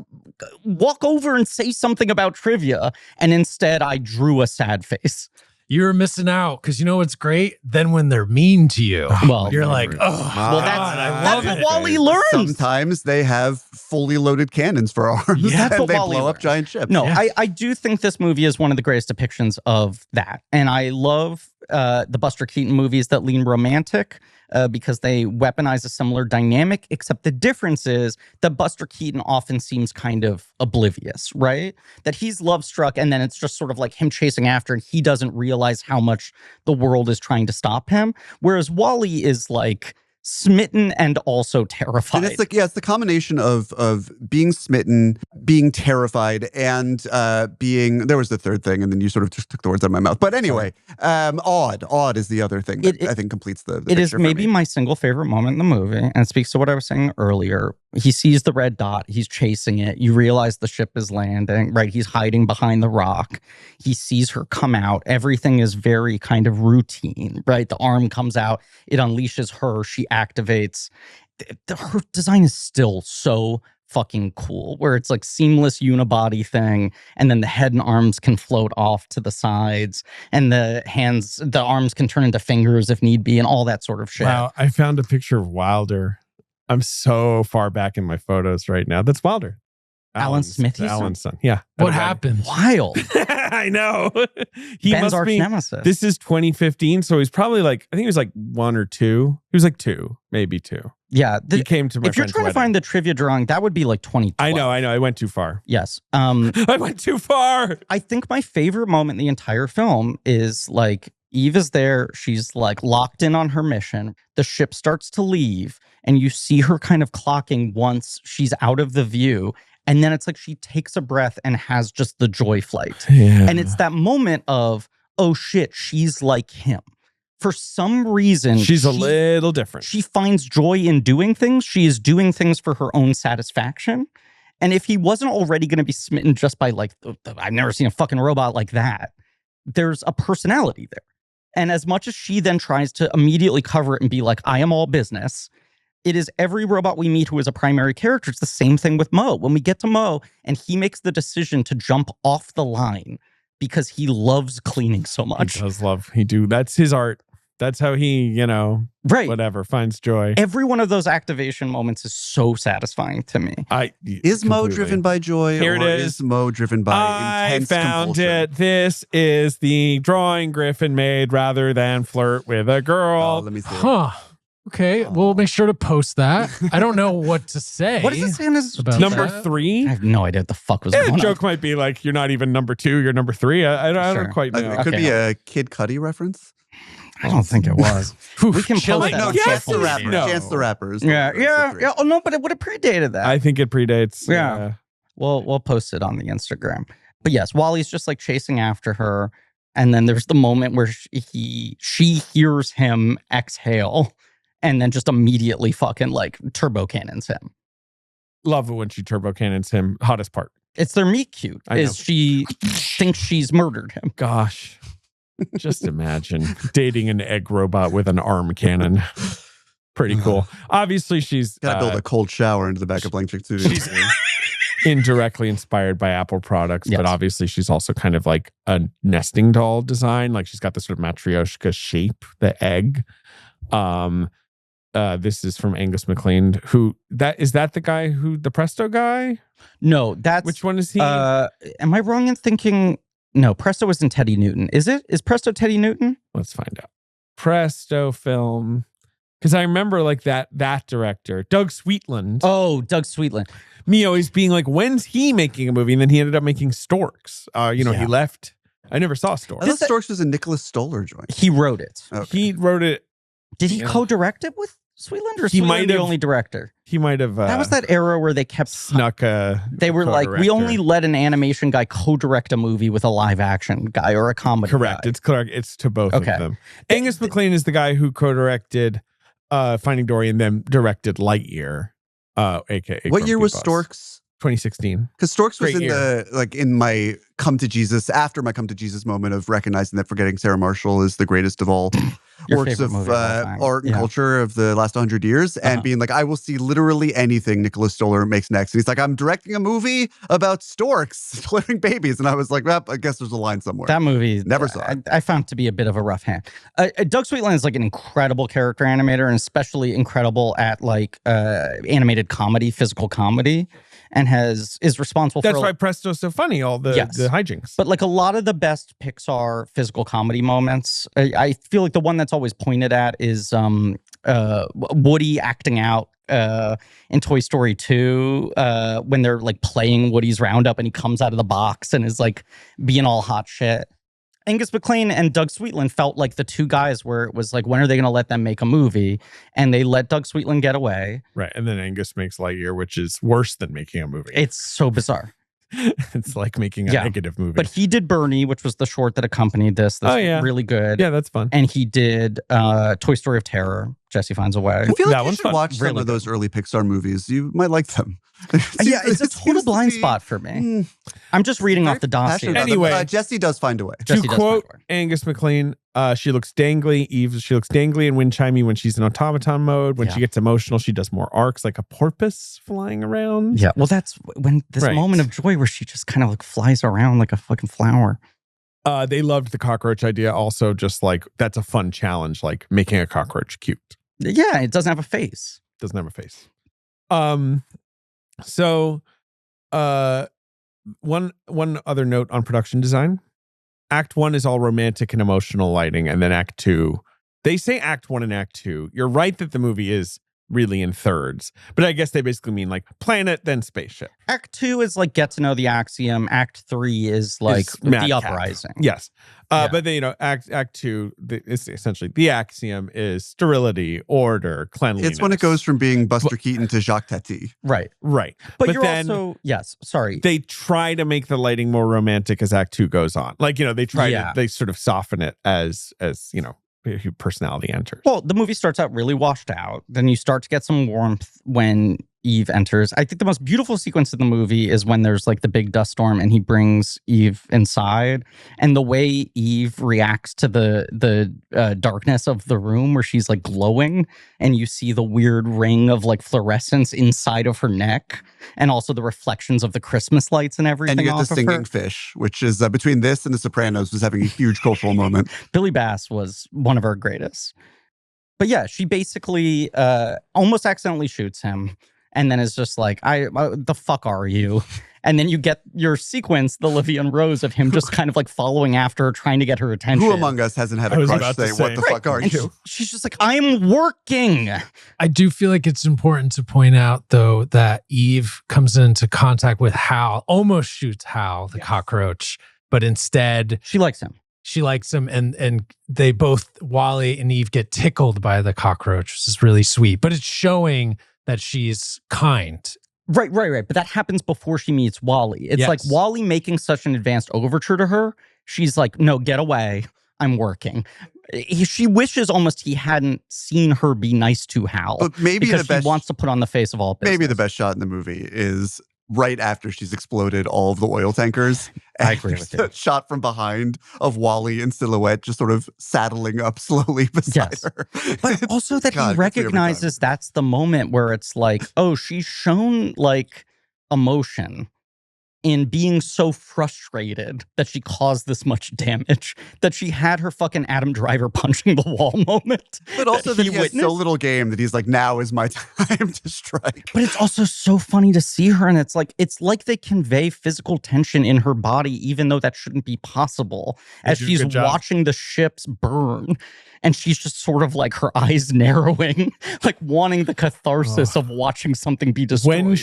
walk over and say something about trivia. And instead I drew a sad face. You're missing out because you know what's great? Then when they're mean to you, Well, you're like, oh, well, God, I that's love what it. Wally learns. Sometimes they have fully loaded cannons for arms, Yeah, that's and what they Wally blow up learned. giant ships. No, Yeah. I do think this movie is one of the greatest depictions of that. And I love the Buster Keaton movies that lean romantic because they weaponize a similar dynamic, except the difference is that Buster Keaton often seems kind of oblivious, right? That he's love struck and then it's just sort of like him chasing after and he doesn't realize how much the world is trying to stop him. Whereas Wally is like smitten and also terrified. And it's like, yeah, it's the combination of being smitten, being terrified, and being, there was the third thing, and then you sort of just took the words out of my mouth. But anyway, awed is the other thing that I think completes the It is picture for maybe me. my single favorite moment in the movie, and it speaks to what I was saying earlier. He sees the red dot, he's chasing it. You realize the ship is landing, right? He's hiding behind the rock. He sees her come out. Everything is very kind of routine, right? The arm comes out, it unleashes her, she activates. Her design is still so fucking cool, where it's like seamless unibody thing, and then the head and arms can float off to the sides, and the arms can turn into fingers if need be, and all that sort of shit. Wow, I found a picture of Wilder. I'm so far back in my photos right now. That's Wilder. Alan Smith's son? Alan's son. Yeah. What happened? Wild. I know. He Ben's must arch be. nemesis. This is 2015, so he's probably like, I think he was like 1 or 2. He was like 2, maybe 2. Yeah. He came to my if you're friend's trying wedding. to find the trivia drawing, that would be like 2012. I know. I went too far. Yes. I went too far. I think my favorite moment in the entire film is like Eve is there. She's like locked in on her mission. The ship starts to leave and you see her kind of clocking once she's out of the view. And then it's like she takes a breath and has just the joy flight. Yeah. And it's that moment of, oh shit, she's like him. For some reason, She's a little different. she finds joy in doing things. She is doing things for her own satisfaction. And if he wasn't already going to be smitten just by like, I've never seen a fucking robot like that, there's a personality there. And as much as she then tries to immediately cover it and be like, I am all business, it is every robot we meet who is a primary character. It's the same thing with Mo. When we get to Mo and he makes the decision to jump off the line because he loves cleaning so much. He does love. That's his art. That's how he, Right. whatever, finds joy. Every one of those activation moments is so satisfying to me. Is Mo completely. driven by joy, Here it or is. is Mo driven by I intense found compulsion? it. This is the drawing Griffin made rather than flirt with a Oh, girl. let me see. Huh. Okay, we'll make sure to post that. I don't know what to say. What does it say on his About t-shirt? Number that? 3. I have no idea what the fuck was Yeah, going the on. joke might be like, you're not even number 2, you're number 3. I Sure. don't quite know. It could Okay. be a Kid Cudi reference. I don't think it was. Oof, We can chilling. post that No, on Chance social the media. Rapper. No. Chance the Rapper. is the Yeah, one. It's the yeah, three. yeah. Oh no, but it would have predated that. I think it predates. Yeah. We'll post it on the Instagram. But yes, Wally's just like chasing after her, and then there's the moment where she hears him exhale, and then just immediately fucking like turbo cannons him. Love it when she turbo cannons him. Hottest part. It's their meet cute. I know. Is she thinks she's murdered him? Gosh. Just imagine dating an egg robot with an arm cannon. Pretty cool. Obviously, she's Gotta build a cold shower into the back of Blank Check Studio. she's indirectly inspired by Apple products, Yes. but obviously she's also kind of like a nesting doll design. Like she's got this sort of matryoshka shape, the egg. This is from Angus MacLean. Is that the guy the Presto guy? No, that's Which one is he? Am I wrong in thinking? No, Presto isn't Teddy Newton. Is it? Is Presto Teddy Newton? Let's find out. Presto film. Because I remember like that director, Doug Sweetland. Oh, Doug Sweetland. Me always being like, when's he making a movie? And then he ended up making Storks. He left. I never saw Storks. I thought Storks was a Nicholas Stoller joint. He wrote it. Okay. He wrote it. Did he co-direct it with Sweetland, or He Sweetland might the have- only director? He might have. That was that era where they kept snuck a. They were like, we only let an animation guy co-direct a movie with a live action guy or a comedy Correct. guy. It's correct. It's to both of them. Angus MacLean is the guy who co-directed Finding Dory and then directed Lightyear. AKA. What year was Grumpy Bus. Storks? 2016. Because Storks was Great in my come to Jesus, after my come to Jesus moment of recognizing that Forgetting Sarah Marshall is the greatest of all Your works favorite of movie of all time. art and culture of the last 100 years, and being like, I will see literally anything Nicholas Stoller makes next. And he's like, I'm directing a movie about storks delivering babies. And I was like, well, I guess there's a line somewhere. That movie, Never saw it. I found to be a bit of a rough hand. Doug Sweetland is like an incredible character animator, and especially incredible at like animated comedy, physical comedy, and is responsible That's for. why Presto's so funny. All the hijinks. But like a lot of the best Pixar physical comedy moments, I feel like the one that's always pointed at is Woody acting out in Toy Story 2 when they're like playing Woody's Roundup and he comes out of the box and is like being all hot shit. Angus MacLean and Doug Sweetland felt like the two guys where it was like, when are they going to let them make a movie? And they let Doug Sweetland get away. Right. And then Angus makes Lightyear, which is worse than making a movie. It's so bizarre. It's like making a negative movie. But he did Bernie, which was the short that accompanied this. That's really good. Yeah, that's fun. And he did Toy Story of Terror, Jesse Finds a Way. I feel like That you one's should fun. watch some Really of those early Pixar movies. You might like them. Yeah, it's a total blind spot for me. I'm just reading off the dossier. Anyway, Jesse does find a way. To Jesse does quote find a way. Angus MacLean, she looks dangly. She looks dangly and wind chimey when she's in automaton mode. When she gets emotional, she does more arcs like a porpoise flying around. Yeah, well, that's when this moment of joy where she just kind of like flies around like a fucking flower. They loved the cockroach idea. Also, just like that's a fun challenge, like making a cockroach cute. Yeah, it doesn't have a face. Doesn't have a face. So, one other note on production design. Act 1 is all romantic and emotional lighting, and then Act 2. They say Act 1 and Act 2. You're right that the movie is really in thirds, but I guess they basically mean like planet, then spaceship. Act 2 is like get to know the Axiom. Act 3 is like the Madcap. uprising. Yes. But then, Act 2, it's essentially the axiom is sterility, order, cleanliness. It's when it goes from being Buster Keaton to Jacques Tati. Right. Right. But you're then also, yes, sorry. they try to make the lighting more romantic as Act 2 goes on. Like, they try to, they sort of soften it as personality enters. Well, the movie starts out really washed out. Then you start to get some warmth when Eve enters. I think the most beautiful sequence in the movie is when there's like the big dust storm and he brings Eve inside, and the way Eve reacts to the darkness of the room where she's like glowing, and you see the weird ring of like fluorescence inside of her neck, and also the reflections of the Christmas lights and everything. And you get off the of her. singing fish, which is between this and The Sopranos was having a huge cultural moment. Billy Bass was one of our greatest. But yeah, she basically almost accidentally shoots him, and then is just like, the fuck are you? And then you get your sequence, the Livian Rose, of him just kind of like following after her, trying to get her attention. Who among us hasn't had a crush say, what the fuck are And you? she's just like, I'm working. I do feel like it's important to point out, though, that Eve comes into contact with Hal, almost shoots Hal, the cockroach, but instead She likes him. she likes him, and they both, Wally and Eve, get tickled by the cockroach, which is really sweet. But it's showing that she's kind. Right. But that happens before she meets Wally. It's like Wally making such an advanced overture to her. She's like, no, get away. I'm working. She wishes almost he hadn't seen her be nice to Hal. But maybe because the best, she wants to put on the face of all business. maybe the best shot in the movie is right after she's exploded all of the oil tankers. I agree with you. A shot from behind of Wally in silhouette, just sort of saddling up slowly beside her. But also that God, he gets me every time. recognizes that's the moment where it's like, oh, she's shown like emotion in being so frustrated that she caused this much damage, that she had her fucking Adam Driver punching the wall moment. But also that he has witnessed. so little game that he's like, now is my time to strike. But it's also so funny to see her, and it's like they convey physical tension in her body, even though that shouldn't be possible. As do a she's good job. watching the ships burn, and she's just sort of like her eyes narrowing, like wanting the catharsis of watching something be destroyed.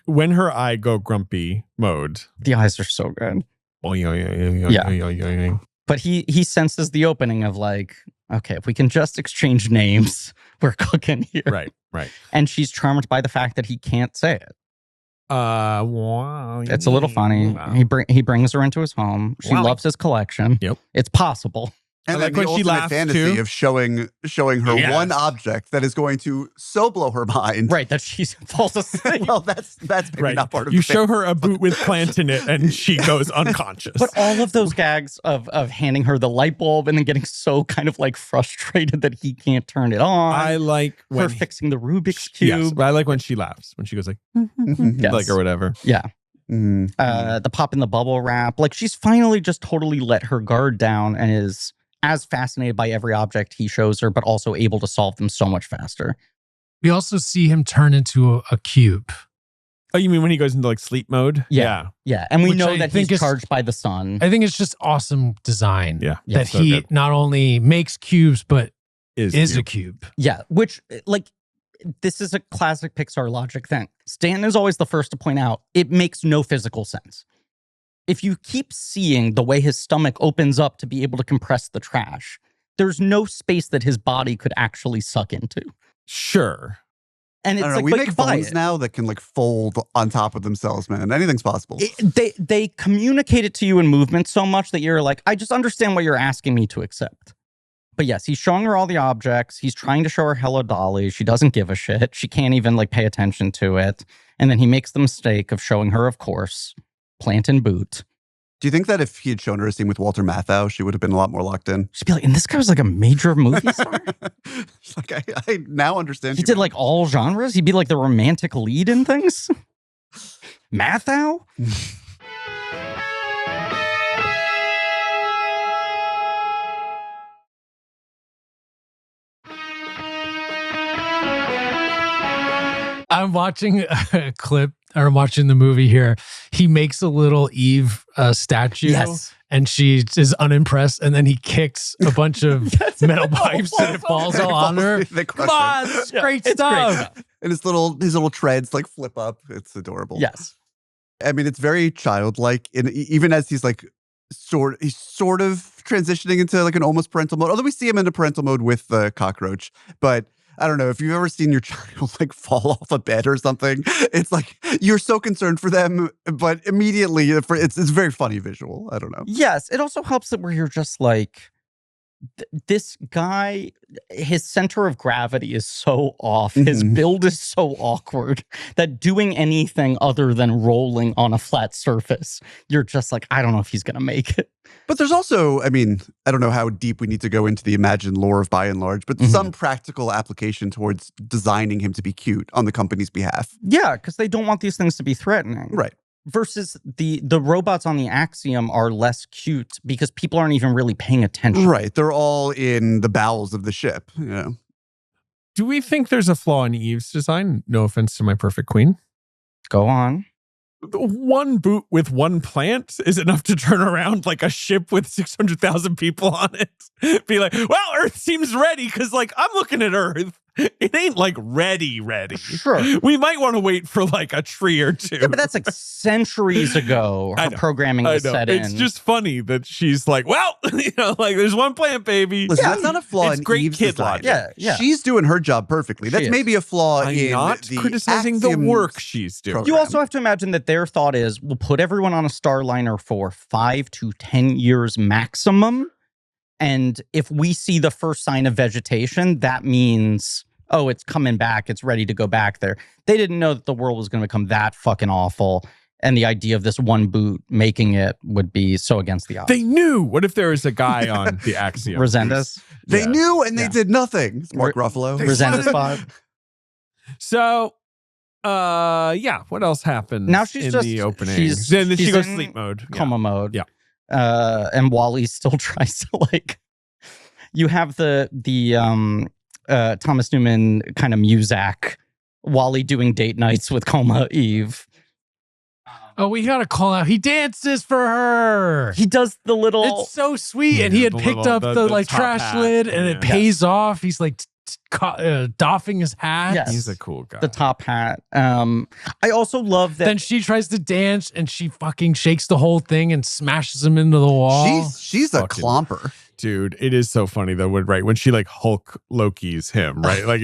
When her eye go grumpy mode. The eyes are so good. Yeah. But he senses the opening of like, okay, if we can just exchange names, we're cooking here. Right. And she's charmed by the fact that he can't say it. Wow. It's a little funny. Wow. He brings her into his home. She loves his collection. Yep. It's possible. And I like then when the she ultimate laughs, fantasy too. of showing her Yes. one object that is going to so blow her mind. Right, that she falls asleep. Well, that's maybe Right. not part of You the show her a boot with plant in it and she goes unconscious. But all of those gags of handing her the light bulb and then getting so kind of like frustrated that he can't turn it on. I like her when fixing the Rubik's Yes, Cube. but I like when she laughs. When she goes like, Yes. like or whatever. Yeah. Mhm. The pop in the bubble wrap. Like she's finally just totally let her guard down and is as fascinated by every object he shows her, but also able to solve them so much faster. We also see him turn into a cube. Oh, you mean when he goes into like sleep mode? Yeah. Yeah. And we Which know I that think he's is- charged by the sun. I think it's just awesome design. Yeah. That so he good. not only makes cubes, but is cute. a cube. Yeah. Which, like, this is a classic Pixar logic thing. Stanton is always the first to point out it makes no physical sense. If you keep seeing the way his stomach opens up to be able to compress the trash, there's no space that his body could actually suck into. Sure. And I it's don't know. like, We but make buy phones it. now that can like fold on top of themselves, man. Anything's possible. They communicate it to you in movement so much that you're like, I just understand what you're asking me to accept. But yes, he's showing her all the objects. He's trying to show her Hello Dolly. She doesn't give a shit. She can't even like pay attention to it. And then he makes the mistake of showing her, of course, Plant and Boot. Do you think that if he had shown her a scene with Walter Matthau, she would have been a lot more locked in? She'd be like, and this guy was like a major movie star? She's like, I now understand. He did like all genres? He'd be like the romantic lead in things? Matthau? I'm watching a clip, or I'm watching the movie here. He makes a little Eve statue. Yes. And she is unimpressed. And then he kicks a bunch of metal pipes and it falls all on her. They crush Come on, him. it's great It's stuff. great stuff. And his little treads like flip up. It's adorable. Yes. I mean, it's very childlike. And even as he's like he's sort of transitioning into like an almost parental mode. Although we see him in a parental mode with the cockroach. But I don't know if you've ever seen your child like fall off a bed or something. It's like you're so concerned for them, but immediately it's a very funny visual. I don't know. Yes. It also helps that where you're just like, this guy, his center of gravity is so off. His Mhm. build is so awkward that doing anything other than rolling on a flat surface, you're just like, I don't know if he's going to make it. But there's also, I mean, I don't know how deep we need to go into the imagined lore of By and Large, but some practical application towards designing him to be cute on the company's behalf. Yeah, because they don't want these things to be threatening. Right. Versus the robots on the Axiom are less cute because people aren't even really paying attention. Right. They're all in the bowels of the ship, you know. Do we think there's a flaw in Eve's design? No offense to my perfect queen. Go on. One boot with one plant is enough to turn around like a ship with 600,000 people on it. Be like, well, Earth seems ready because like I'm looking at Earth. It ain't like ready. Sure. We might want to wait for like a tree or two. Yeah, but that's like centuries ago. I Her know. programming I was know. set It's in. just funny that she's like, well, like there's one plant, baby. Listen, Yeah, that's not a flaw it's in great Eve's kid design. logic. Yeah. She's doing her job perfectly. She That's is. maybe a flaw I'm in not the criticizing the Axiom's work she's doing. program. You also have to imagine that their thought is we'll put everyone on a Starliner for 5 to 10 years maximum. And if we see the first sign of vegetation, that means, oh, it's coming back. It's ready to go back there. They didn't know that the world was going to become that fucking awful. And the idea of this one boot making it would be so against the odds. They knew. What if there was a guy on the Axiom? Resendez? They Yeah. knew and they Yeah. did nothing. Mark Ruffalo. Resendez spot? So Yeah. What else happens Now she's in just the opening? she's Then she she's goes in sleep mode. coma mode. Yeah. And Wally still tries to like. You have the Thomas Newman kind of Muzak, Wally doing date nights with Coma Eve. Oh, we gotta call out. He dances for her. He does the little. It's so sweet, and he had the picked little- up the- the the like top trash hat. lid, and it Yeah. pays off. He's like doffing his hat. Yes. He's a cool guy. The top hat. I also love that. Then she tries to dance, and she fucking shakes the whole thing and smashes him into the wall. She's a Fucking- clomper. Dude, it is so funny though. When she like Hulk Loki's him, right? Like,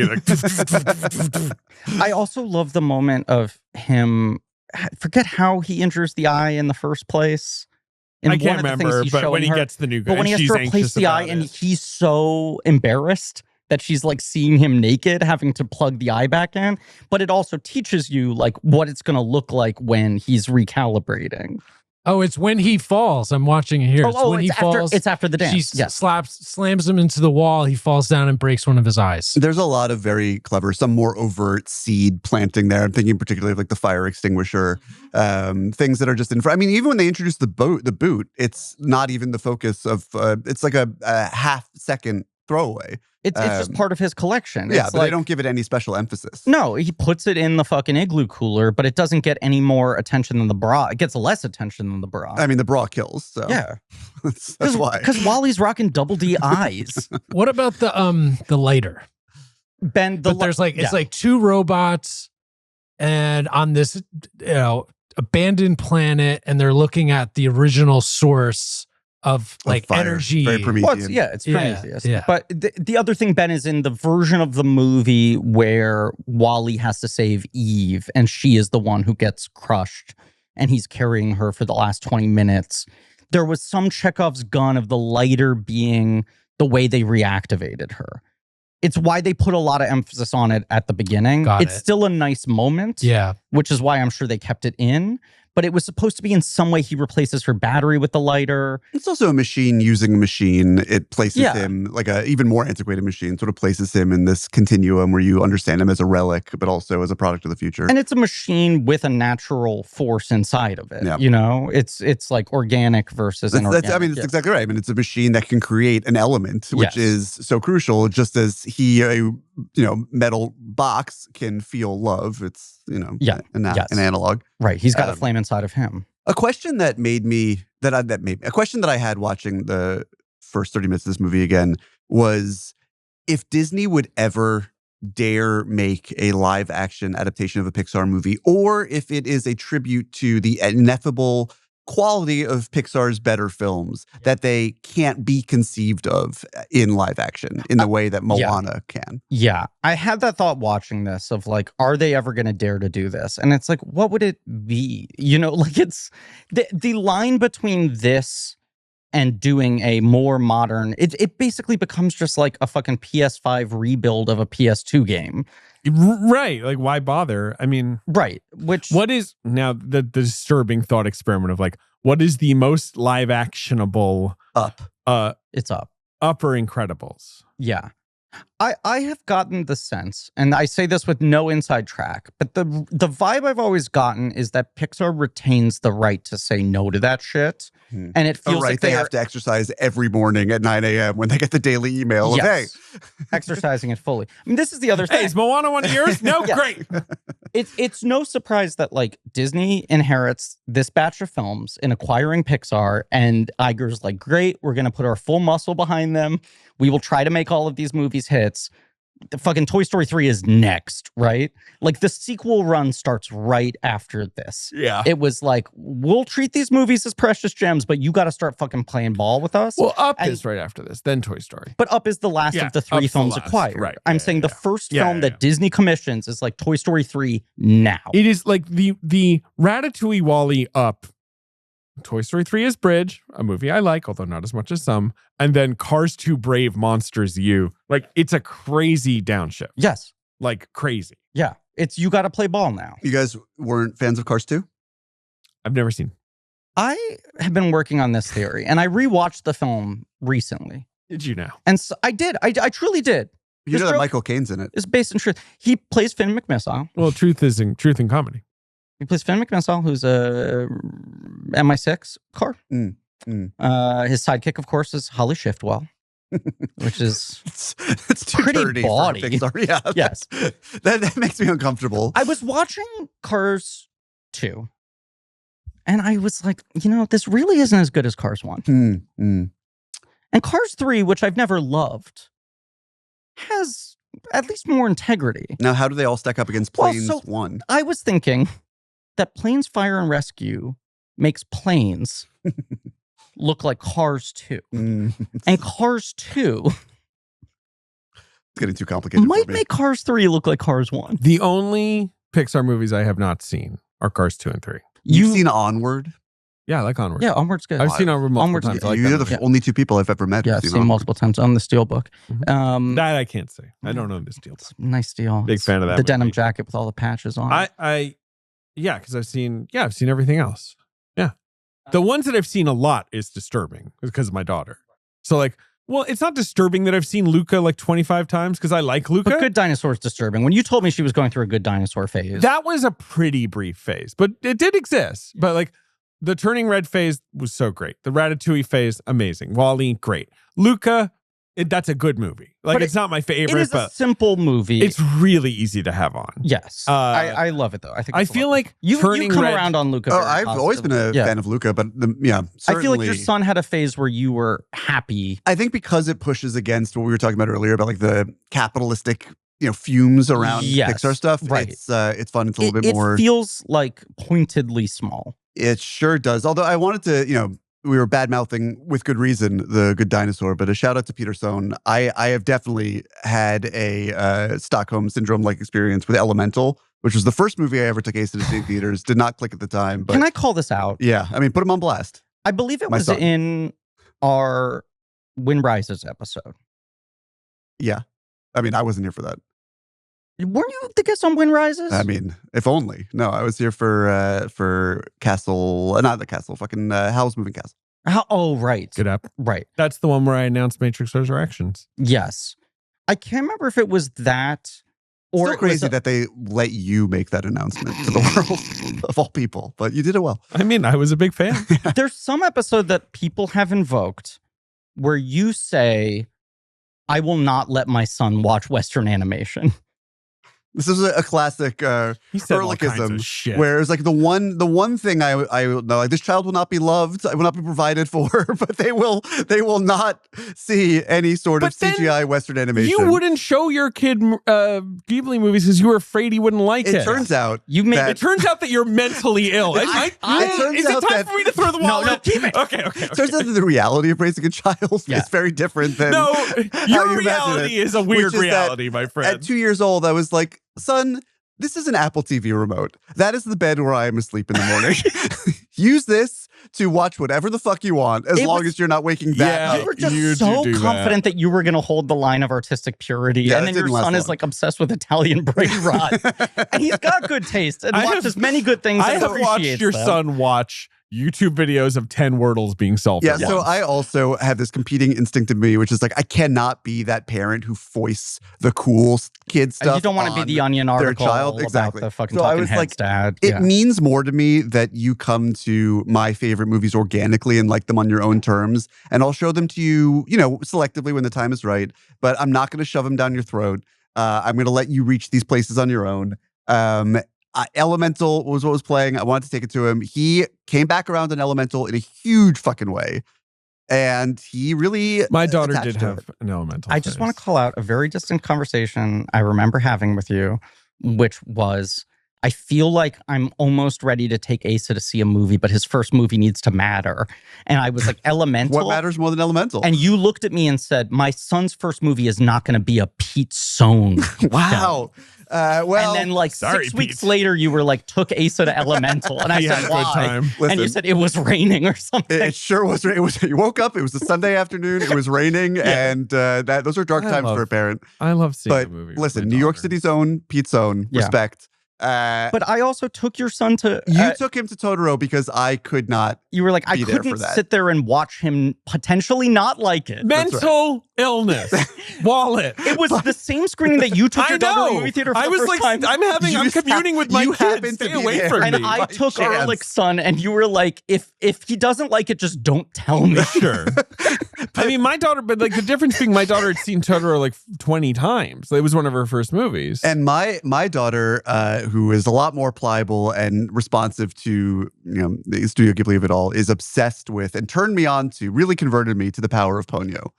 I also love the moment of him. I forget how he injures the eye in the first place. In I one can't of the things remember, he's but when showing he her. gets the new guy, But when he has she's to replace anxious the eye, about and it. he's so embarrassed that she's like seeing him naked, having to plug the eye back in. But it also teaches you like what it's going to look like when he's recalibrating. Oh, it's when he falls. I'm watching it here. It's when he falls. It's after the dance. She Yes. slams him into the wall. He falls down and breaks one of his eyes. There's a lot of very clever, some more overt seed planting there. I'm thinking particularly of like the fire extinguisher, things that are just in front. I mean, even when they introduce the boot, it's not even the focus of. It's like a half-second throwaway. It's just part of his collection. Yeah, It's but like, they don't give it any special emphasis. No, he puts it in the fucking igloo cooler, but it doesn't get any more attention than the bra. It gets less attention than the bra. I mean, the bra kills. So yeah, that's why. Because Wally's rocking double D eyes. What about the lighter? Ben, But there's like it's like two robots, and on this abandoned planet, and they're looking at the original source of like fire. energy. Very Promethean. Well, it's Yeah, Prometheus. yeah. But the other thing, Ben, is in the version of the movie where Wally has to save Eve and she is the one who gets crushed and he's carrying her for the last 20 minutes. There was some Chekhov's gun of the lighter being the way they reactivated her. It's why they put a lot of emphasis on it at the beginning. It's still a nice moment. Yeah. Which is why I'm sure they kept it in. But it was supposed to be in some way he replaces her battery with the lighter. It's also a machine using a machine. It places Yeah. him like a even more antiquated machine, sort of places him in this continuum where you understand him as a relic, but also as a product of the future. And it's a machine with a natural force inside of it. Yeah. You know, it's like organic versus inorganic. I mean, that's exactly right. I mean, it's a machine that can create an element, which Yes. is so crucial. Just as a metal box can feel love. It's Yes. an analog. Right. He's got a flame inside of him. A question that made me a question that I had watching the first 30 minutes of this movie again was if Disney would ever dare make a live action adaptation of a Pixar movie, or if it is a tribute to the ineffable quality of Pixar's better films that they can't be conceived of in live action in the way that Moana can. Yeah. I had that thought watching this of like, are they ever going to dare to do this? And it's like, what would it be? Like it's the line between this and doing a more modern, it basically becomes just like a fucking PS5 rebuild of a PS2 game. Right. Like, why bother? I mean, right. What is now the disturbing thought experiment of like, what is the most live actionable Up? It's Up. Up or Incredibles? Yeah. I have gotten the sense, and I say this with no inside track, but the vibe I've always gotten is that Pixar retains the right to say no to that shit. And it feels like they have to exercise every morning at 9 a.m. when they get the daily email of, hey. Exercising it fully. I mean, this is the other thing. Hey, is Moana one of yours? No, Yeah. great. It's no surprise that like Disney inherits this batch of films in acquiring Pixar, and Iger's like, great, we're going to put our full muscle behind them. We will try to make all of these movies hits. The fucking Toy Story 3 is next, right? Like the sequel run starts right after this. Yeah. It was like, we'll treat these movies as precious gems, but you got to start fucking playing ball with us. Well, Up is right after this, then Toy Story. But Up is the last of the three Up's the films last, acquired. right. I'm Yeah, saying the yeah. first Yeah, film yeah, that Disney commissions is like Toy Story 3 now. It is like the Ratatouille Wall-E Up. Toy Story 3 is Bridge, a movie I like, although not as much as some. And then Cars 2 Brave Monsters U. Like, it's a crazy downshift. Yes. Like, crazy. Yeah. It's you got to play ball now. You guys weren't fans of Cars 2? I've never seen. I have been working on this theory, and I rewatched the film recently. Did you now? And so I did. I truly did. You know that Michael Caine's in it. It's based in truth. He plays Finn McMissile. Well, truth in comedy. He plays Finn McMissile, who's a MI6 car. His sidekick, of course, is Holly Shiftwell, which is it's too pretty dirty bawdy. for Pixar. Yeah, Yes. that makes me uncomfortable. I was watching Cars 2, and I was like, this really isn't as good as Cars 1. And Cars 3, which I've never loved, has at least more integrity. Now, how do they all stack up against Planes 1? I was thinking that Planes, Fire, and Rescue makes Planes look like Cars 2. And Cars 2 it's getting too complicated might for me. make Cars 3 look like Cars 1. The only Pixar movies I have not seen are Cars 2 and 3. You've seen Onward? Yeah, I like Onward. Yeah, Onward's good. I've seen Onward multiple Onward's times. good. I like You're that the movie. only two people I've ever met. Yeah, who've I've seen seen multiple times on the Steelbook. That I can't say. I don't know this deal. Nice steel. Big fan of that The movie. denim jacket with all the patches on it. Yeah, because I've seen everything else. Yeah. The ones that I've seen a lot is disturbing because of my daughter. So like, well, it's not disturbing that I've seen Luca like 25 times because I like Luca. But Good Dinosaur is disturbing. When you told me she was going through a Good Dinosaur phase. That was a pretty brief phase, but it did exist. But like the Turning Red phase was so great. The Ratatouille phase, amazing. WALL-E, great. Luca, that's a good movie. Like But it's not my favorite, it is but a simple movie. it's really easy to have on. Yes. I love it though. I think I it's a feel lot. like You've Turning come Red, around on Luca. Oh, very I've always been a positively. fan of Luca, but certainly. I feel like your son had a phase where you were happy. I think because it pushes against what we were talking about earlier about like the capitalistic, fumes around Pixar stuff. Right. It's fun. It's a little bit more. It feels like pointedly small. It sure does. Although I wanted to, we were bad mouthing with good reason the Good Dinosaur, but a shout out to Peter Sohn. I have definitely had a Stockholm syndrome like experience with Elemental, which was the first movie I ever took Ace to see in theaters. Did not click at the time, but Can I call this out? yeah, I mean, put him on blast. I believe it My was son. in our Wind Rises episode. Yeah, I mean, I wasn't here for that. Weren't you the guest on Wind Rises? I mean, if only. No, I was here for Castle, not the Castle, fucking Howl's Moving Castle. Oh, right. Good app. Right. That's the one where I announced Matrix Resurrections. Yes. I can't remember if it was that or Still it was crazy that they let you make that announcement to the world of all people, but you did it well. I mean, I was a big fan. There's some episode that people have invoked where you say, I will not let my son watch Western animation. This is a classic He said all kinds of Ehrlichism, shit. where it's like the one thing I know, like this child will not be loved, I will not be provided for, but they will not see any sort of But then CGI Western animation. You wouldn't show your kid Ghibli movies because you were afraid he wouldn't like it. It turns out It turns out that you're mentally ill. It turns Is it out time that- for me to throw the wallet? No, keep it. Okay. it turns out that the reality of raising a child Yeah. is very different than No, how your you imagine reality it, is a weird which is that reality, my friend. At 2 years old, I was like, son, this is an Apple TV remote. That is the bed where I am asleep in the morning. Use this to watch whatever the fuck you want, as long as you're not waking that Yeah. up. You were just You so do that. confident that you were going to hold the line of artistic purity. Yeah, and it then your didn't last son is long. like obsessed with Italian brain rot. And he's got good taste and I watches have- many good things I and have watched appreciates your them. son watch YouTube videos of 10 Wordles being solved. Yeah, at so once. I also have this competing instinct in me, which is like, I cannot be that parent who foists the cool kid stuff. You don't want to be on the Onion their article child. about Exactly. the fucking So I talking was heads like, dad. It Yeah. means more to me that you come to my favorite movies organically and like them on your own terms. And I'll show them to you, selectively when the time is right. But I'm not going to shove them down your throat. I'm going to let you reach these places on your own. Elemental was what was playing. I wanted to take it to him. He came back around on Elemental in a huge fucking way. And he really My daughter attached did to have it. an elemental. I just want to call out a very distant conversation I remember having with you, which was, I feel like I'm almost ready to take Asa to see a movie, but his first movie needs to matter. And I was like, Elemental? What matters more than Elemental? And you looked at me and said, my son's first movie is not going to be a Pete Sohn. Wow. Well, and then like sorry, 6 weeks Pete. later, you were like, took Asa to Elemental. And I He had said, a good why? time. And you listen, said it was raining or something. it sure was. It was. You woke up. It was a Sunday afternoon. It was raining, and those are dark I times love for a parent. I love seeing But the movie. listen, New York City's own Pete Sohn, Yeah. respect. But I also took your son to. You took him to Totoro because I could not. You were like, I be there couldn't for that. sit there and watch him potentially not like it. Mental illness. Wallet. It was the same screening that you took I your daughter to the know. movie theater for I the was first like, time. I'm communing with my you kids. happened to Stay be away there. from And me. I took chance. Ehrlich's son, and you were like, if he doesn't like it, just don't tell me. Sure. I mean, my daughter, but like the difference being my daughter had seen Totoro like 20 times. It was one of her first movies. And my daughter, who is a lot more pliable and responsive to the Studio Ghibli of it all, is obsessed with and turned me on to, really converted me to The Power of Ponyo,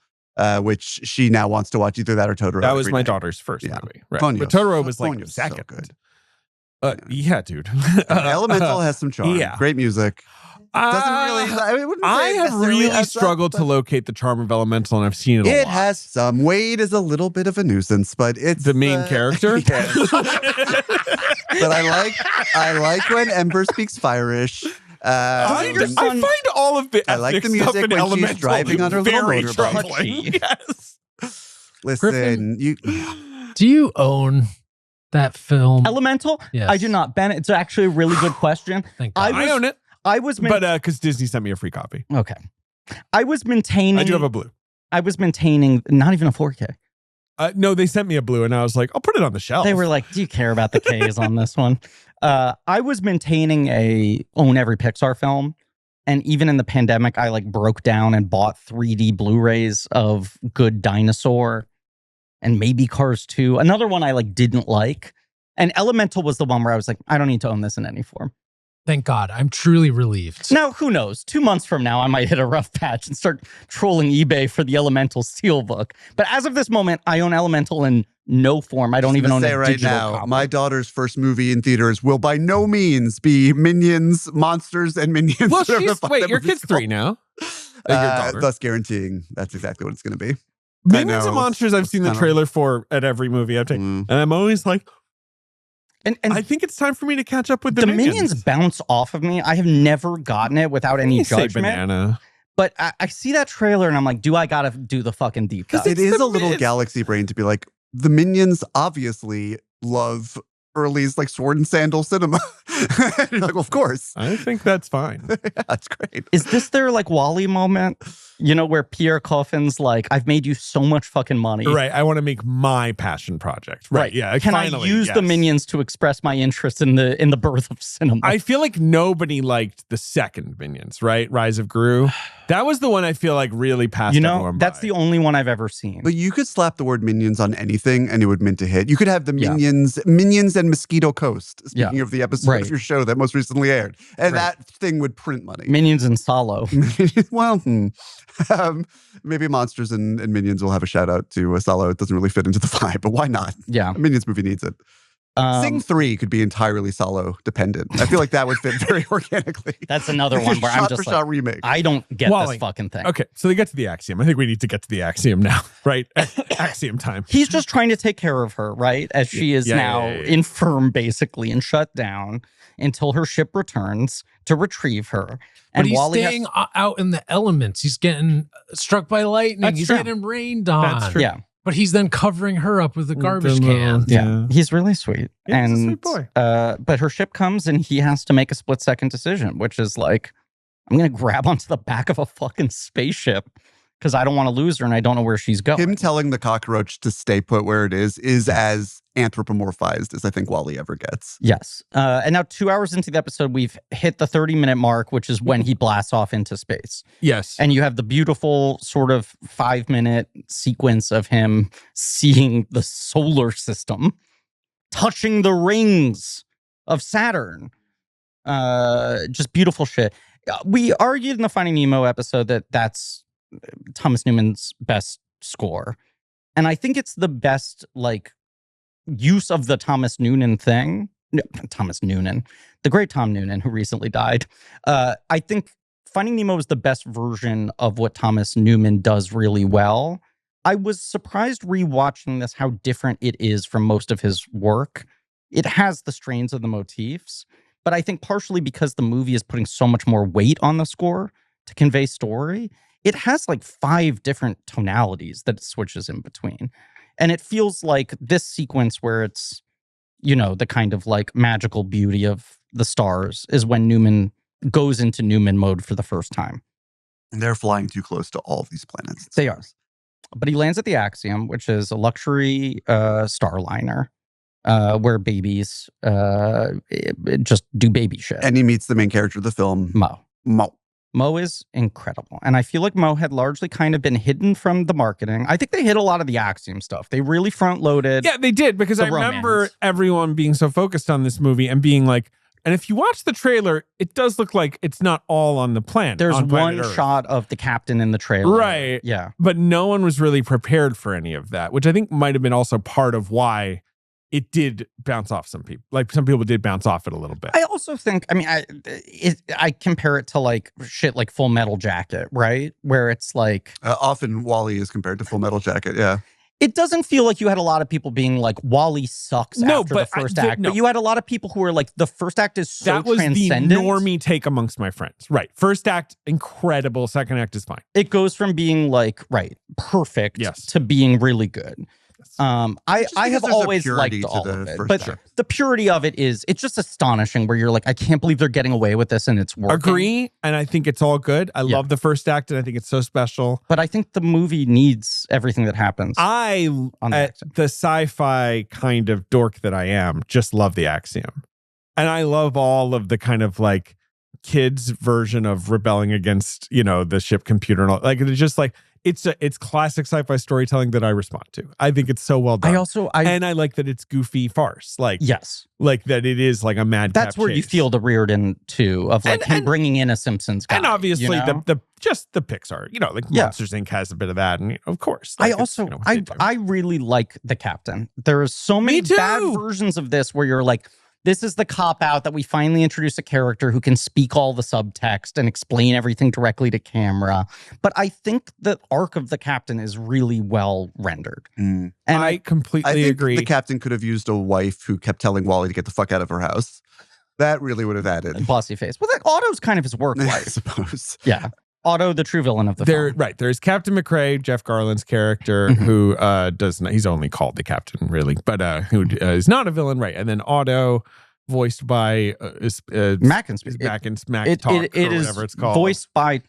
which she now wants to watch either that or Totoro. that was every my night. daughter's first Yeah. movie. Right. Ponyo. But Totoro was like Ponyo's so second. good. Yeah, dude. Elemental has some charm. yeah. Great music. Doesn't really. I wouldn't I say it have necessarily really has that, struggled to but locate the charm of Elemental, and I've seen it a It lot. has some. Wade is a little bit of a nuisance, but it's The main character? Yes. But I like when Ember speaks Firish. I find all of the I like ethnic the stuff music in when she's Elemental driving on her little very motorbike. troubling. Yes. Listen, Griffin? you. Do you own that film? Elemental? Yes. I do not. Ben, it's actually a really good question. Thank God. I own it, I was but because Disney sent me a free copy. okay. I was maintaining. I do have a blue. I was maintaining not even a 4K. No, they sent me a blue, and I was like, I'll put it on the shelf. They were like, "Do you care about the Ks on this one?" I was maintaining own every Pixar film, and even in the pandemic, I like broke down and bought 3D Blu-rays of Good Dinosaur, and maybe Cars 2. Another one I like didn't like, and Elemental was the one where I was like, I don't need to own this in any form. Thank God. I'm truly relieved. Now, who knows? 2 months from now, I might hit a rough patch and start trolling eBay for the Elemental Steelbook. But as of this moment, I own Elemental in no form. I don't even own say a right digital now, copy. my daughter's first movie in theaters will by no means be Minions, Monsters, and Minions. well, whatever the she's fuck wait, that your movie's kid's 3 called. now. Like your daughter. Thus guaranteeing that's exactly what it's going to be. Minions know. and Monsters, I've It's seen the kinda- trailer for at every movie I've taken, Mm. and I'm always like, And I think it's time for me to catch up with the Minions bounce off of me. I have never gotten it without any You say judgment. banana. But I see that trailer and I'm like, do I gotta do the fucking deep dive? It is the a little Min- galaxy brain to be like, the Minions obviously love Early's like sword and sandal cinema. And you're like, well, of course. I think that's fine. That's great. Is this their like Wall-E moment? You know, where Pierre Coffin's like, I've made you so much fucking money. Right. I want to make my passion project. Right. Yeah. Can finally, I use the yes. Minions to express my interest in the birth of cinema? I feel like nobody liked the second Minions, right? Rise of Gru. That was the one I feel like really passed you know, everyone that's by. the only one I've ever seen. But you could slap the word Minions on anything and it would mint to hit. You could have the Yeah. Minions and Mosquito Coast, speaking Yeah. of the episode Right. of your show that most recently aired. And Right. that thing would print money. Minions and Solo. Well, maybe Monsters and Minions will have a shout out to Solo. It doesn't really fit into the vibe, but why not? Yeah. A Minions movie needs it. Sing 3 could be entirely Solo dependent. I feel like that would fit very organically. That's another one where I'm Shot just for like, shot remake. I don't get Wally. this fucking thing. Okay. So they get to the axiom. I think we need to get to the axiom now, right? Axiom time. He's just trying to take care of her, right? As she is Yeah, now yeah. infirm, basically, and shut down until her ship returns to retrieve her. But And he's Wally has- staying out in the elements. He's getting struck by lightning. That's He's true. getting rained on. That's true. yeah, But he's then covering her up with a garbage can. yeah, he's really sweet. Yeah, he's a and sweet boy. But her ship comes and he has to make a split-second decision, which is like, I'm gonna grab onto the back of a fucking spaceship because I don't want to lose her and I don't know where she's going. Him telling the cockroach to stay put where it is as anthropomorphized as I think Wally ever gets. Yes. And now 2 hours into the episode, we've hit the 30-minute mark, which is when he blasts off into space. Yes. And you have the beautiful sort of 5-minute sequence of him seeing the solar system, touching the rings of Saturn. Just beautiful shit. We argued in the Finding Nemo episode that that's Thomas Newman's best score. And I think it's the best, like, use of the Thomas Noonan thing. No, Thomas Noonan, the great Tom Noonan, who recently died. I think Finding Nemo is the best version of what Thomas Newman does really well. I was surprised rewatching this how different it is from most of his work. It has the strains of the motifs, but I think partially because the movie is putting so much more weight on the score to convey story, it has like 5 different tonalities that it switches in between. And it feels like this sequence where it's you know, the kind of like magical beauty of the stars is when Newman goes into Newman mode for the first time. And they're flying too close to all of these planets. They are. But he lands at the Axiom, which is a luxury starliner where babies just do baby shit. And he meets the main character of the film, Mo. Mo is incredible. And I feel like Mo had largely kind of been hidden from the marketing. I think they hit a lot of the Axiom stuff. They really front loaded. Yeah, they did, because I remember everyone being so focused on this movie and being like, and if you watch the trailer, it does look like it's not all on the planet. There's one Earth. shot of the captain in the trailer. Right. Yeah. But no one was really prepared for any of that, which I think might have been also part of why it did bounce off some people. Like some people did bounce off it a little bit. I also think, I mean, I compare it to like shit like Full Metal Jacket, right? Where it's like... often Wall-E is compared to Full Metal Jacket, yeah. It doesn't feel like you had a lot of people being like, Wall-E sucks after the first act. No. But you had a lot of people who were like, the first act is so that was transcendent. the normie take amongst my friends. Right. First act, incredible. Second act is fine. It goes from being like, perfect to being really good. I have always liked all of it, but the purity of it is, it's just astonishing where you're like, I can't believe they're getting away with this and it's working. Agree, and I think it's all good. I love the first act and I think it's so special. But I think the movie needs everything that happens. The sci-fi kind of dork that I am, just love the Axiom. And I love all of the kind of like kids version of rebelling against, you know, the ship computer and all. Like it's just like, it's classic sci-fi storytelling that I respond to. I think it's so well done. I like that it's goofy farce. Like like that it is like a mad. That's where you feel the Reardon too of like him bringing in a Simpsons guy, and obviously you know? the Pixar. You know, like Monsters Inc. has a bit of that, and you know, of course. Like I really like the captain. There are so many bad versions of this where you're like, this is the cop-out that we finally introduce a character who can speak all the subtext and explain everything directly to camera. But I think the arc of the captain is really well rendered. And I completely agree. The captain could have used a wife who kept telling Wall-E to get the fuck out of her house. That really would have added. Bossy face. Well, like, Otto's kind of his work wife. I suppose. Yeah. Otto, the true villain of the film. Right. There's Captain McRae, Jeff Garland's character, who does not, he's only called the captain, really, but who is not a villain, right? And then Otto, voiced by Mackintalk, or whatever it's called. Voiced by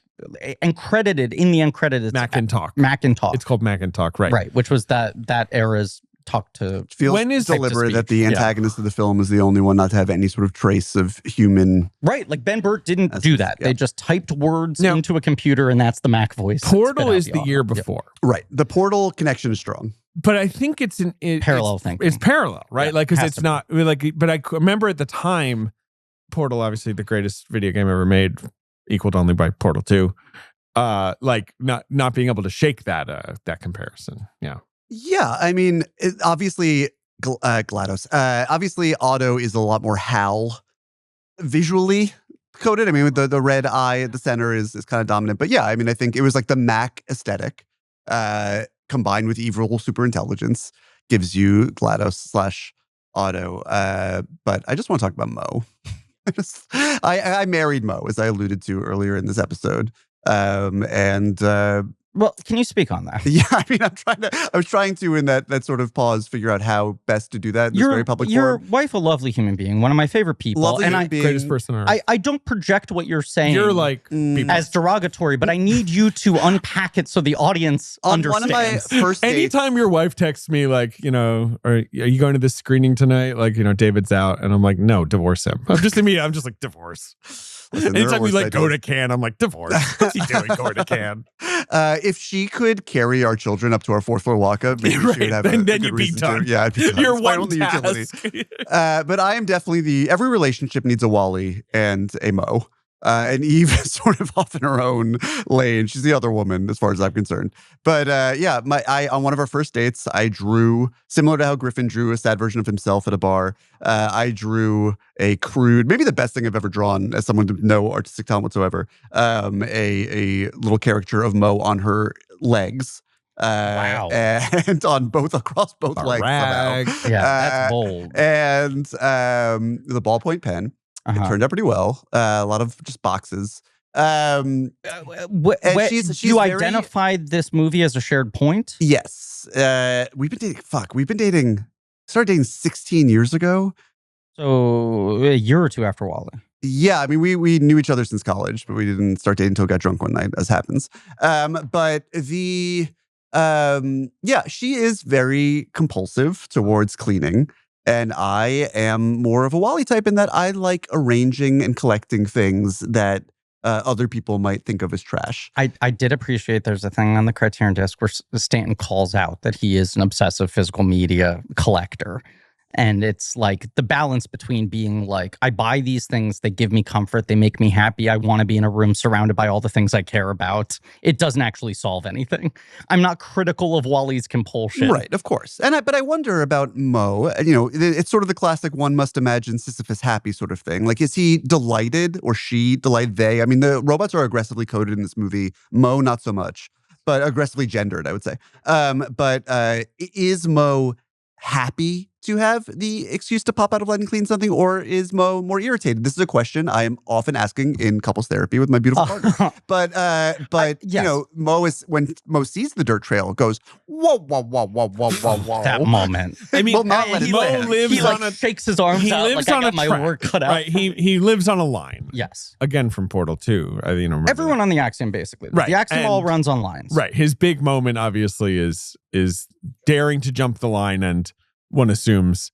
and credited in the uncredited Mackintalk. It's called Mackintalk, right? Right, which was that era's talk to. Feels when is deliberate that the antagonist of the film is the only one not to have any sort of trace of human. Right, like Ben Burt didn't do that. They just typed words into a computer, and that's the Mac voice. Portal is the year before, right? The Portal connection is strong. But I think it's parallel thinking. It's parallel, right? Like, because it's not like. But I remember at the time, Portal, obviously the greatest video game ever made, equaled only by Portal 2. Like not being able to shake that comparison. Yeah. Yeah, I mean, obviously, GLaDOS. Obviously, Otto is a lot more HAL visually coded. I mean, with the red eye at the center is kind of dominant. But yeah, I mean, I think it was like the Mac aesthetic combined with evil superintelligence gives you GLaDOS/Otto. But I just want to talk about Mo. I married Mo, as I alluded to earlier in this episode. Well, can you speak on that? Yeah, I mean, I was trying to, in that sort of pause, figure out how best to do that in this very public forum. Your wife, a lovely human being, one of my favorite people. Lovely human being. Greatest person on earth. I don't project what you're saying. You're like as derogatory, but I need you to unpack it so the audience understands. One of my first dates, anytime your wife texts me like, you know, are you going to this screening tonight? Like, you know, David's out, and I'm like, no, divorce him. I'm just like, divorce. Listen, anytime you like go to Cannes, I'm like, divorce. What's he doing going to Cannes? If she could carry our children up to our 4th floor walk-up, maybe she would have then a you'd good be reason done. to. Yeah, I'd be done. You're it's my one only task. utility. But I am definitely every relationship needs a Wall-E and a Mo. And Eve is sort of off in her own lane. She's the other woman, as far as I'm concerned. But yeah, on one of our first dates, I drew, similar to how Griffin drew a sad version of himself at a bar, I drew a crude, maybe the best thing I've ever drawn as someone with no artistic talent whatsoever, a little caricature of Mo on her legs. Wow. And across both legs somehow. Yeah, that's bold. And the ballpoint pen. It turned out pretty well. A lot of just boxes. You identified this movie as a shared point? Yes. We've been dating started dating 16 years ago. So a year or two after Wally. Yeah, I mean, we knew each other since college, but we didn't start dating until we got drunk one night, as happens. But she is very compulsive towards cleaning. And I am more of a Wally type in that I like arranging and collecting things that other people might think of as trash. I did appreciate there's a thing on the Criterion disc where Stanton calls out that he is an obsessive physical media collector. And it's like the balance between being like, I buy these things, they give me comfort, they make me happy. I want to be in a room surrounded by all the things I care about. It doesn't actually solve anything. I'm not critical of Wally's compulsion. Right, of course. But I wonder about Mo. It's sort of the classic one must imagine Sisyphus happy sort of thing. Like, is he delighted or she delighted? They? I mean, the robots are aggressively coded in this movie. Mo, not so much, but aggressively gendered, I would say. But is Mo happy to have the excuse to pop out of light and clean something, or is Mo more irritated? This is a question I am often asking in couples therapy with my beautiful partner. But yes. Mo is, when Mo sees the dirt trail, goes whoa whoa whoa whoa whoa whoa whoa. That moment. I mean, will not let it Mo land. lives He on a shakes his arms out like I got my work cut out. Right, he lives on a line. Yes. Again from Portal 2. Remember Everyone that. on the Axiom, basically. Right, The Axiom all and- runs on lines. Right. His big moment obviously is daring to jump the line, and one assumes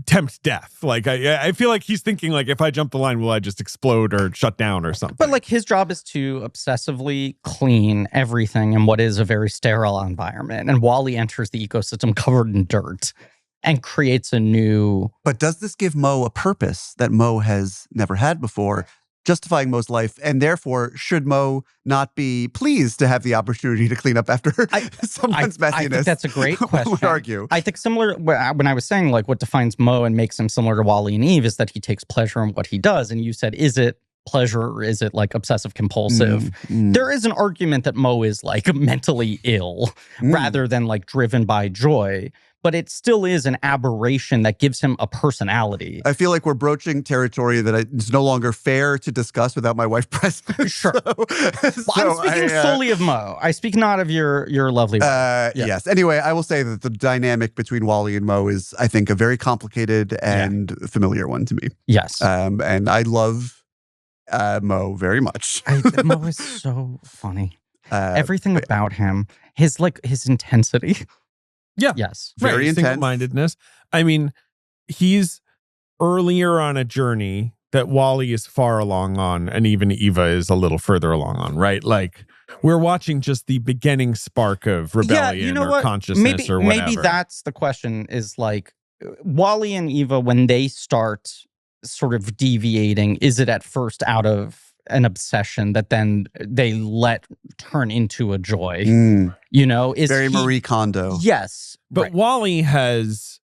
tempt death. Like I feel like he's thinking like, if I jump the line, will I just explode or shut down or something? But like his job is to obsessively clean everything in what is a very sterile environment. And Wally enters the ecosystem covered in dirt and creates a new... But does this give Mo a purpose that Mo has never had before, justifying Mo's life? And therefore, should Mo not be pleased to have the opportunity to clean up after someone's messiness? I think that's a great question. One would argue. I think similar, when I was saying like what defines Mo and makes him similar to Wally and Eve is that he takes pleasure in what he does. And you said, is it pleasure or is it like obsessive compulsive? There is an argument that Mo is like mentally ill rather than like driven by joy. But it still is an aberration that gives him a personality. I feel like we're broaching territory that it's no longer fair to discuss without my wife present. Sure. I'm speaking solely of Mo. I speak not of your lovely wife. Yes. Anyway, I will say that the dynamic between Wally and Mo is, I think, a very complicated and familiar one to me. Yes. And I love Mo very much. Mo is so funny. Everything about him, his intensity. Yeah. Yes. Very intense. Single-mindedness. I mean, he's earlier on a journey that Wally is far along on, and even Eva is a little further along on, right? Like, we're watching just the beginning spark of rebellion or consciousness or whatever. Maybe that's the question, is like, Wally and Eva, when they start sort of deviating, is it at first out of an obsession that then they let turn into a joy? Is very Marie Kondo. Yes. But Wally has,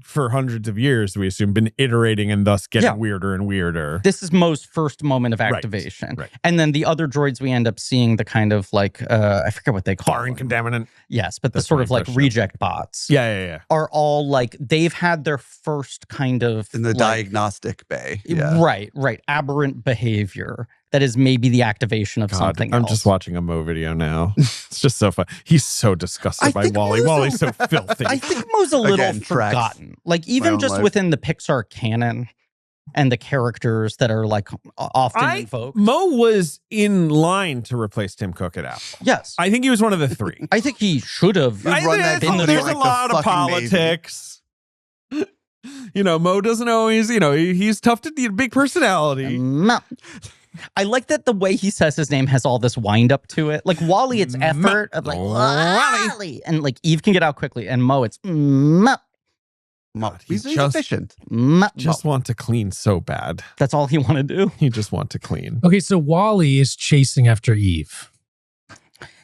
for hundreds of years, we assume, been iterating and thus getting weirder and weirder. This is Mo's first moment of activation. Right. And then the other droids, we end up seeing the kind of like, I forget what they call Foreign them. contaminant. Yes, but That's the sort my of like impression. reject bots Yeah. are all like, they've had their first kind of... In the diagnostic bay. Yeah. Right. Aberrant behavior that is maybe the activation of something I'm else. just watching a Mo video now. It's just so fun. He's so disgusted by Wally. Wally's so filthy. I think Mo's a little Again, tracks forgotten. Like my even own just life. within the Pixar canon and the characters that are like often invoked. Mo was in line to replace Tim Cook at Apple. Yes. I think he was one of the three. I think he should have I run that been the There's like a the lot of fucking Navy. politics. Mo doesn't always, he's tough to need a big personality. No. I like that the way he says his name has all this wind up to it. Like Wally, it's effort of like Wally, and like Eve can get out quickly, and Mo, it's Mo. He's just- efficient. Just want to clean so bad. That's all he want to do. You just want to clean. Okay, so Wally is chasing after Eve.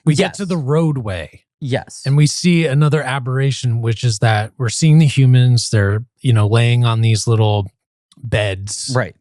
We get Yes. to the roadway. Yes. And we see another aberration, which is that we're seeing the humans. They're, laying on these little beds. Right.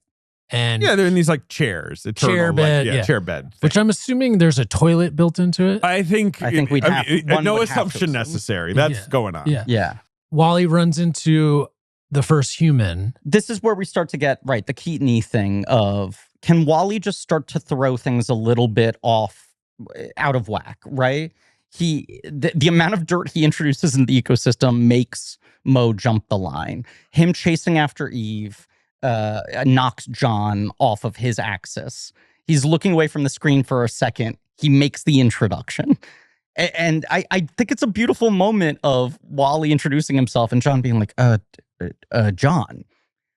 And Yeah, they're in these like chairs. Chair bed, yeah. Chair bed. which I'm assuming there's a toilet built into it. I think we'd have one no would have to assumption assume. necessary. That's Yeah. going on. Yeah. Yeah. Wally runs into the first human. This is where we start to get, right, the Keaton-y thing of, can Wally just start to throw things a little bit out of whack, right? The amount of dirt he introduces in the ecosystem makes Mo jumped the line. Him chasing after Eve knocks John off of his axis. He's looking away from the screen for a second. He makes the introduction. And I think it's a beautiful moment of Wally introducing himself and John being like, John.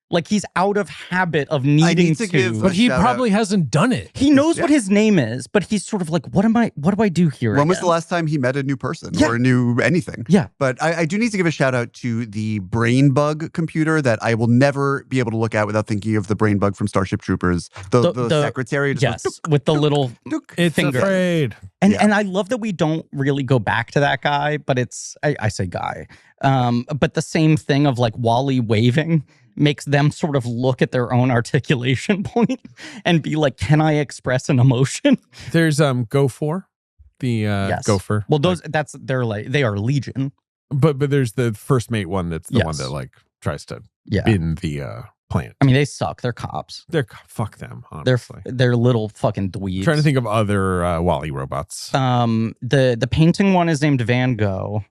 Like he's out of habit of needing to. But he probably hasn't done it. He knows what his name is, but he's sort of like, what do I do here? When was the last time he met a new person or knew anything? Yeah. But I do need to give a shout out to the brain bug computer that I will never be able to look at without thinking of the brain bug from Starship Troopers. The secretary. Yes, goes, with the little It's finger. afraid. And I love that we don't really go back to that guy, but it's, I say guy. But the same thing of like Wally waving makes them sort of look at their own articulation point and be like, can I express an emotion? There's Gopher, the gopher. Well, they are Legion. But there's the first mate one that's the one that like tries to bin the plant. I mean, they suck. They're cops. Fuck them, honestly. They're little fucking dweebs. I'm trying to think of other Wally robots. The painting one is named Van Gogh.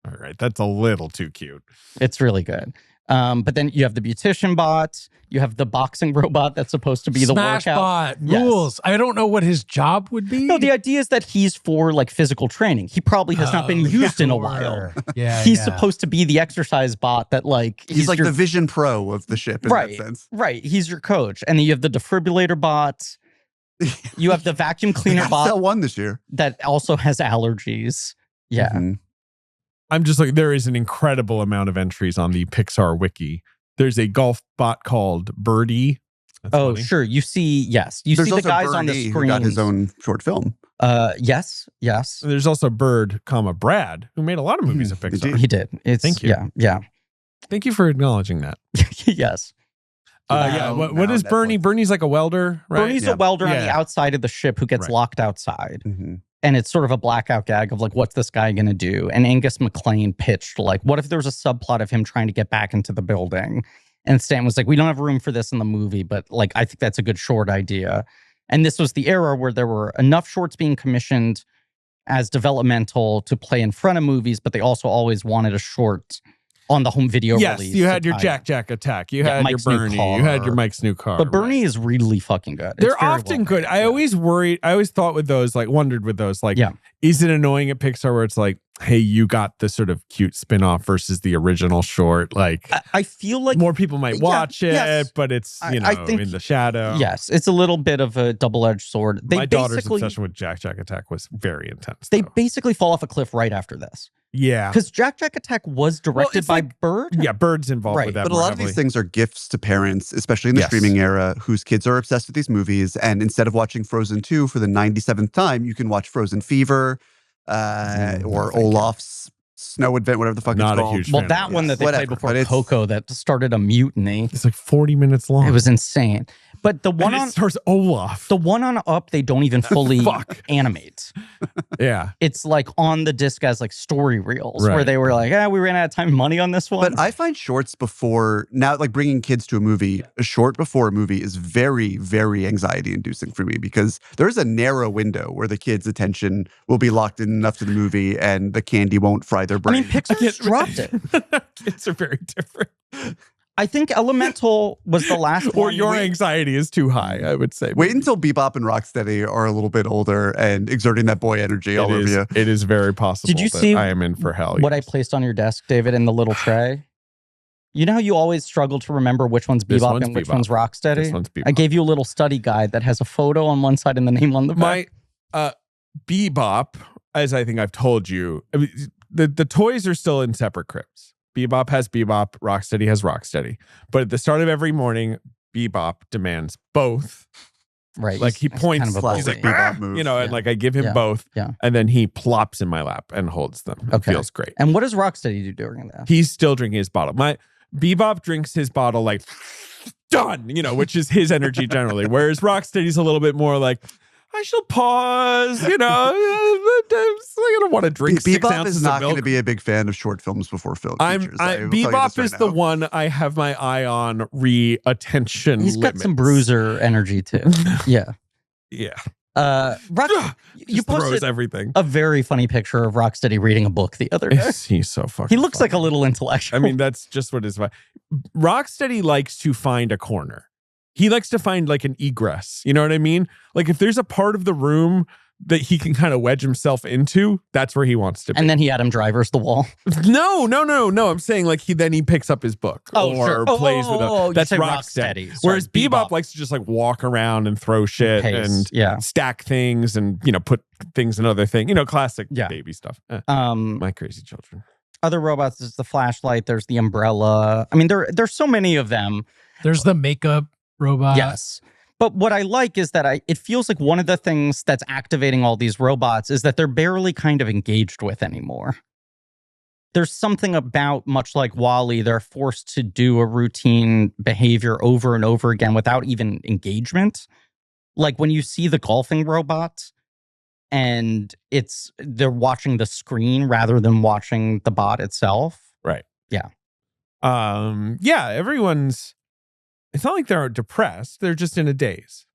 All right, that's a little too cute. It's really good. But then you have the beautician bot. You have the boxing robot that's supposed to be the workout. Bot rules. I don't know what his job would be. No, the idea is that he's for like physical training. He probably has not been used in a while. Yeah, he's supposed to be the exercise bot that like he's like the Vision Pro of the ship in that sense. Right. He's your coach. And then you have the defibrillator bot. You have the vacuum cleaner bot. Sell one this year that also has allergies. Yeah. Mm-hmm. I'm just like, there is an incredible amount of entries on the Pixar wiki. There's a golf bot called Birdie. That's funny. Sure. You see the guys on the screen. Who got his own short film. Yes. And there's also Bird, Brad, who made a lot of movies at Pixar. He did. Thank you. Yeah. Thank you for acknowledging that. Yes. What is Bernie? Bernie's like a welder, right? Bernie's a welder on the outside of the ship who gets locked outside. Mm-hmm. And it's sort of a blackout gag of like, what's this guy going to do? And Angus MacLane pitched like, what if there was a subplot of him trying to get back into the building? And Stanton was like, we don't have room for this in the movie, but like, I think that's a good short idea. And this was the era where there were enough shorts being commissioned as developmental to play in front of movies, but they also always wanted a short on the home video release. Yes, you had your Jack Attack. You had Mike's your Bernie. You had your Mike's New Car. But Bernie is really fucking good. They're often good. I always thought with those, like wondered with those, like, is it annoying at Pixar where it's like, hey, you got the sort of cute spin-off versus the original short? Like, I feel like more people might watch it, but it's, I think, in the shadow. Yes, it's a little bit of a double-edged sword. My daughter's obsession with Jack Attack was very intense. They basically fall off a cliff right after this. Yeah. Because Jack Attack was directed by Bird. Yeah, Bird's involved with that. But a lot of these things are gifts to parents, especially in the streaming era, whose kids are obsessed with these movies. And instead of watching Frozen 2 for the 97th time, you can watch Frozen Fever or Olaf's Snow Advent, whatever the fuck it's called. Not a huge fan. That one that they played before Coco that started a mutiny. It's like 40 minutes long. It was insane. But the one on stars Olaf. The one on Up, they don't even fully animate. Yeah. It's like on the disc as like story reels where they were like, we ran out of time and money on this one. But I find shorts before, now like bringing kids to a movie, a short before a movie is very, very anxiety inducing for me because there's a narrow window where the kids' attention will be locked in enough to the movie and the candy won't fry their brain. I mean, Pixar dropped it. Kids are very different. I think Elemental was the last one. Or your anxiety is too high, I would say. Wait until Bebop and Rocksteady are a little bit older and exerting that boy energy all over you. It is very possible. Did you see I am in for hell? What I placed on your desk, David, in the little tray? You know how you always struggle to remember which one's Bebop and which one's Rocksteady? This one's Bebop. I gave you a little study guide that has a photo on one side and the name on the back. Bebop, as I think I've told you, I mean, the toys are still in separate cribs. Bebop has Bebop, Rocksteady has Rocksteady. But at the start of every morning, Bebop demands both. Right. Like he points, he's like, Bebop move. And like I give him both. Yeah. And then he plops in my lap and holds them. It feels great. And what does Rocksteady do during that? He's still drinking his bottle. My Bebop drinks his bottle like done, which is his energy generally. Whereas Rocksteady's a little bit more like, I shall pause, I don't want to drink 6 ounces of milk. Bebop is not going to be a big fan of short films before film features. Bebop is the one I have my eye on re-attention He's got some bruiser energy too. Yeah. Yeah. You throws posted everything. a very funny picture of Rocksteady reading a book the other day. He's so fucking He looks funny. like a little intellectual. I mean, that's just what his vibe. Rocksteady likes to find a corner. He likes to find like an egress. You know what I mean? Like if there's a part of the room that he can kind of wedge himself into, that's where he wants to be. And then he Adam Drivers the wall. No. I'm saying like he picks up his book or plays with it. That's Rocksteady. Whereas Bebop likes to just like walk around and throw shit and stack things and put things in other things. Classic baby stuff. My crazy children. Other robots, there's the flashlight, there's the umbrella. I mean, there's so many of them. There's the makeup robot. Yes. But what I like is that it feels like one of the things that's activating all these robots is that they're barely kind of engaged with anymore. There's something about, much like WALL-E, they're forced to do a routine behavior over and over again without even engagement. Like when you see the golfing robot and they're watching the screen rather than watching the bot itself. Right. Yeah. Everyone's... It's not like they're depressed. They're just in a daze.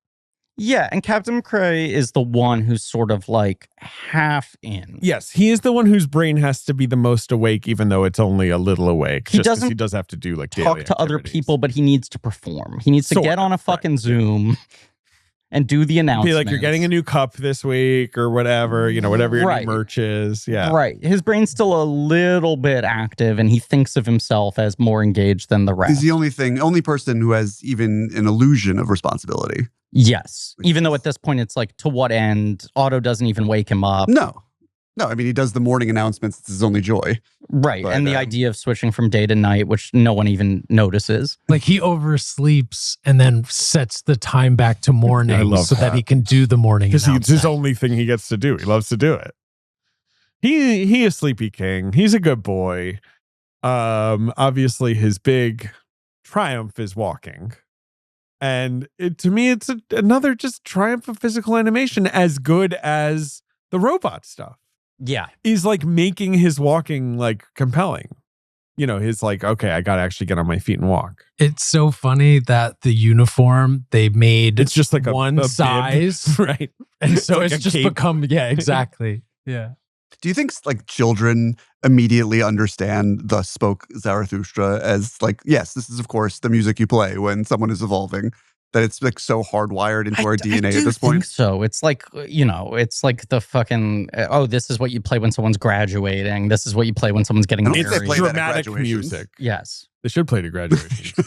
Yeah, and Captain McCrae is the one who's sort of like half in. Yes, he is the one whose brain has to be the most awake, even though it's only a little awake. He does have to do like talk daily to other people, but he needs to perform. He needs to get on a fucking Zoom and do the announcement. Be like, you're getting a new cup this week or whatever, whatever your new merch is. Yeah. Right. His brain's still a little bit active and he thinks of himself as more engaged than the rest. He's the only person who has even an illusion of responsibility. Yes. Even though at this point it's like, to what end? Otto doesn't even wake him up. No, I mean, he does the morning announcements. It's his only joy. Right. But, and the idea of switching from day to night, which no one even notices. Like he oversleeps and then sets the time back to morning that he can do the morning. Because it's his only thing he gets to do. He loves to do it. He is Sleepy King. He's a good boy. Obviously, his big triumph is walking. And to me, it's another just triumph of physical animation as good as the robot stuff. Yeah. Is like making his walking like compelling. His like, okay, I got to actually get on my feet and walk. It's so funny that the uniform they made, it's just like one size. Right. And so like it's just cape. Become, exactly. Yeah. Do you think like children immediately understand "Thus Spoke Zarathustra" as like, yes, this is of course the music you play when someone is evolving? That it's like so hardwired into our DNA at this point. I think so. It's like, it's like the fucking, this is what you play when someone's graduating. This is what you play when someone's getting married. They play dramatic music. Yes. They should play to graduation.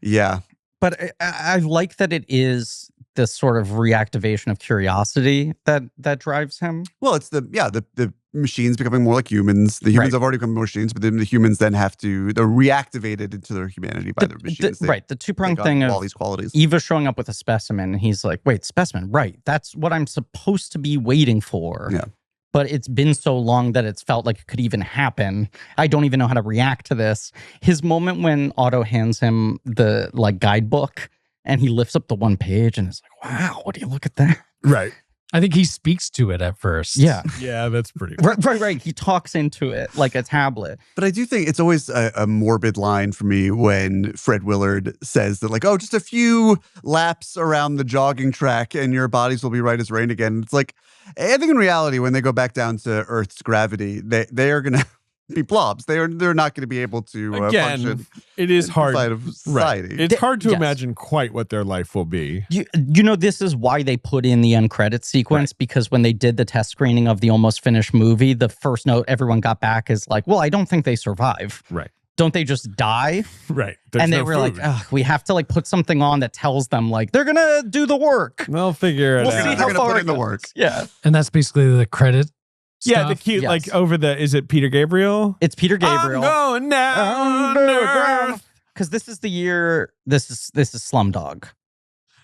Yeah. But I like that it is this sort of reactivation of curiosity that drives him. Well, it's the machines becoming more like humans. The humans have already become machines, but then the humans then they're reactivated into their humanity by the machines. The two-pronged thing of all these qualities. Eva showing up with a specimen, and he's like, wait, specimen, right. That's what I'm supposed to be waiting for. Yeah. But it's been so long that it's felt like it could even happen. I don't even know how to react to this. His moment when Otto hands him the guidebook and he lifts up the one page and it's like, wow, what do you look at that? Right. I think he speaks to it at first. Yeah. Yeah, that's pretty right. He talks into it like a tablet. But I do think it's always a morbid line for me when Fred Willard says that, like, oh, just a few laps around the jogging track and your bodies will be right as rain again. It's like, I think in reality, when they go back down to Earth's gravity, they are going to be blobs. They're not going to be able to function. It is hard of society. Right. It's hard to imagine quite what their life will be. This is why they put in the end credits sequence, because when they did the test screening of the almost finished movie, the first note everyone got back is like, well, I don't think they survive. Right. Don't they just die? Right. And they were like, we have to put something on that tells them they're going to do the work. They'll figure it out. We'll see how far put in the work. Yeah. And that's basically the credit. Yeah, stuff. the cute, over is it Peter Gabriel? It's Peter Gabriel. I'm going down underground. Because this is the year, this is Slumdog.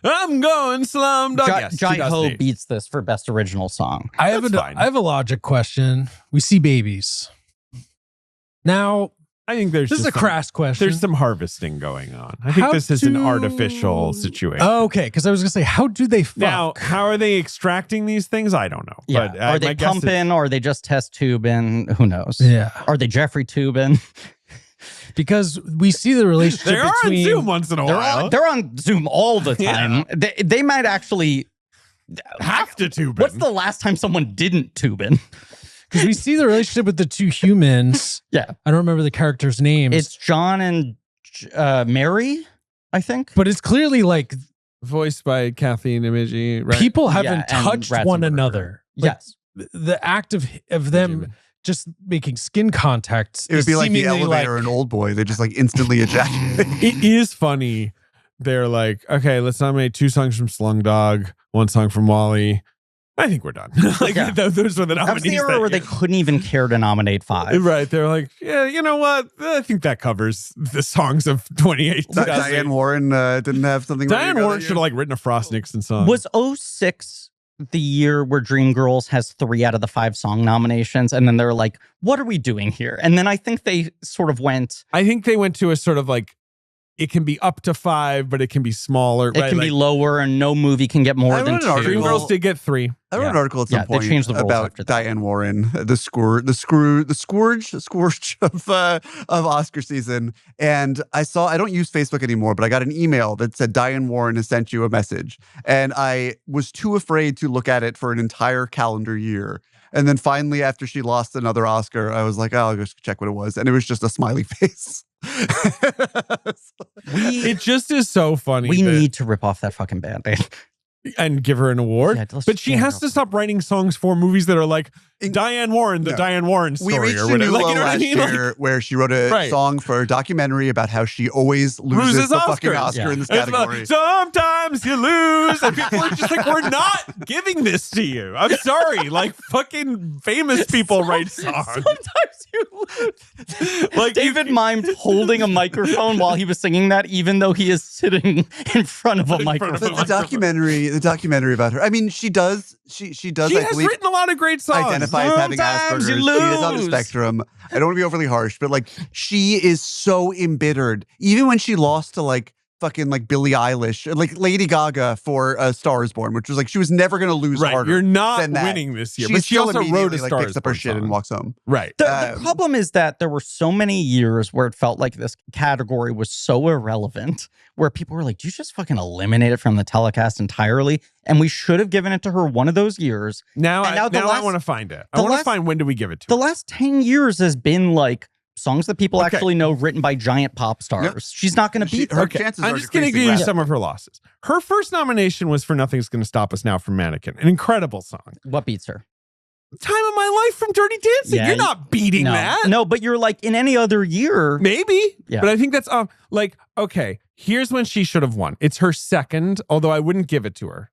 I'm going Slumdog. Jai Ho beats this for best original song. I have a logic question. We see babies. Now, I think this is a crass question. There's some harvesting going on. I think this is an artificial situation. Okay, because I was going to say, how do they fuck? Now, how are they extracting these things? I don't know. Yeah. But, are they pumping or are they just test tubing? Who knows? Yeah. Are they Jeffrey tubing? because we see the relationship They are on between Zoom once in a while. They're on Zoom all the time. They might actually have to tube. What's the last time someone didn't tube in? because we see the relationship with the two humans. Yeah. I don't remember the characters' names. It's John and Mary, I think. But it's clearly like voiced by Kathy and Imiji, right? people haven't and touched one Ratzenberger. another. Like, Yes. the act of them just making skin contact. It would is be like the seemingly elevator in Old Boy. They just like instantly ejaculate. It is funny. They're like, okay, let's nominate 2 songs from Slumdog, 1 song from Wally. I think we're done. Like Yeah. those were the That was nominees. the era where they couldn't even care to nominate 5. Right. They're like, yeah, you know what? I think that covers the songs of 28. Diane Warren didn't have something. ready to Diane go Warren that should have year? like written a Frost Nixon song. Was 06 the year where Dreamgirls has 3 out of the 5 song nominations? And then they're like, what are we doing here? And then I think they sort of went, I think they went to a sort of like, it can be up to 5, but it can be smaller. it can be lower and no movie can get more I than wrote 2. an article. Dreamgirls did get 3. I wrote an article at some Yeah, they point changed the rules about after that. Diane Warren, the scourge of Oscar season. And I don't use Facebook anymore, but I got an email that said Diane Warren has sent you a message. And I was too afraid to look at it for an entire calendar year. And then finally, after she lost another Oscar, I was like, oh, I'll just check what it was. And it was just a smiley face. It just is so funny. We that- need to rip off that fucking Band-Aid. and give her an award. Yeah, let's but she just has to stop writing songs for movies that are like Diane Warren, the No. Diane Warren We story reached or a whatever. new Like, low you know what I last mean? year where she wrote a Right. song for a documentary about how she always loses the fucking Oscars. Oscar in this It's about, category. sometimes you lose. And people are just like, we're not giving this to you. I'm sorry. Like fucking famous people write songs. Sometimes you Like David mimed holding a microphone while he was singing that, even though he is sitting in front of a front of microphone. But the documentary about her. I mean, she does. She does. She I has believe written a lot of great songs. identify as having Sometimes Asperger's. you She is on the lose. spectrum. I don't want to be overly harsh, but like she is so embittered. Even when she lost to like fucking like Billie Eilish, or like Lady Gaga for A Star Is Born, which was like she was never going to lose Right, harder. you're not than that. winning this year. She But she still also wrote a immediately, Star picks Is up her Born shit song. and walks home. Right. The problem is that there were so many years where it felt like this category was so irrelevant, where people were like, do you just fucking eliminate it from the telecast entirely? And we should have given it to her one of those years. Now, And now the I last- want to find it. I the want to last- find when do we give it to The her. last 10 years has been like songs that people Okay. actually know written by giant pop stars. Yep. She's not going to beat Her them. chances I'm are just going to decreasing give you rapidly. some of her losses. Her first nomination was for Nothing's Gonna Stop Us Now from Mannequin. An incredible song. What beats her? Time of My Life from Dirty Dancing. Yeah, You're not beating No, that. no, but you're like in any other year. Maybe. Yeah. But I think that's like, okay, here's when she should have won. It's her second, although I wouldn't give it to her.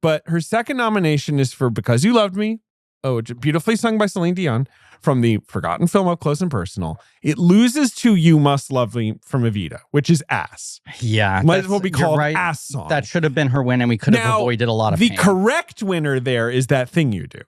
But her second nomination is for Because You Loved Me. Oh, it's beautifully sung by Celine Dion from the forgotten film Up Close and Personal. It loses to You Must Love Me from Evita, which is ass. Yeah, Might as well be you're called right. ass song. That should have been her win, and we could have Now, avoided a lot of the pain. correct winner there is That Thing You Do,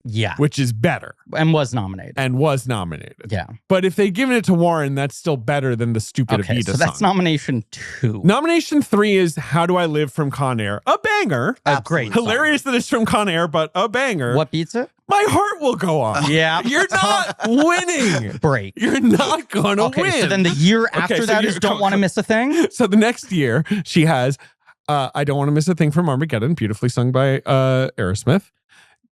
Yeah, which is better and was nominated. and was nominated. Yeah. But if they'd given it to Warren, that's still better than the stupid Okay, Evita so that's song. nomination 2. Nomination 3 is How Do I Live from Con Air? A banger. A great song. Hilarious that it's from Con Air, but a banger. What beats it? My Heart Will Go On. Yeah. You're not winning. Break. You're not going to Okay, win. so then the year after so that you're- is Don't Want to Miss a Thing? So the next year, she has I Don't Want to Miss a Thing from Armageddon, beautifully sung by Aerosmith.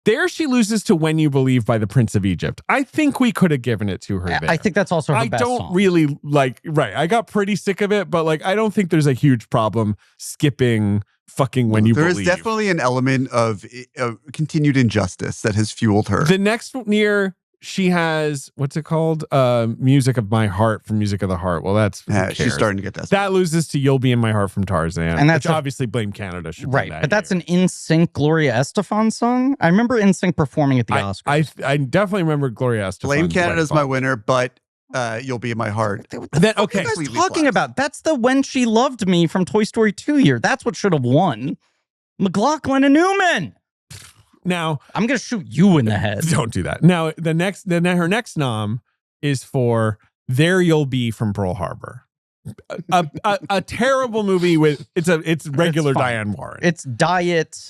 There she loses to When You Believe by the Prince of Egypt. I think we could have given it to her there. I think that's also her I best don't song. really like, right. I got pretty sick of it, but like, I don't think there's a huge problem skipping fucking When You There Believe. is definitely an element of continued injustice that has fueled her. The next year, she has, what's it called? Music of My Heart from Music of the Heart. Well, that's, who She's cares? starting to get desperate. That loses to You'll Be in My Heart from Tarzan. And that's which a- obviously Blame Canada should Right, win that but that's year. an NSYNC Gloria Estefan song. I remember NSYNC performing at the Oscars. I definitely remember Gloria Estefan. Blame Canada's my winner. winner, but You'll Be in My Heart. Then, okay. What are you guys Completely talking slaps. about? That's the When She Loved Me from Toy Story 2 year. That's what should have won. McLaughlin and Newman. Now, I'm going to shoot you in the head. don't do that. Now, her next nom is for There You'll Be from Pearl Harbor. A terrible movie with it's regular fine. Diane Warren. It's Diet.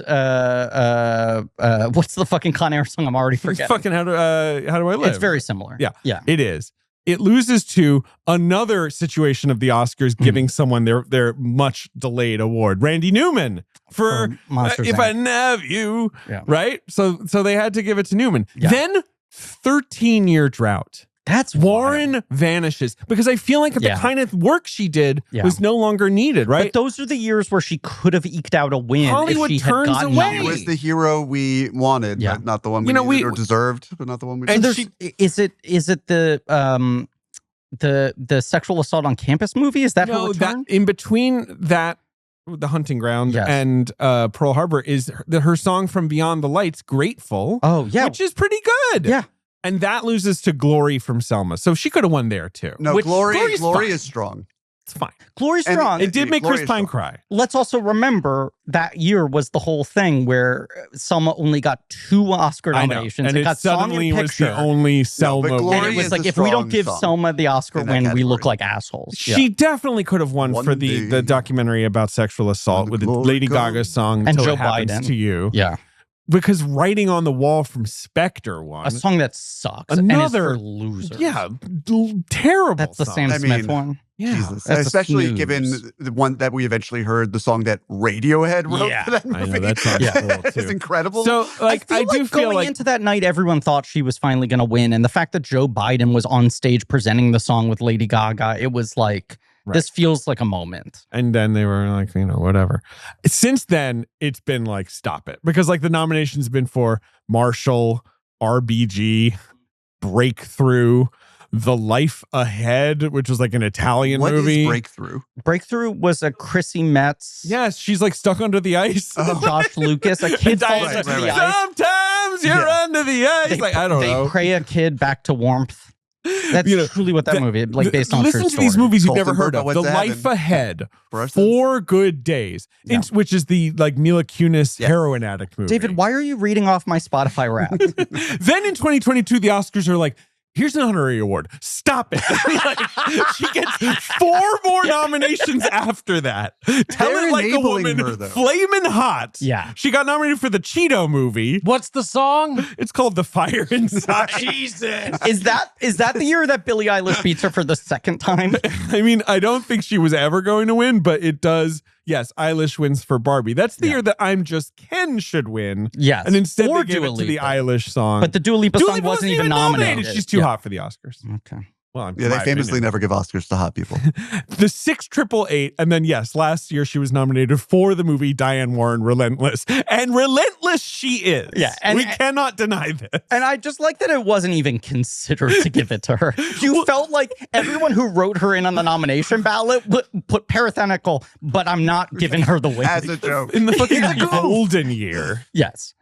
What's the fucking Con Air song? I'm already It's forgetting. fucking how do I live? It's very similar. Yeah. Yeah. It is. it loses to another situation of the Oscars giving someone their much delayed award, Randy Newman for Monsters, If Inc. I Never You, Yeah. right? So they had to give it to Newman. Yeah. Then 13-year drought. That's Warren wild. vanishes because I feel like the Yeah. kind of work she did Yeah. was no longer needed, right? But those are the years where she could have eked out a win Hollywood if she turns had gotten away. It was the hero we wanted, Yeah. but not the one we You know, needed we- or deserved, but not the one we And deserved. Is it the sexual assault on campus movie? Is that her return? in between that, The Hunting Ground Yes. and Pearl Harbor is her song from Beyond the Lights, Grateful, Oh yeah, which is pretty good. yeah. And that loses to Glory from Selma. So she could have won there too. No, Which- Glory fine. is strong. It's fine. Glory's And strong. It did make Glory Chris is Pine strong. cry. Let's also remember that year was the whole thing where Selma only got 2 Oscar I know. nominations. And it it got song suddenly and was the picture. only Selma but win. Glory And it was is like, a if we don't strong give song Selma the Oscar in that win, we look category. like assholes. She definitely could have won One for the day. documentary about sexual assault When with the the glory Lady comes. Gaga song And Till Joe It Happens Biden. to You. Yeah. Because Writing on the Wall from Spectre won. A song that sucks. Another- and is for losers. Yeah, terrible. That's the song. Sam I Smith mean, one. Yeah. Jesus. That's a Especially snooze. given the one that we eventually heard, the song that Radiohead wrote Yeah. for that movie. I know, that sounds Yeah. cool It's too. incredible. So, like, I do feel going like into that night, everyone thought she was finally going to win, and the fact that Joe Biden was on stage presenting the song with Lady Gaga, it was like, Right. this feels like a moment. and then they were like, whatever. Since then, it's been like, stop it. Because like the nominations have been for Marshall, RBG, Breakthrough, The Life Ahead, which was like an Italian what movie. is Breakthrough? Breakthrough was a Chrissy Metz, Yes, she's like stuck under the ice. Josh Lucas, a kid falls Right, into right, the right. ice. Sometimes you're Yeah. under the ice. They, like, I don't they know. pray a kid back to warmth. That's You know, truly what that the- movie, like based on a Listen true to these story. movies you've Colton never heard Burpa of. went The to Life heaven. Ahead, For instance? 4 Good Days, Yeah. which is the like Mila Kunis Yes. heroin addict movie. David, why are you reading off my Spotify rap? Then in 2022, the Oscars are like, here's an honorary award. Stop it. Like, she gets 4 more nominations after that. Tell They're it like a enabling woman, her, though. flaming hot. Yeah. She got nominated for the Cheeto movie. What's the song? It's called The Fire Inside. Jesus. Is that the year that Billie Eilish beats her for the second time? I mean, I don't think she was ever going to win, but it does. Yes, Eilish wins for Barbie. That's the year that I'm Just Ken should win. Yes. And instead Or they gave Dua it to the Lipa. Eilish song. But the Dua Lipa Dua song Lipa wasn't even nominated. She's too Yeah. hot for the Oscars. Okay. Well, Yeah, they famously never give Oscars to hot people. The 688, and then yes, last year she was nominated for the movie Diane Warren, Relentless, and relentless she is. Yeah, and- we cannot deny this. And I just like that it wasn't even considered to give it to her. You felt like everyone who wrote her in on the nomination ballot put parenthetical, but I'm not giving her the win. As a joke. In the fucking golden year. Yes.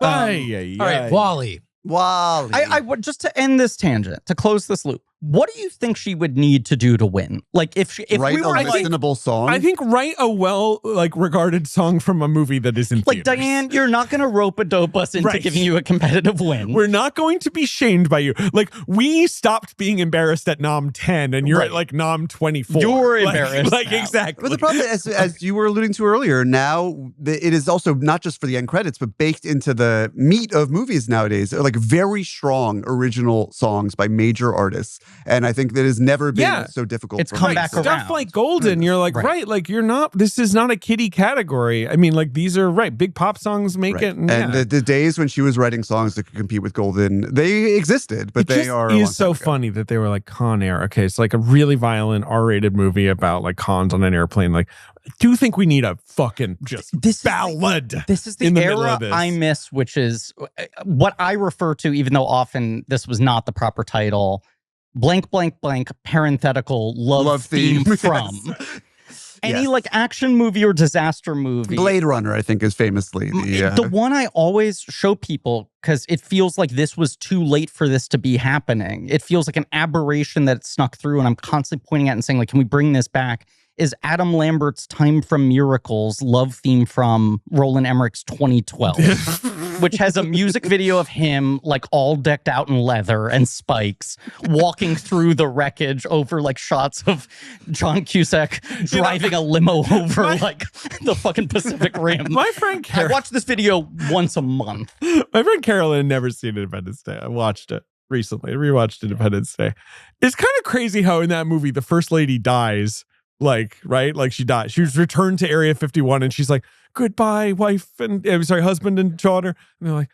Ay, All right, Wally. Wally. I would just to end this tangent, to close this loop. What do you think she would need to do to win? Like if write we were a like, listenable song. I think write a well regarded song from a movie that is in like theaters. Diane, you're not going to rope-a-dope us into Right. giving you a competitive win. We're not going to be shamed by you. Like, we stopped being embarrassed at Nom 10 and you're Right. at like Nom 24. You're Like- embarrassed Like, now. exactly. But the problem is, as you were alluding to earlier, now it is also not just for the end credits, but baked into the meat of movies nowadays. Like very strong original songs by major artists. And I think that has never been Yeah. so difficult. It's for come me. back Stuff around. like Golden, you're like, Right. right, like you're not, this is not a kiddie category. I mean, like these are, right, big pop songs make Right. it. And yeah. the days when she was writing songs that could compete with Golden, they existed, but it they just are. a long is so time ago. funny that they were like Con Air. Okay, it's like a really violent R-rated movie about like cons on an airplane. Like, I do think we need a fucking just This is the- ballad. This is the in the middle era of this. I miss, which is what I refer to, even though often this was not the proper title, blank, blank, blank, parenthetical, love theme from. Any Yes. like action movie or disaster movie. Blade Runner, I think, is famously The one I always show people, because it feels like this was too late for this to be happening. It feels like an aberration that it snuck through, and I'm constantly pointing at it and saying, like, can we bring this back? Is Adam Lambert's Time from Miracles love theme from Roland Emmerich's 2012, which has a music video of him like all decked out in leather and spikes, walking through the wreckage over like shots of John Cusack driving a limo over like the fucking Pacific Rim. My friend I Carol, watch this video once a month. my friend Carolyn had never seen Independence Day. I watched it. recently. I rewatched Independence Day. It's kind of crazy how in that movie the first lady dies. Like, right? Like she died. She was returned to Area 51 and she's like, goodbye, husband and daughter. And they're like,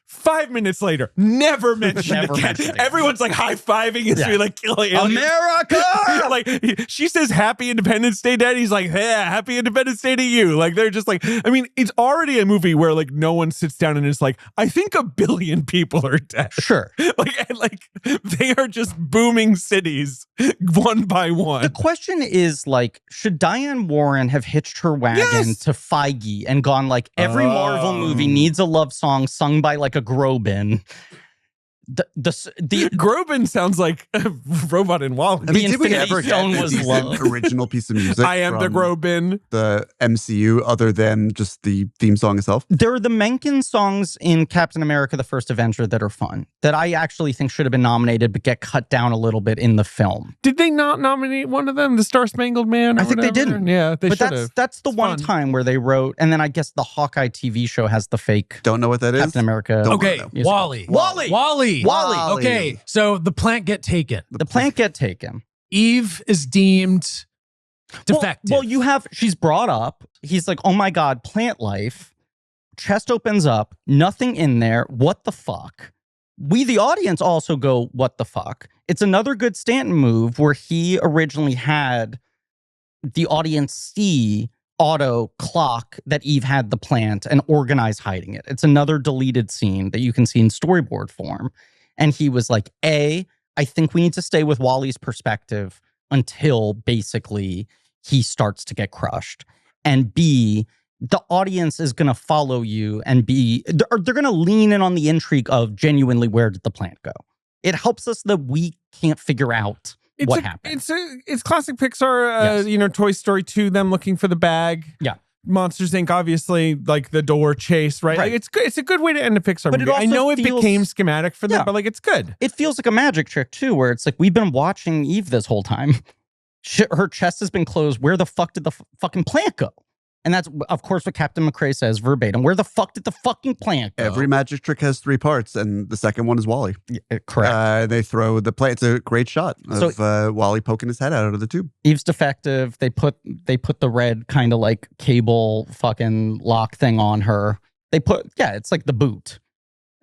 5 minutes later, never mentioned again. Everyone's like high-fiving and be like killing America. Like she says happy Independence Day, Dad. He's like, yeah, happy Independence Day to you. Like they're just like, I mean, it's already a movie where like no one sits down and is like, I think 1 billion people are dead. Sure. Like they are just booming cities one by one. The question is like, should Diane Warren have hitched her wagon to Feige and gone like, every Marvel movie needs a love song sung by like a Groban? The Groban sounds like a robot in Wall-E. I mean, did we ever get an original piece of music? I am the Groban. The MCU, other than just the theme song itself. There are the Mencken songs in Captain America: The First Avenger that are fun, that I actually think should have been nominated, but get cut down a little bit in the film. Did they not nominate one of them, the Star Spangled Man? I think they didn't. Yeah, they should have. But that's the one time where they wrote, and then I guess the Hawkeye TV show has the fake. Don't know what that is. Captain America. Okay, Wally. Okay, so the plant get taken. The plant get taken. Eve is deemed defective. Well, she's brought up. He's like, oh my God, plant life. Chest opens up, nothing in there. What the fuck? We, the audience, also go, what the fuck? It's another good Stanton move where he originally had the audience see auto clock that Eve had the plant and organize hiding it. It's another deleted scene that you can see in storyboard form. And he was like, I think we need to stay with Wally's perspective until basically he starts to get crushed. And B, the audience is going to follow you and they're going to lean in on the intrigue of genuinely where did the plant go. It helps us that we can't figure out what happened. It's classic Pixar, Toy Story 2, them looking for the bag. Yeah. Monsters Inc., obviously, like the door chase, right? Like it's good. It's a good way to end a Pixar movie. I know it became schematic for them, but like it's good. It feels like a magic trick too, where it's like we've been watching Eve this whole time. Her chest has been closed. Where the fuck did the fucking plant go? And that's, of course, what Captain McCrae says verbatim. Where the fuck did the fucking plant go? Every magic trick has 3 parts, and the second one is Wally. Yeah, correct. They throw the plant. It's a great shot of Wally poking his head out of the tube. Eve's defective. They put the red kind of like cable fucking lock thing on her. It's like the boot.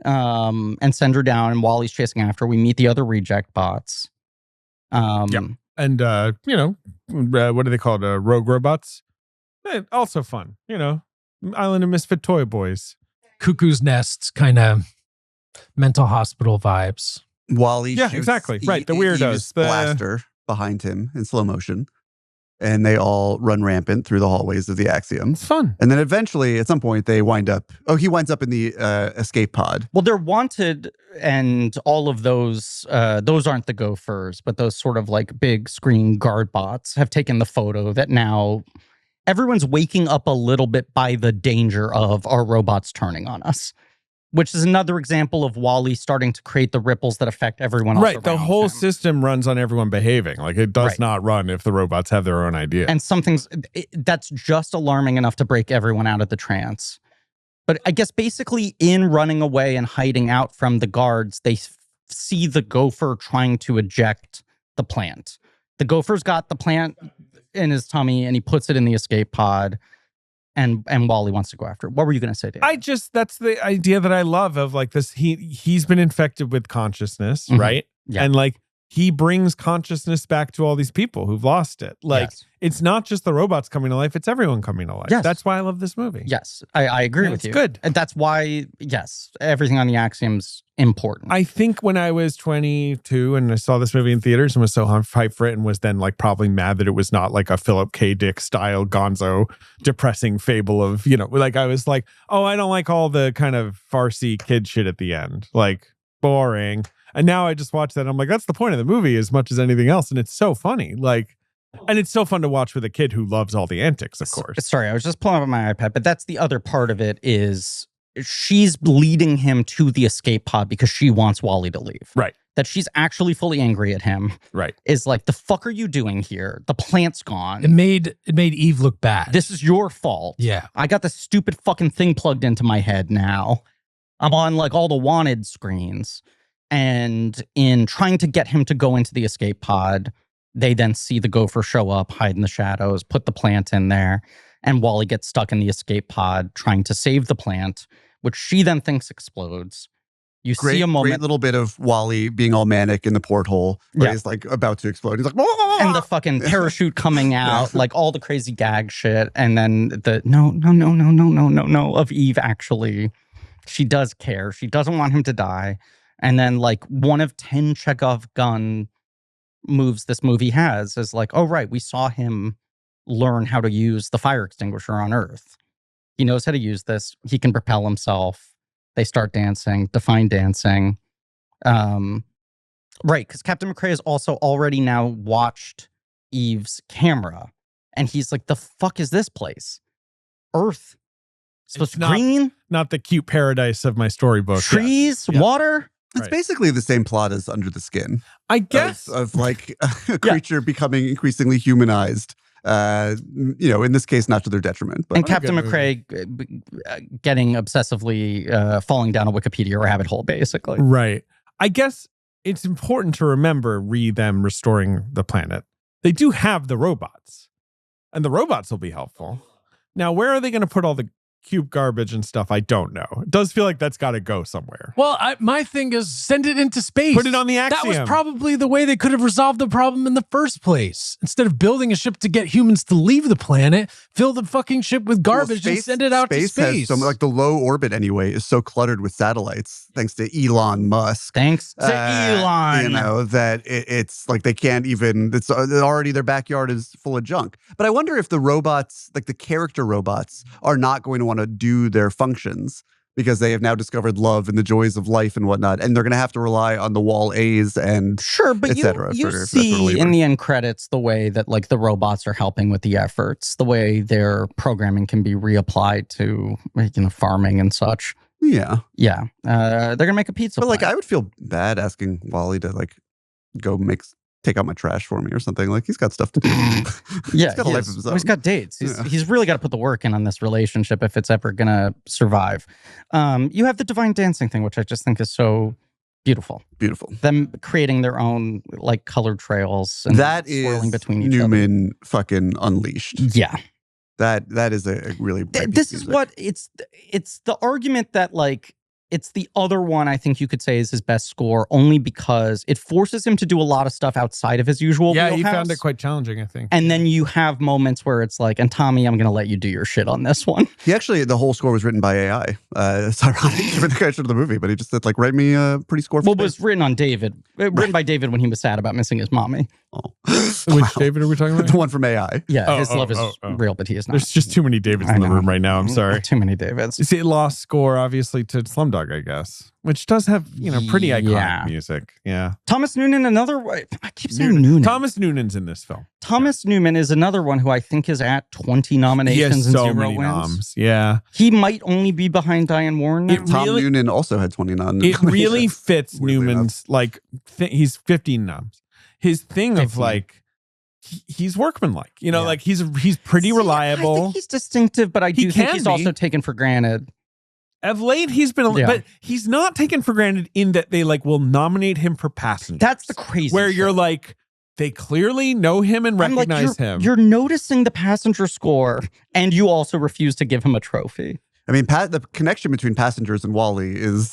And send her down, and Wally's chasing after. We meet the other reject bots. And what do they call it? Rogue robots. Also fun, Island of Misfit Toy Boys. Cuckoo's Nest kind of mental hospital vibes. Wally shoots, exactly. Right, the weirdos. The blaster behind him in slow motion. And they all run rampant through the hallways of the Axiom. It's fun. And then eventually, at some point, he winds up in the escape pod. Well, they're wanted, and all of those aren't the Gophers, but those sort of like big screen guard bots have taken the photo that now everyone's waking up a little bit by the danger of our robots turning on us, which is another example of Wally starting to create the ripples that affect everyone else. Right. The whole system runs on everyone behaving. Like it does not run if the robots have their own idea. And that's just alarming enough to break everyone out of the trance. But I guess basically in running away and hiding out from the guards, they see the Gopher trying to eject the plant. The Gopher's got the plant in his tummy and he puts it in the escape pod, and Wally wants to go after it. What were you going to say, Dave? That's the idea that I love of like this. He's been infected with consciousness, right? Yeah. And like he brings consciousness back to all these people who've lost it. Like it's not just the robots coming to life, it's everyone coming to life. Yes. That's why I love this movie. Yes, I agree with you. It's good. And that's why, everything on the Axiom's important. I think when I was 22 and I saw this movie in theaters and was so hyped for it and was then like probably mad that it was not like a Philip K. Dick style gonzo depressing fable of, like I was like, oh, I don't like all the kind of farcy kid shit at the end. Like boring. And now I just watch that and I'm like, that's the point of the movie as much as anything else. And it's so funny. Like, and it's so fun to watch with a kid who loves all the antics, of course. Sorry, I was just pulling up my iPad, but that's the other part of it is she's leading him to the escape pod because she wants Wally to leave. Right. That she's actually fully angry at him. Right. Is like, the fuck are you doing here? The plant's gone. It made Eve look bad. This is your fault. Yeah. I got this stupid fucking thing plugged into my head now. I'm on like all the wanted screens. And in trying to get him to go into the escape pod, they then see the gopher show up, hide in the shadows, put the plant in there, and Wally gets stuck in the escape pod trying to save the plant, which she then thinks explodes. You see a moment. Great little bit of Wally being all manic in the porthole where he's like about to explode. He's like, "Whoa!" And the fucking parachute coming out, like all the crazy gag shit. And then the no of Eve actually. She does care. She doesn't want him to die. And then like one of 10 Chekhov gun moves this movie has is like, oh, right, we saw him learn how to use the fire extinguisher on Earth. He knows how to use this. He can propel himself. They start dancing, define dancing. Right, because Captain McCrae has also already now watched Eve's camera. And he's like, the fuck is this place? Earth. Supposed to be green? Not the cute paradise of my storybook. Trees, water. It's basically the same plot as Under the Skin. I guess. Of like a creature becoming increasingly humanized. In this case, not to their detriment. But and Captain McCrae getting obsessively falling down a Wikipedia rabbit hole, basically. Right. I guess it's important to remember them restoring the planet. They do have the robots. And the robots will be helpful. Now, where are they going to put all the cube garbage and stuff? I don't know. It does feel like that's got to go somewhere. Well, my thing is send it into space. Put it on the Axiom. That was probably the way they could have resolved the problem in the first place. Instead of building a ship to get humans to leave the planet, fill the fucking ship with garbage and send it out to space. Like the low orbit anyway is so cluttered with satellites, thanks to Elon Musk. Thanks to Elon. That it's like they can't even, it's already their backyard is full of junk. But I wonder if the robots, like the character robots, are not going to want to do their functions because they have now discovered love and the joys of life and whatnot, and they're going to have to rely on the wall A's and sure, but you see in the end credits the way that like the robots are helping with the efforts, the way their programming can be reapplied to farming and such. Yeah. They're gonna make a pizza. But like, I would feel bad asking Wally to like go take out my trash for me or something. Like he's got stuff to do. He's got a life of his own. He's got dates. He's really got to put the work in on this relationship if it's ever gonna survive. You have the divine dancing thing, which I just think is so beautiful. Beautiful. Them creating their own like colored trails and that swirling is between each Newman fucking unleashed. Yeah. That is a really this is what it's the argument that like it's the other one I think you could say is his best score only because it forces him to do a lot of stuff outside of his usual wheelhouse. He found it quite challenging, I think. And then you have moments where it's like, and Tommy, I'm going to let you do your shit on this one. He actually, the whole score was written by AI. It's ironic for the creation of the movie, but he just said like, write me a pretty score. Well, it was written by David when he was sad about missing his mommy. Oh. Which David are we talking about? The one from AI. Yeah, his love is real, but he is not. There's just too many Davids in the room right now. I'm sorry. Too many Davids. You see, it lost score, obviously, to Slumdog, I guess, which does have, pretty iconic music. Yeah. Thomas Noonan, another way. I keep saying Noonan. Thomas Noonan's in this film. Thomas Newman is another one who I think is at 20 nominations and 0 wins. Noms. Yeah. He might only be behind Diane Warren now. Tom Noonan also had 20 nominations. It really fits Newman's, like, he's 15 noms. His thing 15. Of, like, he's workmanlike, like he's pretty reliable. I think he's distinctive, but I do think he's also taken for granted. Of late, he's been, but he's not taken for granted in that they like will nominate him for Passengers. That's the crazy. Where you're like, they clearly know him and recognize him. You're noticing the Passenger score, and you also refuse to give him a trophy. I mean, the connection between Passengers and Wall-E is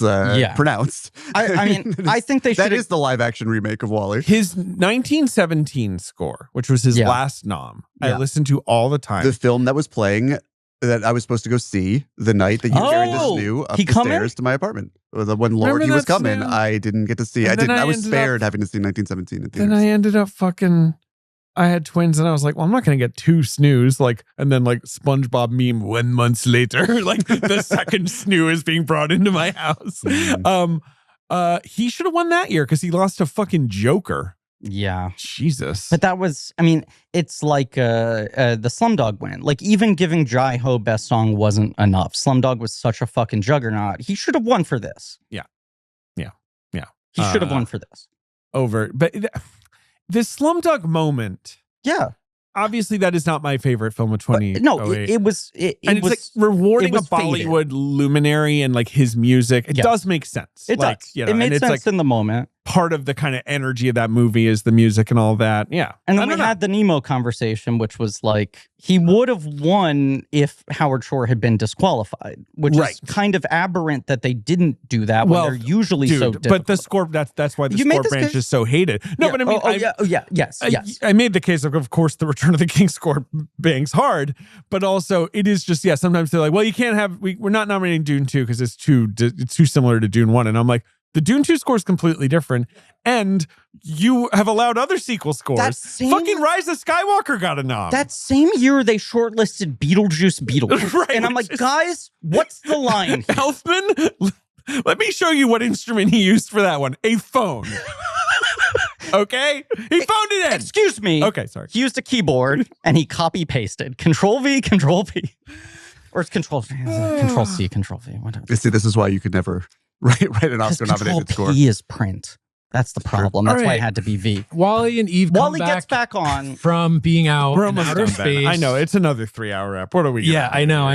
pronounced. I mean, I think they should. That is the live-action remake of Wall-E. His 1917 score, which was his last nom, I listened to all the time. The film that was playing that I was supposed to go see the night that you carried the snoo up the stairs to my apartment. When Lord was coming, I didn't get to see. I was spared having to see 1917 in theaters. Then I ended up I had twins and I was like, well, I'm not going to get 2 snoos. And then SpongeBob meme 1 month later, like the second snoo is being brought into my house. He should have won that year because he lost to fucking Joker. Yeah. Jesus. But that was, I mean, it's like the Slumdog win. Like even giving Jai Ho best song wasn't enough. Slumdog was such a fucking juggernaut. He should have won for this. Yeah. He should have won for this. But the Slumdog moment. Yeah. obviously that is not my favorite film of 2008. No, it was. And it's like rewarding a was faded. Bollywood luminary and like his music. It does make sense. It like, does. You know, It made and sense it's like in the moment. part of the kind of energy of that movie is the music and all that. Yeah. And then we had the Nemo conversation, which was like, he would have won if Howard Shore had been disqualified, which is kind of aberrant that they didn't do that when they're usually so difficult. But the score, that's why the score branch is so hated. No, but I mean, yes. I made the case of course, the Return of the King score bangs hard, but also it is just, sometimes they're like, well, you can't have, we're not nominating Dune 2 because it's too similar to Dune 1. And I'm like, the Dune 2 score is completely different. And you have allowed other sequel scores. Fucking Rise of Skywalker got a nom. That same year, they shortlisted Beetlejuice. Right, and I'm like, guys, what's the line here? Elfman, let me show you what instrument he used for that one. A phone. Okay? He phoned it in. Excuse me. Okay, sorry. He used a keyboard and he copy-pasted. Control-V, Control-V. Or it's Control-C, Control-V, whatever. You see, this is why you could never write an Oscar-nominated score. Control-P is print. That's the problem. That's why it had to be V. Wally and Eve Wally gets back on from being out We're in almost outer done, space. Ben. I know, it's another 3-hour app. What are we doing? Yeah, I know.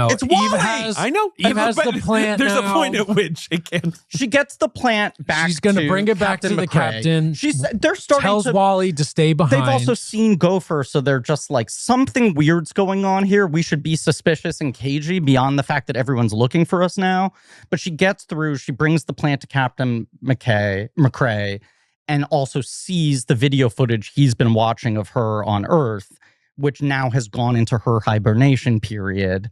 It's Wally! I know. Eve has But the plant There's now. a point at which it can't. She gets the plant back. She's going to bring it back to the captain. They're starting tells to, Wally to stay behind. They've also seen Gopher, so they're just like, something weird's going on here. We should be suspicious and cagey beyond the fact that everyone's looking for us now. But she gets through. She brings the plant to Captain McCrae, and also sees the video footage he's been watching of her on Earth, which now has gone into her hibernation period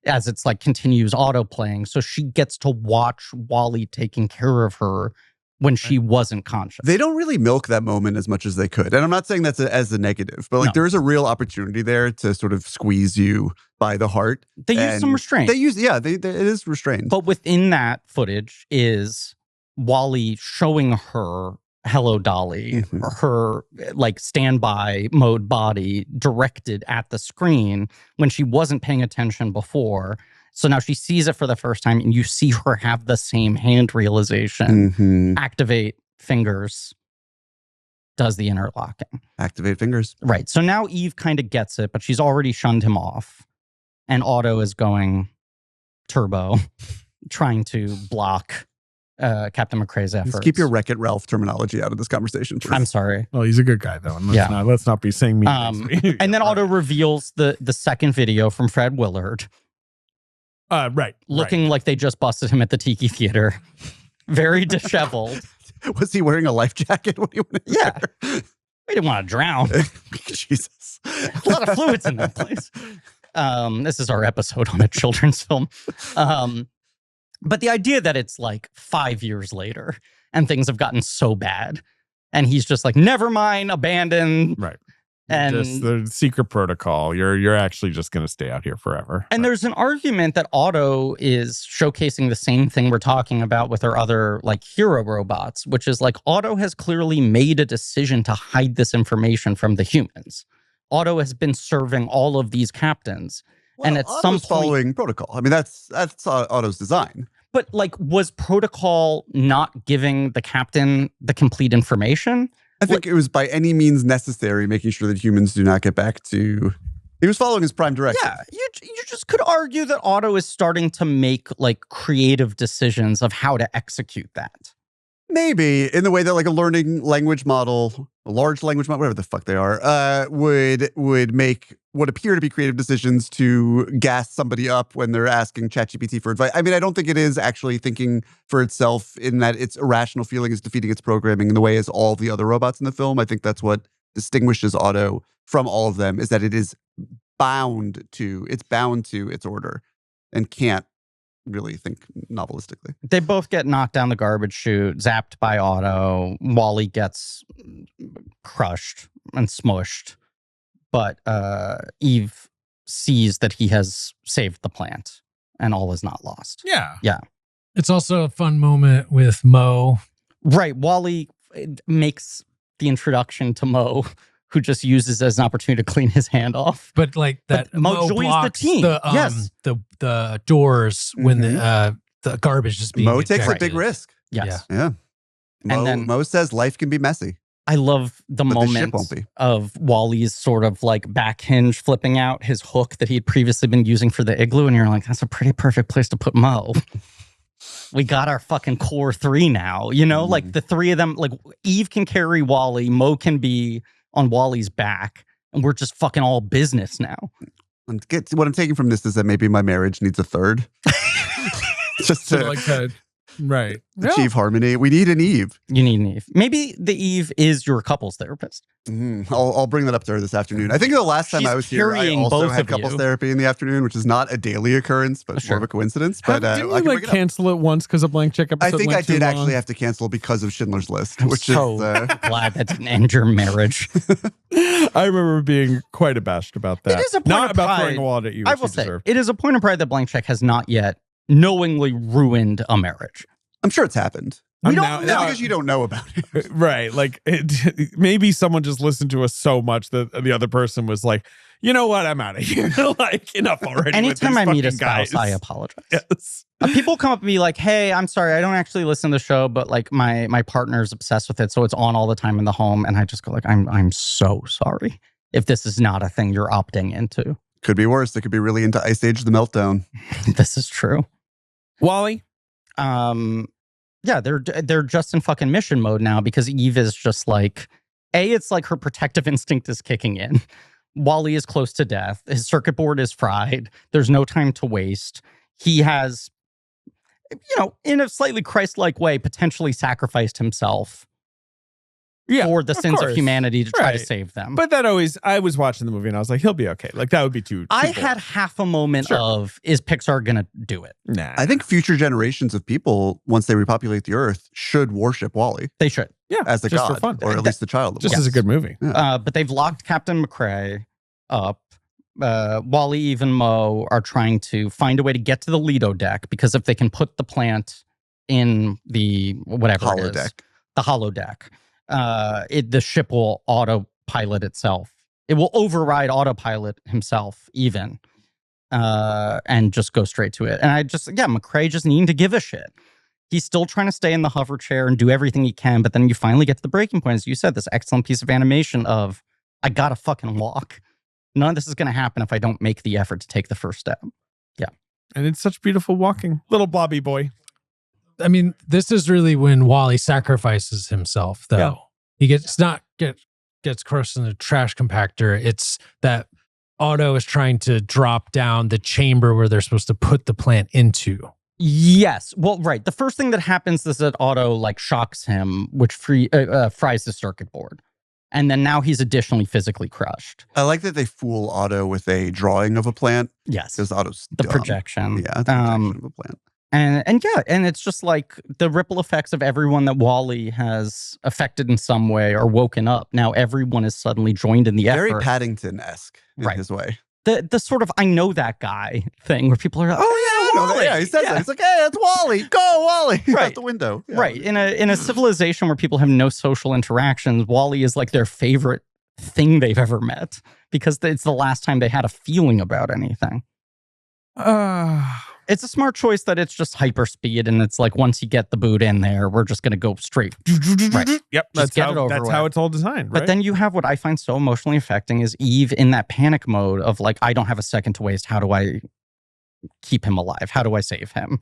as it's like continues autoplaying. So she gets to watch Wally taking care of her when she wasn't conscious. They don't really milk that moment as much as they could. And I'm not saying that's as a negative, but like there's a real opportunity there to sort of squeeze you by the heart. They use some restraint. It is restrained. But within that footage is Wally showing her Hello Dolly, her like standby mode body directed at the screen when she wasn't paying attention before. So now she sees it for the first time and you see her have the same hand realization. Activate fingers, does the interlocking. Activate fingers. Right. So now Eve kind of gets it, but she's already shunned him off. And Otto is going turbo, trying to block Captain McCrae's efforts. Just keep your Wreck-It Ralph terminology out of this conversation, please. I'm sorry. Well, he's a good guy, though. And let's not be saying mean things. And then Otto reveals the second video from Fred Willard. Looking like they just busted him at the Tiki Theater. Very disheveled. Was he wearing a life jacket when he went in there? We didn't want to drown. Jesus. A lot of fluids in that place. This is our episode on a children's film. But the idea that it's like 5 years later and things have gotten so bad and he's just like, never mind, abandoned. Right. And just the secret protocol. You're actually just going to stay out here forever. And there's an argument that Otto is showcasing the same thing we're talking about with our other like hero robots, which is like Otto has clearly made a decision to hide this information from the humans. Otto has been serving all of these captains. Well, and at Otto's some point, following protocol. I mean, that's Otto's design. But like, was protocol not giving the captain the complete information? I think it was by any means necessary, making sure that humans do not get back to. He was following his prime directive. Yeah, you just could argue that Otto is starting to make like creative decisions of how to execute that. Maybe in the way that like a learning language model, a large language model, whatever the fuck they are, would make what appear to be creative decisions to gas somebody up when they're asking ChatGPT for advice. I mean, I don't think it is actually thinking for itself in that its irrational feeling is defeating its programming in the way as all the other robots in the film. I think that's what distinguishes Otto from all of them, is that it is bound to its order and can't really think novelistically. They both get knocked down the garbage chute, zapped by Otto. Wally gets crushed and smushed. But Eve sees that he has saved the plant and all is not lost. Yeah. Yeah. It's also a fun moment with Mo. Right. Wally makes the introduction to Mo, who just uses it as an opportunity to clean his hand off. But like that, but Mo joins blocks the team. The doors when the garbage is being Mo takes a ejected. big risk. Yes. Yeah. And then Mo says life can be messy. I love the But the ship moment won't be. of Wally's sort of like back hinge flipping out his hook that he had previously been using for the igloo. And you're like, that's a pretty perfect place to put Mo. We got our fucking core 3 now. You know, like the 3 of them, like Eve can carry Wally, Mo can be on Wally's back, and we're just fucking all business now. What I'm taking from this is that maybe my marriage needs a third. Just So to like that, right? achieve harmony. We need an Eve. You need an Eve. Maybe the Eve is your couples therapist. I'll bring that up to her this afternoon. I think the last time She's I was here, I carrying also both had of couples you. therapy in the afternoon, which is not a daily occurrence, but more of a coincidence. But Didn't I you can like bring it up. cancel it once because a blank check episode? I think I went too did long? actually have to cancel because of Schindler's List, which So is glad that didn't end your marriage. I remember being quite abashed about that. It is a point Not of about pride. throwing a wallet at you. I which will you say, deserve. it is a point of pride that Blank Check has not yet knowingly ruined a marriage. I'm sure it's happened. We I'm don't now- know. That's because you don't know about it. Right. Like maybe someone just listened to us so much that the other person was like, you know what? I'm out of here. Like enough already. with Anytime these I meet a fucking spouse, guys. I apologize. Yes. People come up to me like, hey, I'm sorry, I don't actually listen to the show, but like my partner's obsessed with it, so it's on all the time in the home. And I just go like, I'm so sorry if this is not a thing you're opting into. Could be worse. It could be really into Ice Age: The Meltdown. This is true. Wally. Yeah, they're just in fucking mission mode now because Eve is just like, it's like her protective instinct is kicking in. Wally is close to death. His circuit board is fried. There's no time to waste. He has, in a slightly Christ-like way, potentially sacrificed himself for the sins of humanity to try to save them. But that always, I was watching the movie and I was like, he'll be okay. Like that would be too I bold. had half a moment of, is Pixar going to do it? Nah. I think future generations of people, once they repopulate the Earth, should worship Wally They should. yeah, as a just god, for fun. or at least the child of Just Wally. as a good movie. But they've locked Captain McCrae up. Wally, Eve, and Mo are trying to find a way to get to the Lido deck because if they can put the plant in the whatever it is, Holodeck. the holodeck, the ship will autopilot itself. It will override autopilot himself, even, and just go straight to it. And McCrae just needing to give a shit. He's still trying to stay in the hover chair and do everything he can, but then you finally get to the breaking point, as you said, this excellent piece of animation of, I gotta fucking walk. None of this is going to happen if I don't make the effort to take the first step. Yeah. And it's such beautiful walking. Little Bobby boy. I mean, this is really when Wally sacrifices himself, though. Yeah. He gets crushed in the trash compactor. It's that Otto is trying to drop down the chamber where they're supposed to put the plant into. Yes. Well, right. The first thing that happens is that Otto shocks him, which fries the circuit board. And then now he's additionally physically crushed. I like that they fool Otto with a drawing of a plant. Yes. Because Otto's The dumb. projection. Yeah, the projection of a plant. And it's just like the ripple effects of everyone that Wally has affected in some way or woken up. Now everyone is suddenly joined in the Very effort. Paddington-esque in Right. his way. The sort of I know that guy thing where people are like, oh yeah, Wally. Yeah, he says that. He's like, hey, it's Wally. Go, Wally. Right. Out the window. Yeah. Right. In a civilization where people have no social interactions, Wally is like their favorite thing they've ever met because it's the last time they had a feeling about anything. It's a smart choice that it's just hyperspeed and it's like once you get the boot in there, we're just going to go straight. Right. Yep. Just get it over with. how it's all designed. But right? then you have what I find so emotionally affecting is Eve in that panic mode of like, I don't have a second to waste. How do I keep him alive? How do I save him?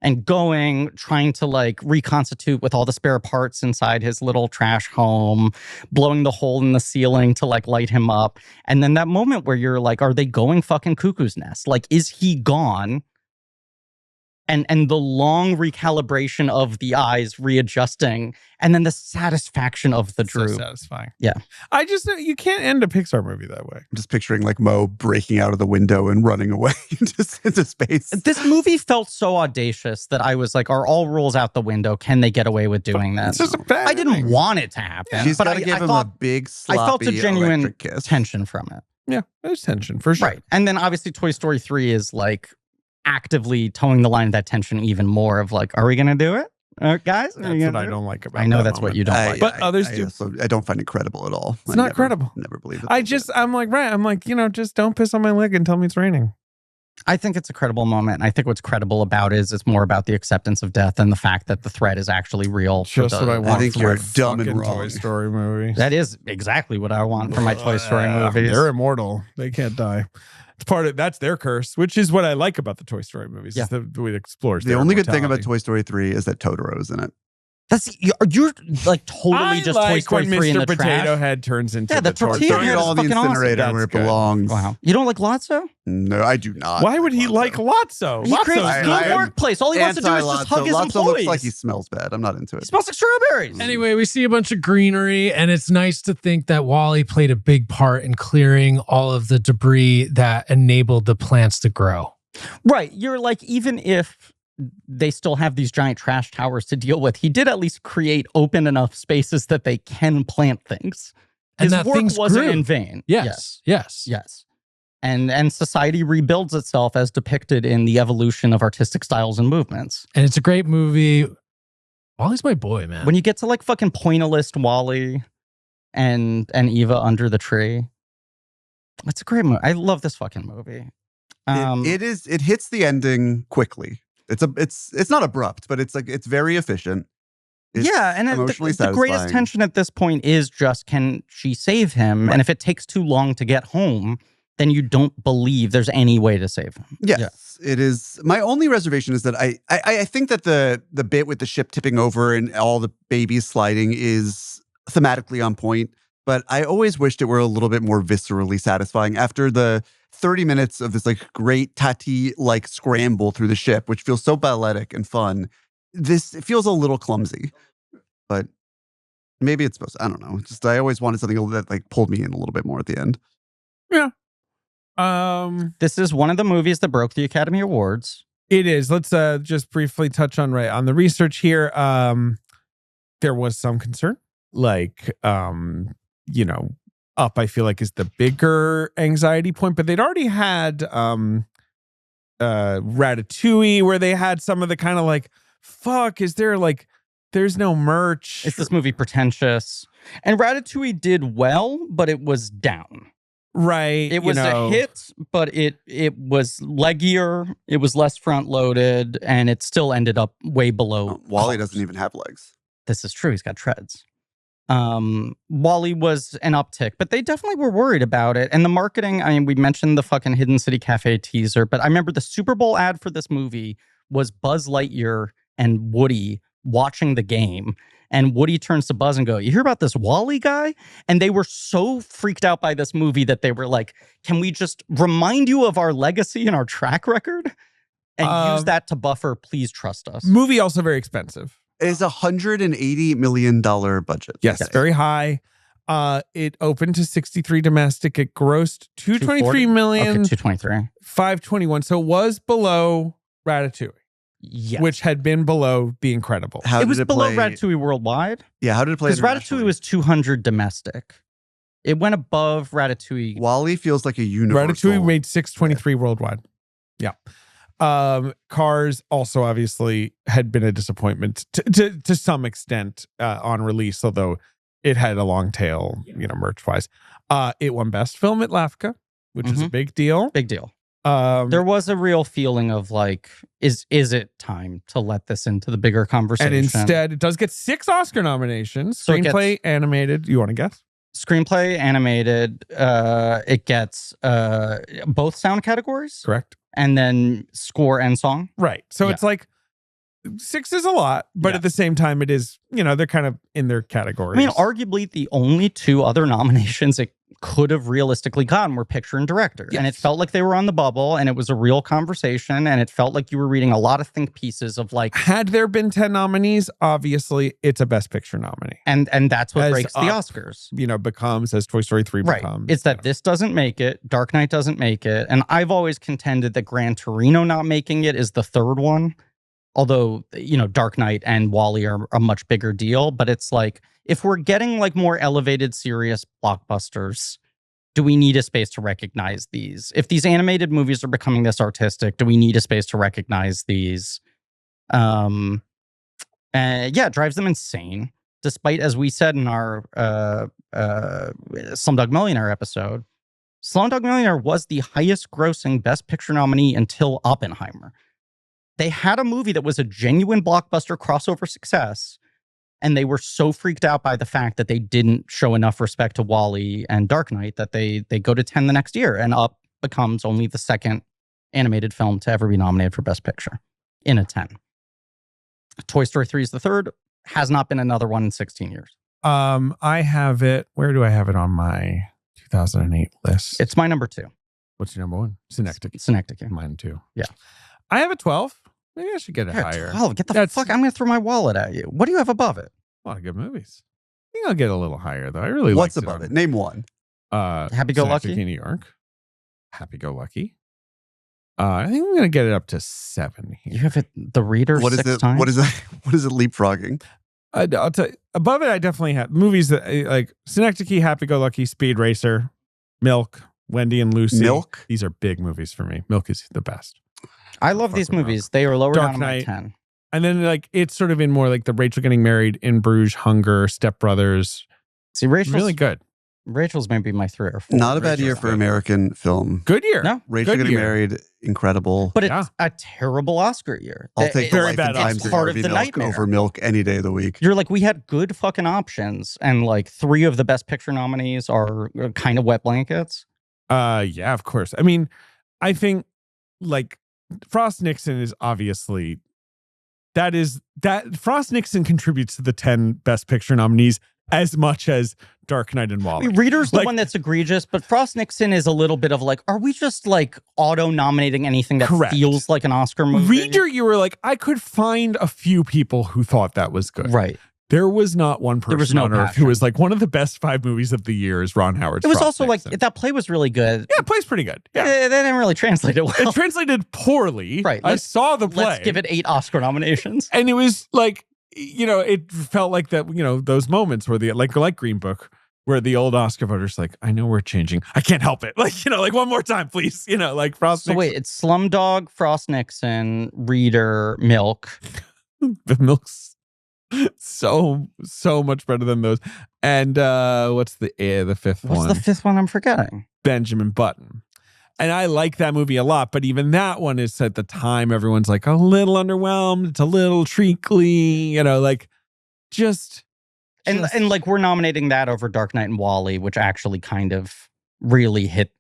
And trying to reconstitute with all the spare parts inside his little trash home, blowing the hole in the ceiling to light him up. And then that moment where you're like, are they going fucking cuckoo's nest? Like, is he gone? And the long recalibration of the eyes readjusting, and then the satisfaction of the so droop. satisfying. Yeah. I just you can't end a Pixar movie that way. I'm just picturing Mo breaking out of the window and running away into space. This movie felt so audacious that I was like, are all rules out the window? Can they get away with doing that? It's just a bad I didn't ending. want it to happen. She's but got to give I him thought, a big, I felt sloppy a genuine electric kiss. tension from it. Yeah, there's tension for sure. Right. And then obviously Toy Story 3 is actively towing the line of that tension even more of are we going to do it? Guys? Are That's you what gonna I do it? don't like about I know that that's what moment. you don't like. But others do. So I don't find it credible at all. It's not credible. Never believe it. I'm like, right. I'm like, just don't piss on my leg and tell me it's raining. I think it's a credible moment. I think what's credible about it is it's more about the acceptance of death and the fact that the threat is actually real. Just what I want. I think from you're my dumb and fucking wrong. Toy Story movie. That is exactly what I want for my Toy Story movies. They're immortal. They can't die. It's part of that's their curse, which is what I like about the Toy Story movies. Yeah. Is the way it explores. The their only good thing about immortality. Toy Story 3 is that Totoro's in it. You're like totally I just like Toy Story when 3 in Mr. the Potato trash. Head turns into Yeah, the tortilla Throw head it is all in the fucking awesome. incinerator where That's it good. belongs. Wow. You don't like Lotso? No, I do not. Why would he Lotso. like Lotso? He creates I- a good I am workplace. All he wants to do is just hug his Lotso employees. looks like he smells bad. I'm not into He it. smells like strawberries. Anyway, we see a bunch of greenery, and it's nice to think that Wally played a big part in clearing all of the debris that enabled the plants to grow. Right. You're like, even if they still have these giant trash towers to deal with, he did at least create open enough spaces that they can plant things. And His that work things wasn't grew. in vain. Yes. Yes. And society rebuilds itself as depicted in the evolution of artistic styles and movements. And it's a great movie. Wally's my boy, man. When you get to like fucking Pointillist Wally and Eva under the tree, it's a great movie. I love this fucking movie. It hits the ending quickly. It's not abrupt, but it's very efficient. It's and emotionally the greatest satisfying. tension at this point is just, can she save him? Right. And if it takes too long to get home, then you don't believe there's any way to save him. Yes, it is. My only reservation is that I think that the bit with the ship tipping over and all the babies sliding is thematically on point, but I always wished it were a little bit more viscerally satisfying after the 30 minutes of this like great Tati like scramble through the ship, which feels so balletic and fun. It feels a little clumsy, but maybe it's supposed to, I don't know. Just I always wanted something that like pulled me in a little bit more at the end. Yeah. This is one of the movies that broke the Academy Awards. It is. Let's just briefly touch on the research here. There was some concern, like Up, I feel like, is the bigger anxiety point, but they'd already had Ratatouille, where they had some of the kind of like, fuck, is there like, there's no merch. Is this movie pretentious? And Ratatouille did well, but it was down. Right. It was a hit, but it was leggier, it was less front loaded, and it still ended up way below. Wally Cars. doesn't even have legs. This is true. He's got treads. Wally was an uptick, but they definitely were worried about it. And the marketing, I mean, we mentioned the fucking Hidden City Cafe teaser, but I remember the Super Bowl ad for this movie was Buzz Lightyear and Woody watching the game. And Woody turns to Buzz and go, "You hear about this Wally guy?" And they were so freaked out by this movie that they were like, "Can we just remind you of our legacy and our track record and use that to buffer? Please trust us." Movie also very expensive. It is $180 million budget. Yes, very high. It opened to 63 domestic. It grossed 223 million. Okay, 223. 521. So it was below Ratatouille, Yes. which had been below The Incredibles. How it did was below play? Ratatouille worldwide. Yeah, how did it play? Because Ratatouille was 200 domestic. It went above Ratatouille. Wally feels like a universal. Ratatouille made 623 worldwide. Yeah. Cars also obviously had been a disappointment to some extent on release, although it had a long tail, merch wise. It won Best Film at LAFCA, which is a big deal. Big deal. There was a real feeling of like, is it time to let this into the bigger conversation? And instead, it does get 6 Oscar nominations. So it Screenplay, animated. You want to guess? Screenplay, animated. It gets both sound categories. Correct. And then score and song. Right. So Yeah. it's like 6 is a lot, but Yeah. at the same time, it is, they're kind of in their categories. I mean, arguably the only 2 other nominations it could have realistically gotten were picture and director. And it Yes. felt like they were on the bubble and it was a real conversation. And it felt like you were reading a lot of think pieces of like, had there been 10 nominees, obviously it's a Best Picture nominee. and that's what As breaks the Up, Oscars. Becomes as Toy Story 3 Right. becomes. It's that this doesn't make it. Dark Knight doesn't make it. And I've always contended that Gran Torino not making it is the third one. Although, Dark Knight and Wall-E are a much bigger deal. But it's like, if we're getting like more elevated, serious blockbusters, do we need a space to recognize these? If these animated movies are becoming this artistic, do we need a space to recognize these? Yeah, it drives them insane. Despite, as we said in our Slumdog Millionaire episode, Slumdog Millionaire was the highest grossing Best Picture nominee until Oppenheimer. They had a movie that was a genuine blockbuster crossover success, and they were so freaked out by the fact that they didn't show enough respect to WALL-E and Dark Knight that they go to 10 the next year, and Up becomes only the second animated film to ever be nominated for Best Picture in a 10. Toy Story 3 is the third. Has not been another one in 16 years. I have it. Where do I have it on my 2008 list? It's my number 2. What's your number one? Synecdoche. Synecdoche. Mine too. Yeah. I have a 12. Maybe I should get it You're higher. 12. Get the That's fuck. I'm going to throw my wallet at you. What do you have above it? a lot of good movies. I think I'll get a little higher though. I really What's liked above it? on, Name one. Happy Go Lucky? Synecdoche, New York. Happy Go Lucky. I think I'm going to get it up to 7 here. You have it, The Reader, What is 6 it? times? What is it? What is it leapfrogging? I'll tell you, above it, I definitely have movies that like Synecdoche, Happy Go Lucky, Speed Racer, Milk, Wendy and Lucy. Milk? These are big movies for me. Milk is the best. I love these Fuck with movies. They are lower Dark down on my Knight. 10. And then like it's sort of in more like the Rachel Getting Married, In Bruges, Hunger, Step Brothers. See, Rachel's Really good. maybe my 3 or 4. Not a bad Rachel's year for good. American film. Good year. No. Rachel Good Getting year. Married, incredible. But it's Yeah. a terrible Oscar year. I'll take the very Life bad and Oscar. Times It's of part of Harvey the Milk nightmare. over Milk any day of the week. You're like, we had good fucking options, and like 3 of the Best Picture nominees are kind of wet blankets. Yeah, of course. I mean, I think like Frost Nixon is obviously that Frost Nixon contributes to the 10 Best Picture nominees as much as Dark Knight and I WALL-E. mean, Reader's the Like- one that's egregious, but Frost Nixon is a little bit of like, are we just like auto-nominating anything that Correct. feels like an Oscar movie? Reader, you were like, I could find a few people who thought that was good. Right. There was not one person There was no on earth passion. who was like, one of the best 5 movies of the year is Ron Howard's It was Frost also Nixon. like, that play was really good. Yeah, it plays pretty good. Yeah. They didn't really translate it well. It translated poorly. Right, I let's- saw the play. Let's give it 8 Oscar nominations. And it was like, you know, it felt like that, you know, those moments where the like Green Book, where the old Oscar voters like, I know we're changing. I can't help it. Like, you know, like one more time, please. You know, like Frost So Nixon. wait, it's Slumdog, Frost Nixon, Reader, Milk. The Milk's so much better than those. And what's the fifth What's one? the 5th one I'm forgetting? Benjamin Button. And I like that movie a lot, but even that one is at the time everyone's like a little underwhelmed. It's a little treacly, you know, like just And like we're nominating that over Dark Knight and WALL-E, which actually kind of really hit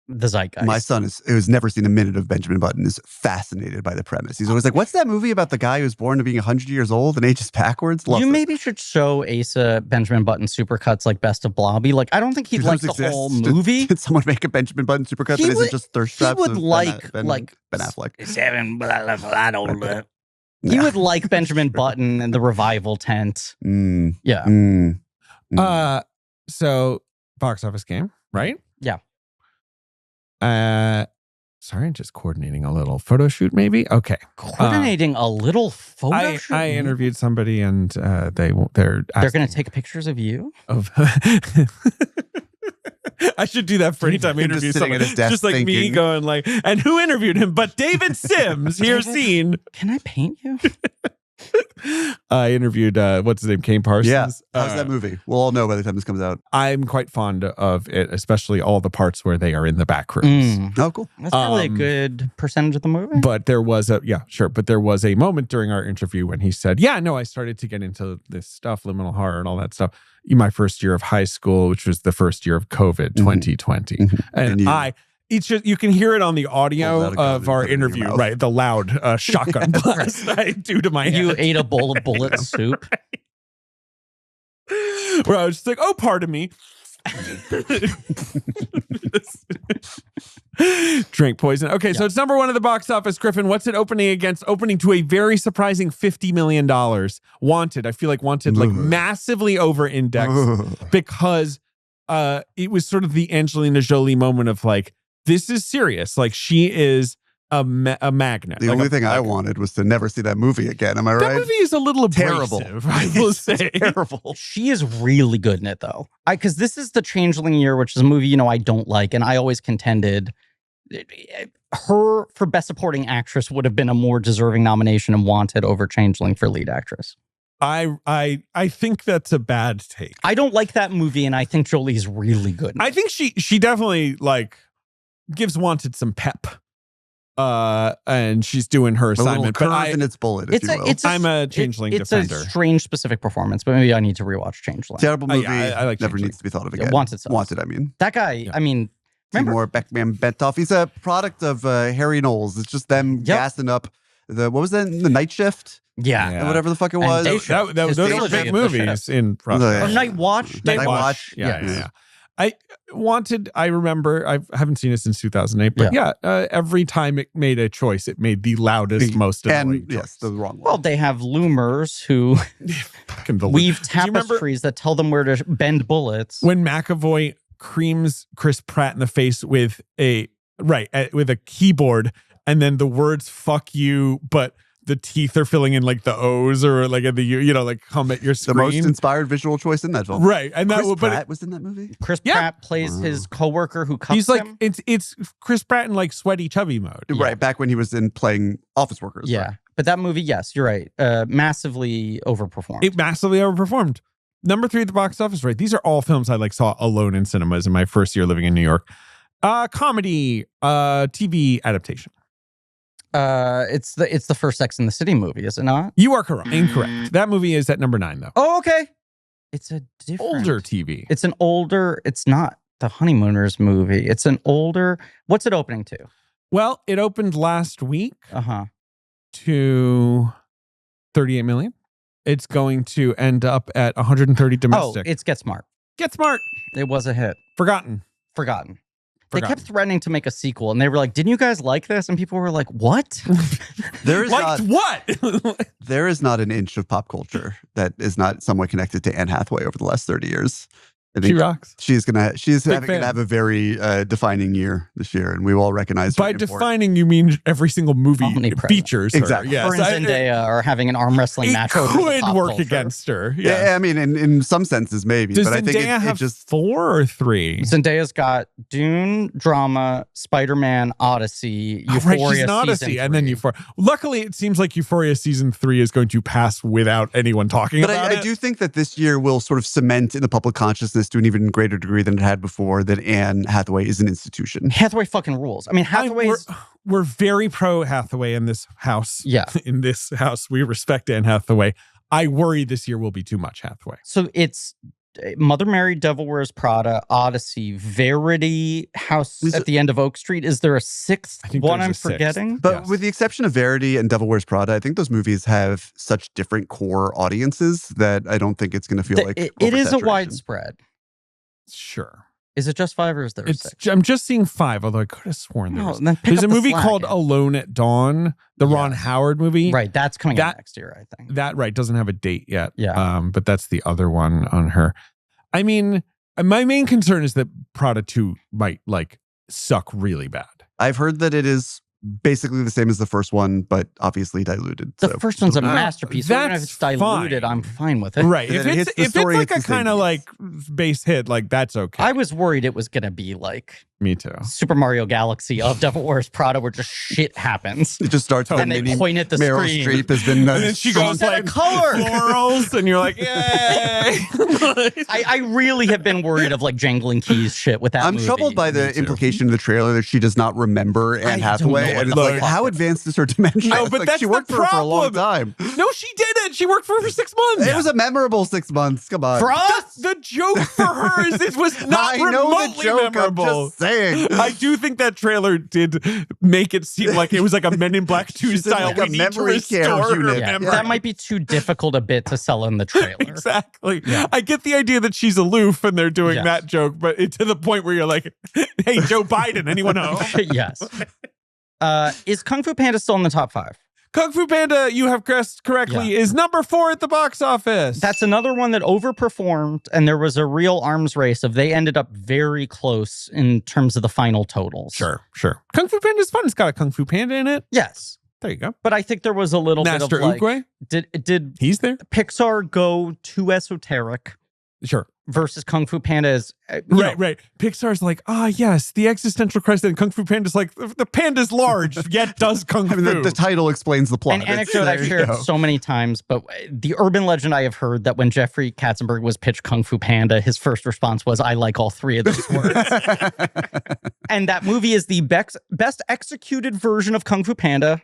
the zeitgeist. My son who's never seen a minute of Benjamin Button is fascinated by the premise. He's always like, what's that movie about the guy who's born to being 100 years old and ages backwards? Loves You it. maybe should show Asa Benjamin Button supercuts like Best of Blobby. Like I don't think he'd Do like those the whole exist? movie. Did someone make a Benjamin Button supercut He that would- isn't just thirst traps? would of like Ben Affleck. 7 I don't know. He Yeah. would like Benjamin Button and the revival tent. Mm, Yeah. mm, mm. So box office game, right? Yeah. Sorry, just coordinating a little photo shoot, maybe. Okay. Coordinating a little photo I shoot. interviewed somebody, and they're They're going to asking take pictures of you. of. I should do that for any time I Him just interview sitting someone. at his desk Just like me thinking. going like, and who interviewed him? But David Sims, here David? seen. Can I paint you? I interviewed what's his name, Kane Parsons. Yeah. How's that movie? We'll all know by the time this comes out. I'm quite fond of it, especially all the parts where they are in the back rooms. Mm. Oh, cool. That's probably a good percentage of the movie. But there was but there was a moment during our interview when he said, yeah, no, I started to get into this stuff, liminal horror and all that stuff, in my first year of high school, which was the first year of COVID, 2020. Mhm. And you- it's just, you can hear it on the audio Pulled out a gun of and our put it in your interview, mouth. right? The loud shotgun blast I do to my You hand. ate a bowl of bullet soup. Where I was just like, oh, pardon me. Drink poison. Okay, so it's number 1 at the box office. Griffin, what's it opening against? Opening to a very surprising $50 million. Wanted. I feel like Wanted like Ugh. massively over-indexed because it was sort of the Angelina Jolie moment of like, this is serious. Like she is a magnet. The Like only a- thing I like- wanted was to never see that movie again. Am I That right? movie is a little Terrible. abrasive, I will say. Terrible. She is really good in it, though. Because this is the Changeling year, which is a movie, I don't like. And I always contended her for Best Supporting Actress would have been a more deserving nomination in Wanted over Changeling for lead actress. I think that's a bad take. I don't like that movie, and I think Jolie's really good. I think she definitely like gives Wanted some pep. And she's doing her A little assignment. curve But in its bullet, if you will. I'm a Changeling it's defender. a strange specific performance, but maybe I need to rewatch Changeling. Terrible movie. I like never Changeling. needs to be thought of Yeah, again. Wanted sucks. Wanted, I mean. That guy, Yeah. I mean, remember? Timur Beckman Bentoff. He's a product of Harry Knowles. It's just them Yep. gassing up the, what was that? The Night Shift? Yeah. Yeah. Whatever the fuck it And was. Day Shift. His Those are trilogy big of the movies in Oh, yeah. Or Night Watch. Night Watch. Yeah. I Wanted, I remember, I haven't seen it since 2008, but every time it made a choice, it made the loudest, most annoying And yes, the wrong one. Well, they have loomers who weave tapestries that tell them where to bend bullets. When McAvoy creams Chris Pratt in the face with with a keyboard, and then the words "fuck you," but the teeth are filling in like the O's or like at the like come at your the screen. most inspired visual choice in that film. Right, and Chris that Pratt was in that movie. Chris Pratt plays his coworker who cuffs he's like him. it's Chris Pratt in like sweaty chubby mode. Right, back when he was in playing Office Workers. Yeah. Right. But that movie, yes, you're right. Massively overperformed. It massively overperformed. Number 3 at the box office. Right, these are all films I like saw alone in cinemas in my first year living in New York. Comedy, TV adaptation. It's the first Sex in the City movie, is it not? You are correct. Incorrect. That movie is at number 9 though. Oh, okay. It's a different Older TV. It's an older. It's not the Honeymooners movie. It's an older. What's it opening to? Well, it opened last week to 38 million. It's going to end up at 130 domestic. Oh, it's Get Smart. Get Smart. It was a hit. Forgotten. They kept threatening to make a sequel, and they were like, "Didn't you guys like this?" And people were like, "What?" There is Like what? there is not an inch of pop culture that is not somewhat connected to Anne Hathaway over the last 30 years. I think She rocks. she's gonna fan. have a very defining year this year, and we will all recognize her By import. defining, you mean every single movie Omnipresent. features her. Exactly. Yes. Her and Zendaya are having an arm wrestling It match over the could pop work culture. against her. Yeah, Yeah. I mean, in some senses, maybe. Does but I think Zendaya it have just 4 or 3? Zendaya's got Dune, drama, Spider-Man, Odyssey, Oh, Euphoria, right, she's an Odyssey, season and then 3. Euphoria. Luckily, it seems like Euphoria season 3 is going to pass without anyone talking But about I it. do think that this year will sort of cement in the public consciousness to an even greater degree than it had before that Anne Hathaway is an institution. Hathaway fucking rules. I mean, Hathaway's. We're very pro Hathaway in this house. Yeah. In this house, we respect Anne Hathaway. I worry this year will be too much Hathaway. So it's Mother Mary, Devil Wears Prada, Odyssey, Verity, House at the End of Oak Street. Is there a sixth I think one there's I'm a sixth. forgetting? But Yes. with the exception of Verity and Devil Wears Prada, I think those movies have such different core audiences that I don't think it's going to feel like It is a oversaturation. widespread. Sure. Is it just 5 or is there a 6? I'm just seeing 5, although I could have sworn there No, was. then pick There's up a the movie slack. called Alone at Dawn, the Ron Yes. Howard movie. Right, that's coming out That- next year, I think. That doesn't have a date yet. Yeah. But that's the other one on her. I mean, my main concern is that Prada 2 might like suck really bad. I've heard that it is basically the same as the first one, but obviously diluted. The so. first one's a masterpiece. So even if that's it's diluted, fine. I'm fine with it. Right. And If then it it's, hits the if it's story, like it's a the same kind of piece. like base hit, like that's okay. I was worried it was going to be like Me too. Super Mario Galaxy of Devil Wears Prada, where just shit happens. It just starts And with they mini point at the Meryl screen. Streep has been And then she goes Set a like color. florals, and you're like, yay! I really have been worried of like jangling keys shit with that I'm movie. troubled by Me the too. implication of the trailer that she does not remember Anne I don't Hathaway. know And it's what like, the how fuck. advanced is her dementia? No, It's but like that's she worked the for her for a long problem. time. No, she didn't. She worked for her for 6 months. It was a memorable 6 months. Come on. For us, The joke for her is it was not I know the remotely joke. memorable. I'm just saying. I do think that trailer did make it seem like it was like a Men in Black 2 She's in style. like a we need to memory care restore her unit. yeah, memory. that might be too difficult a bit to sell in the trailer. Exactly. Yeah. I get the idea that she's aloof and they're doing Yes. that joke, but to the point where you're like, hey, Joe Biden, anyone know? Yes. Is Kung Fu Panda still in the top 5? Kung Fu Panda, you have guessed correctly, is number 4 at the box office. That's another one that overperformed, and there was a real arms race of they ended up very close in terms of the final totals. Sure. Kung Fu Panda is fun. It's got a Kung Fu Panda in it. Yes. There you go. But I think there was a little Master bit of like, Oogway, did he's there. Pixar go too esoteric? Sure. versus Kung Fu Panda is right. Pixar's like, yes, the existential crisis. And Kung Fu Panda's like, the panda's large, yet does Kung Fu. I mean, the title explains the plot. An anecdote I've shared so many times, but the urban legend I have heard that when Jeffrey Katzenberg was pitched Kung Fu Panda, his first response was, I like all three of those words. And that movie is the best executed version of Kung Fu Panda.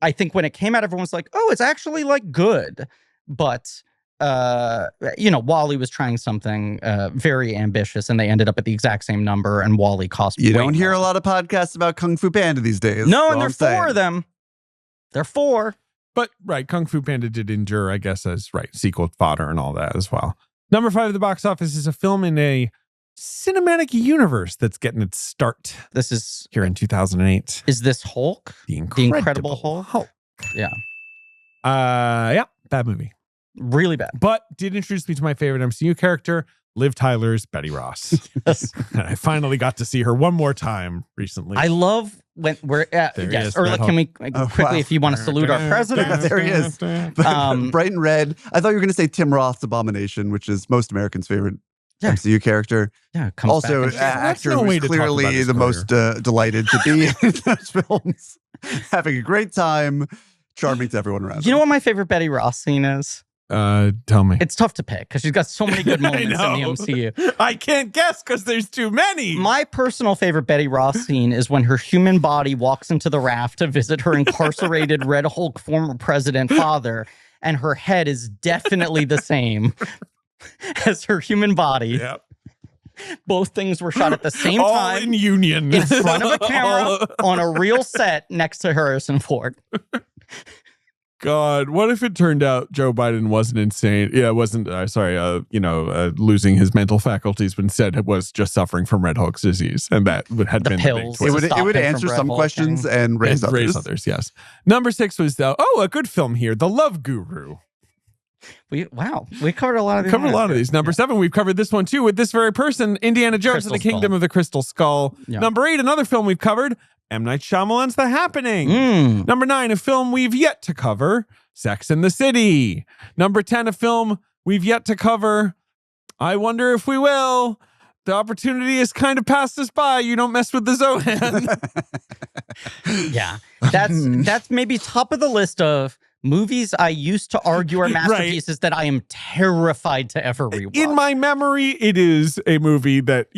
I think when it came out, everyone's like, oh, it's actually like good. But Wall-E was trying something very ambitious, and they ended up at the exact same number, and Wall-E cost You don't hear a lot of podcasts about Kung Fu Panda these days. No, and there's 4 of them. There are 4. But, Kung Fu Panda did endure, I guess, as, sequel fodder and all that as well. Number 5 of the box office is a film in a cinematic universe that's getting its start. This is... Here in 2008. Is this Hulk? The Incredible Hulk? Yeah. Bad movie. Really bad. But did introduce me to my favorite MCU character, Liv Tyler's Betty Ross. Yes. And I finally got to see her one more time recently. I love when we're yes. Or can we quickly, if you want to salute our president? There he is. Bright and red. I thought you were going to say Tim Roth's Abomination, which is most Americans' favorite MCU character. Yeah. Also, actor who's clearly the most delighted to be in those films, having a great time, charming to everyone around. You know what my favorite Betty Ross scene is? Tell me. It's tough to pick because she's got so many good moments in the MCU. I can't guess because there's too many. My personal favorite Betty Ross scene is when her human body walks into the raft to visit her incarcerated Red Hulk former president father, and her head is definitely the same as her human body. Yep. Both things were shot at the same time. All in union. In front of a camera on a real set next to Harrison Ford. God, what if it turned out Joe Biden wasn't insane? Yeah, wasn't, losing his mental faculties, but instead it was just suffering from Red Hulk's disease. And that had been pills. the big twist. It would answer some questions and raise others. Yes. Number 6 was, a good film here, The Love Guru. We covered a lot of these. Number 7, we've covered this one too with this very person, Indiana Jones and the Kingdom of the Crystal Skull. Yeah. Number 8, another film we've covered, M. Night Shyamalan's The Happening. Number 9, a film we've yet to cover, Sex and the City. Number 10, a film we've yet to cover, I wonder if we will. The opportunity has kind of passed us by. You don't mess with the Zohan. Yeah, that's maybe top of the list of movies I used to argue are masterpieces that I am terrified to ever rewatch. In my memory, it is a movie that,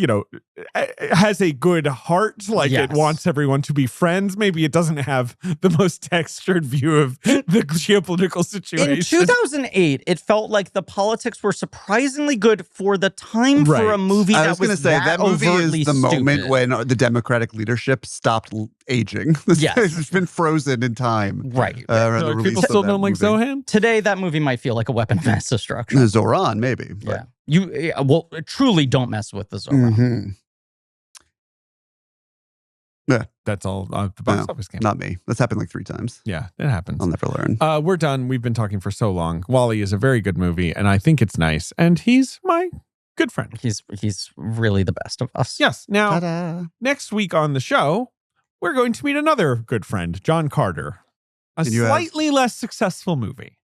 has a good heart. It wants everyone to be friends. Maybe it doesn't have the most textured view of the geopolitical situation. In 2008, it felt like the politics were surprisingly good for the time for a movie that was going to say that movie is the moment when the Democratic leadership stopped aging. It's been frozen in time. Right. People still don't like Zohan? Today, that movie might feel like a weapon of mass destruction. Zoran, maybe. But. Yeah. You truly don't mess with the Zoran. Mm-hmm. Yeah. That's all the box office came. Not me. That's happened like 3 times. Yeah, it happens. I'll never learn. We're done. We've been talking for so long. Wall-E is a very good movie, and I think it's nice. And he's my good friend. He's really the best of us. Yes. Now, Ta-da. Next week on the show, we're going to meet another good friend, John Carter. A slightly less successful movie.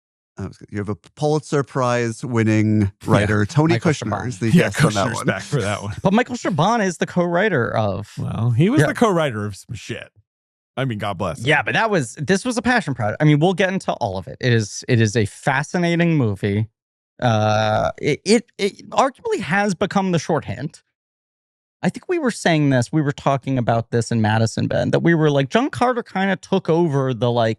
You have a Pulitzer Prize winning writer, Tony Kushner, is the guest on that one. Back for that one. But Michael Chabon is the co-writer of. Well, he was the co-writer of some shit. I mean, God bless him. Yeah, but this was a passion project. I mean, we'll get into all of it. It is a fascinating movie. It arguably has become the shorthand. I think we were saying this. We were talking about this in Madison, Ben, that we were like, John Carter kind of took over the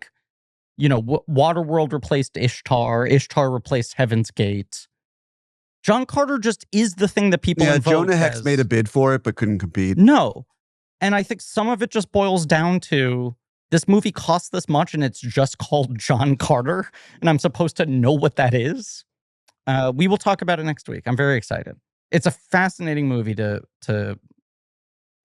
Waterworld replaced Ishtar. Ishtar replaced Heaven's Gate. John Carter just is the thing that people invoke. Jonah Hex made a bid for it, but couldn't compete. No. And I think some of it just boils down to this movie costs this much and it's just called John Carter. And I'm supposed to know what that is. We will talk about it next week. I'm very excited. It's a fascinating movie to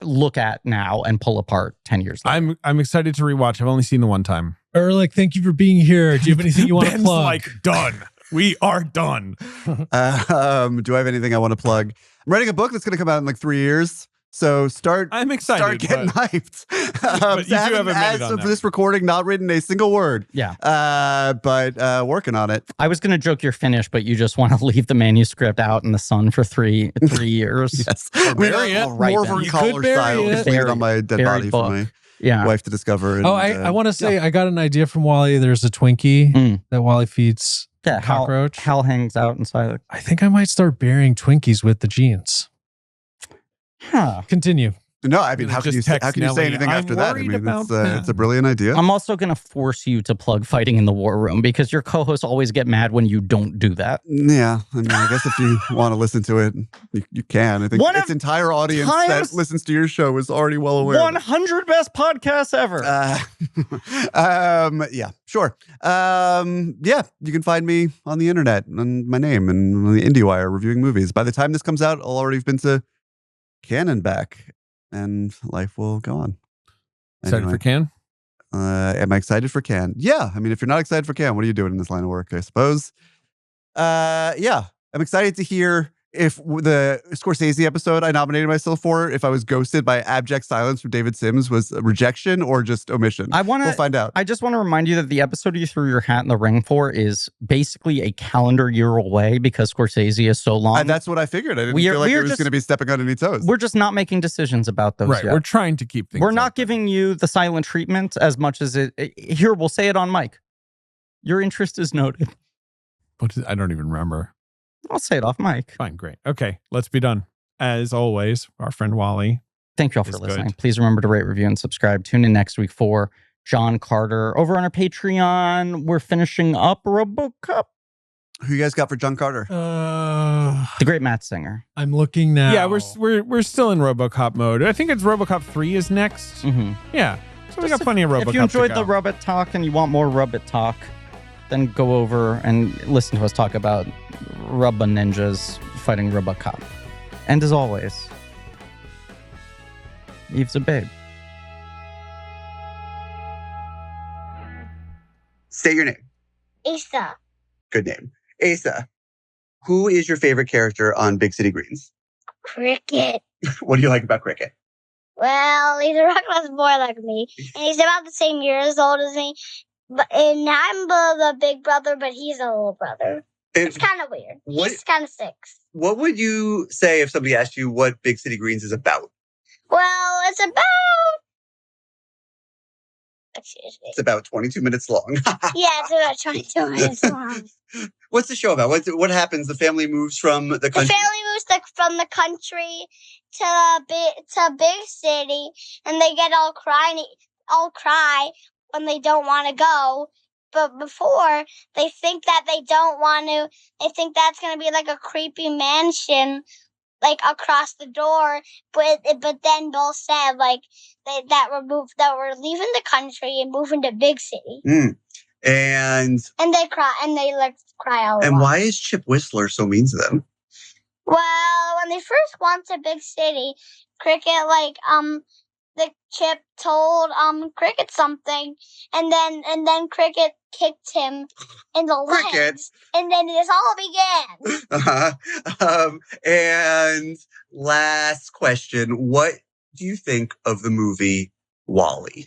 look at now and pull apart 10 years later. I'm excited to rewatch. I've only seen the one time. Ehrlich, thank you for being here. Do you have anything you want to plug? Like, done. We are done. Do I have anything I want to plug? I'm writing a book that's going to come out in like 3 years. So I'm excited. Start getting hyped. But you do have a minute as on of that. this recording, not written a single word. Yeah. But working on it. I was going to joke you're finished, but you just want to leave the manuscript out in the sun for three years. Yes. bury it. Right then. Morvern You collar could bury style. it. Just leave it on my dead Buried body for book. my Yeah. wife to discover. And, I want to say I got an idea from Wally. There's a Twinkie that Wally feeds Yeah. cockroach. Hal hangs out inside. I think I might start burying Twinkies with the jeans. Huh. Continue. No, I mean, Gonna how can you just say, text how can you say Nelly, anything "I'm after that? I worried mean, about it's a brilliant idea. I'm also going to force you to plug Fighting in the War Room because your co-hosts always get mad when you don't do that. Yeah, I mean, I guess if you want to listen to it, you can. I think One its of entire audience times- that listens to your show is already well aware. of it. 100 best podcasts ever. Yeah, sure. Yeah, you can find me on the internet and my name and on the IndieWire reviewing movies. By the time this comes out, I'll already have been to Cannes and back, and life will go on. Excited for Cannes? Am I excited for Cannes? Yeah. I mean, if you're not excited for Cannes, what are you doing in this line of work, I suppose? Yeah. I'm excited to hear if the Scorsese episode I nominated myself for, if I was ghosted by abject silence from David Sims, was a rejection or just omission. We'll find out. I just want to remind you that the episode you threw your hat in the ring for is basically a calendar year away because Scorsese is so long. That's what I figured. I didn't feel like it was going to be stepping on any toes. We're just not making decisions about those Right. yet. We're trying to keep things. We're not open. giving you the silent treatment as much as here, we'll say it on mic. Your interest is noted. I don't even remember. I'll say it off mic. Fine, great. Okay, let's be done. As always, our friend Wally. Thank you all for It's listening. good. Please remember to rate, review, and subscribe. Tune in next week for John Carter. Over on our Patreon, we're finishing up RoboCop. Who you guys got for John Carter? The great Matt Singer. I'm looking now. Yeah, we're still in RoboCop mode. I think it's RoboCop 3 is next. Mm-hmm. Yeah, so we got plenty of RoboCop. If you enjoyed to the go. Robot Talk and you want more Robot Talk, then go over and listen to us talk about Rubba Ninjas fighting RoboCop. And as always, Eve's a babe. Say your name. Asa. Good name. Asa, who is your favorite character on Big City Greens? Cricket. What do you like about Cricket? Well, he's a reckless boy like me, and he's about the same year as old as me. But and I'm the big brother, but he's a little brother. It's kind of weird. He's kind of 6. What would you say if somebody asked you what Big City Greens is about? Well, it's about. Excuse me. It's about 22 minutes long. Yeah, it's about 22 minutes long. What's the show about? What happens? The family moves from the The country. family moves from the country to big city, and they get all cry when they don't want to go. But before, they think that they don't want to. They think that's going to be like a creepy mansion, like across the door. But then Bill said like that we're leaving the country and moving to big city. And they cry all And along. why is Chip Whistler so mean to them? Well, when they first went to big city, Cricket the Chip told Cricket something, and then Cricket kicked him in the legs, and then this all began. And last question: what do you think of the movie WALL-E?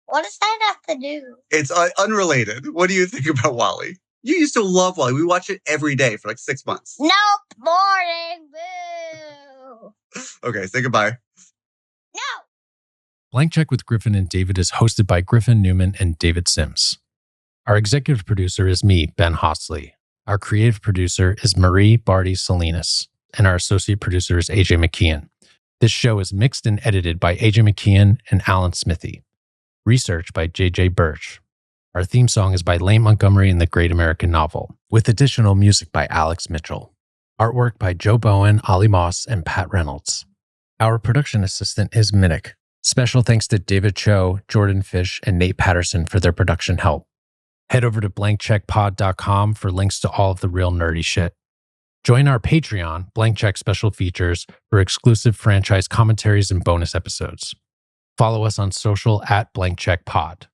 What does that have to do? It's unrelated. What do you think about WALL-E? You used to love WALL-E. We watched it every day for like 6 months. Nope, boring. Boo. Okay, say goodbye. No. Blank Check with Griffin and David is hosted by Griffin Newman and David Sims. Our executive producer is me, Ben Hosley. Our creative producer is Marie Barty Salinas, and our associate producer is AJ McKeon. This show is mixed and edited by AJ McKeon and Alan Smithy. Research by JJ Birch. Our theme song is by Lane Montgomery and the Great American Novel, with additional music by Alex Mitchell. Artwork by Joe Bowen, Ollie Moss, and Pat Reynolds. Our production assistant is Minnick. Special thanks to David Cho, Jordan Fish, and Nate Patterson for their production help. Head over to blankcheckpod.com for links to all of the real nerdy shit. Join our Patreon, Blank Check Special Features, for exclusive franchise commentaries and bonus episodes. Follow us on social at blankcheckpod.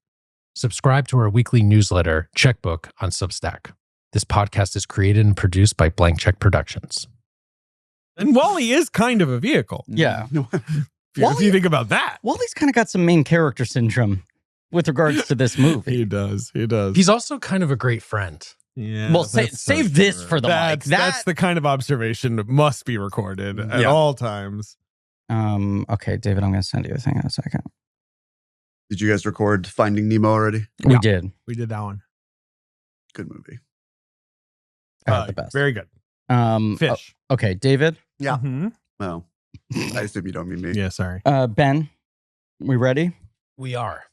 Subscribe to our weekly newsletter, Checkbook, on Substack. This podcast is created and produced by Blank Check Productions. And Wall-E is kind of a vehicle. Yeah. If you think about that. Wally's kind of got some main character syndrome with regards to this movie. He does. He's also kind of a great friend. Yeah. Well, that's save this for the mic. That's the kind of observation that must be recorded at Yeah. all times. Okay, David, I'm going to send you a thing in a second. Did you guys record Finding Nemo already? We Yeah. did. We did that one. Good movie. The best. Very good. Fish. Okay, David. Yeah. Mhm. Well, I assume you don't mean me. Yeah, sorry. Ben, we ready? We are.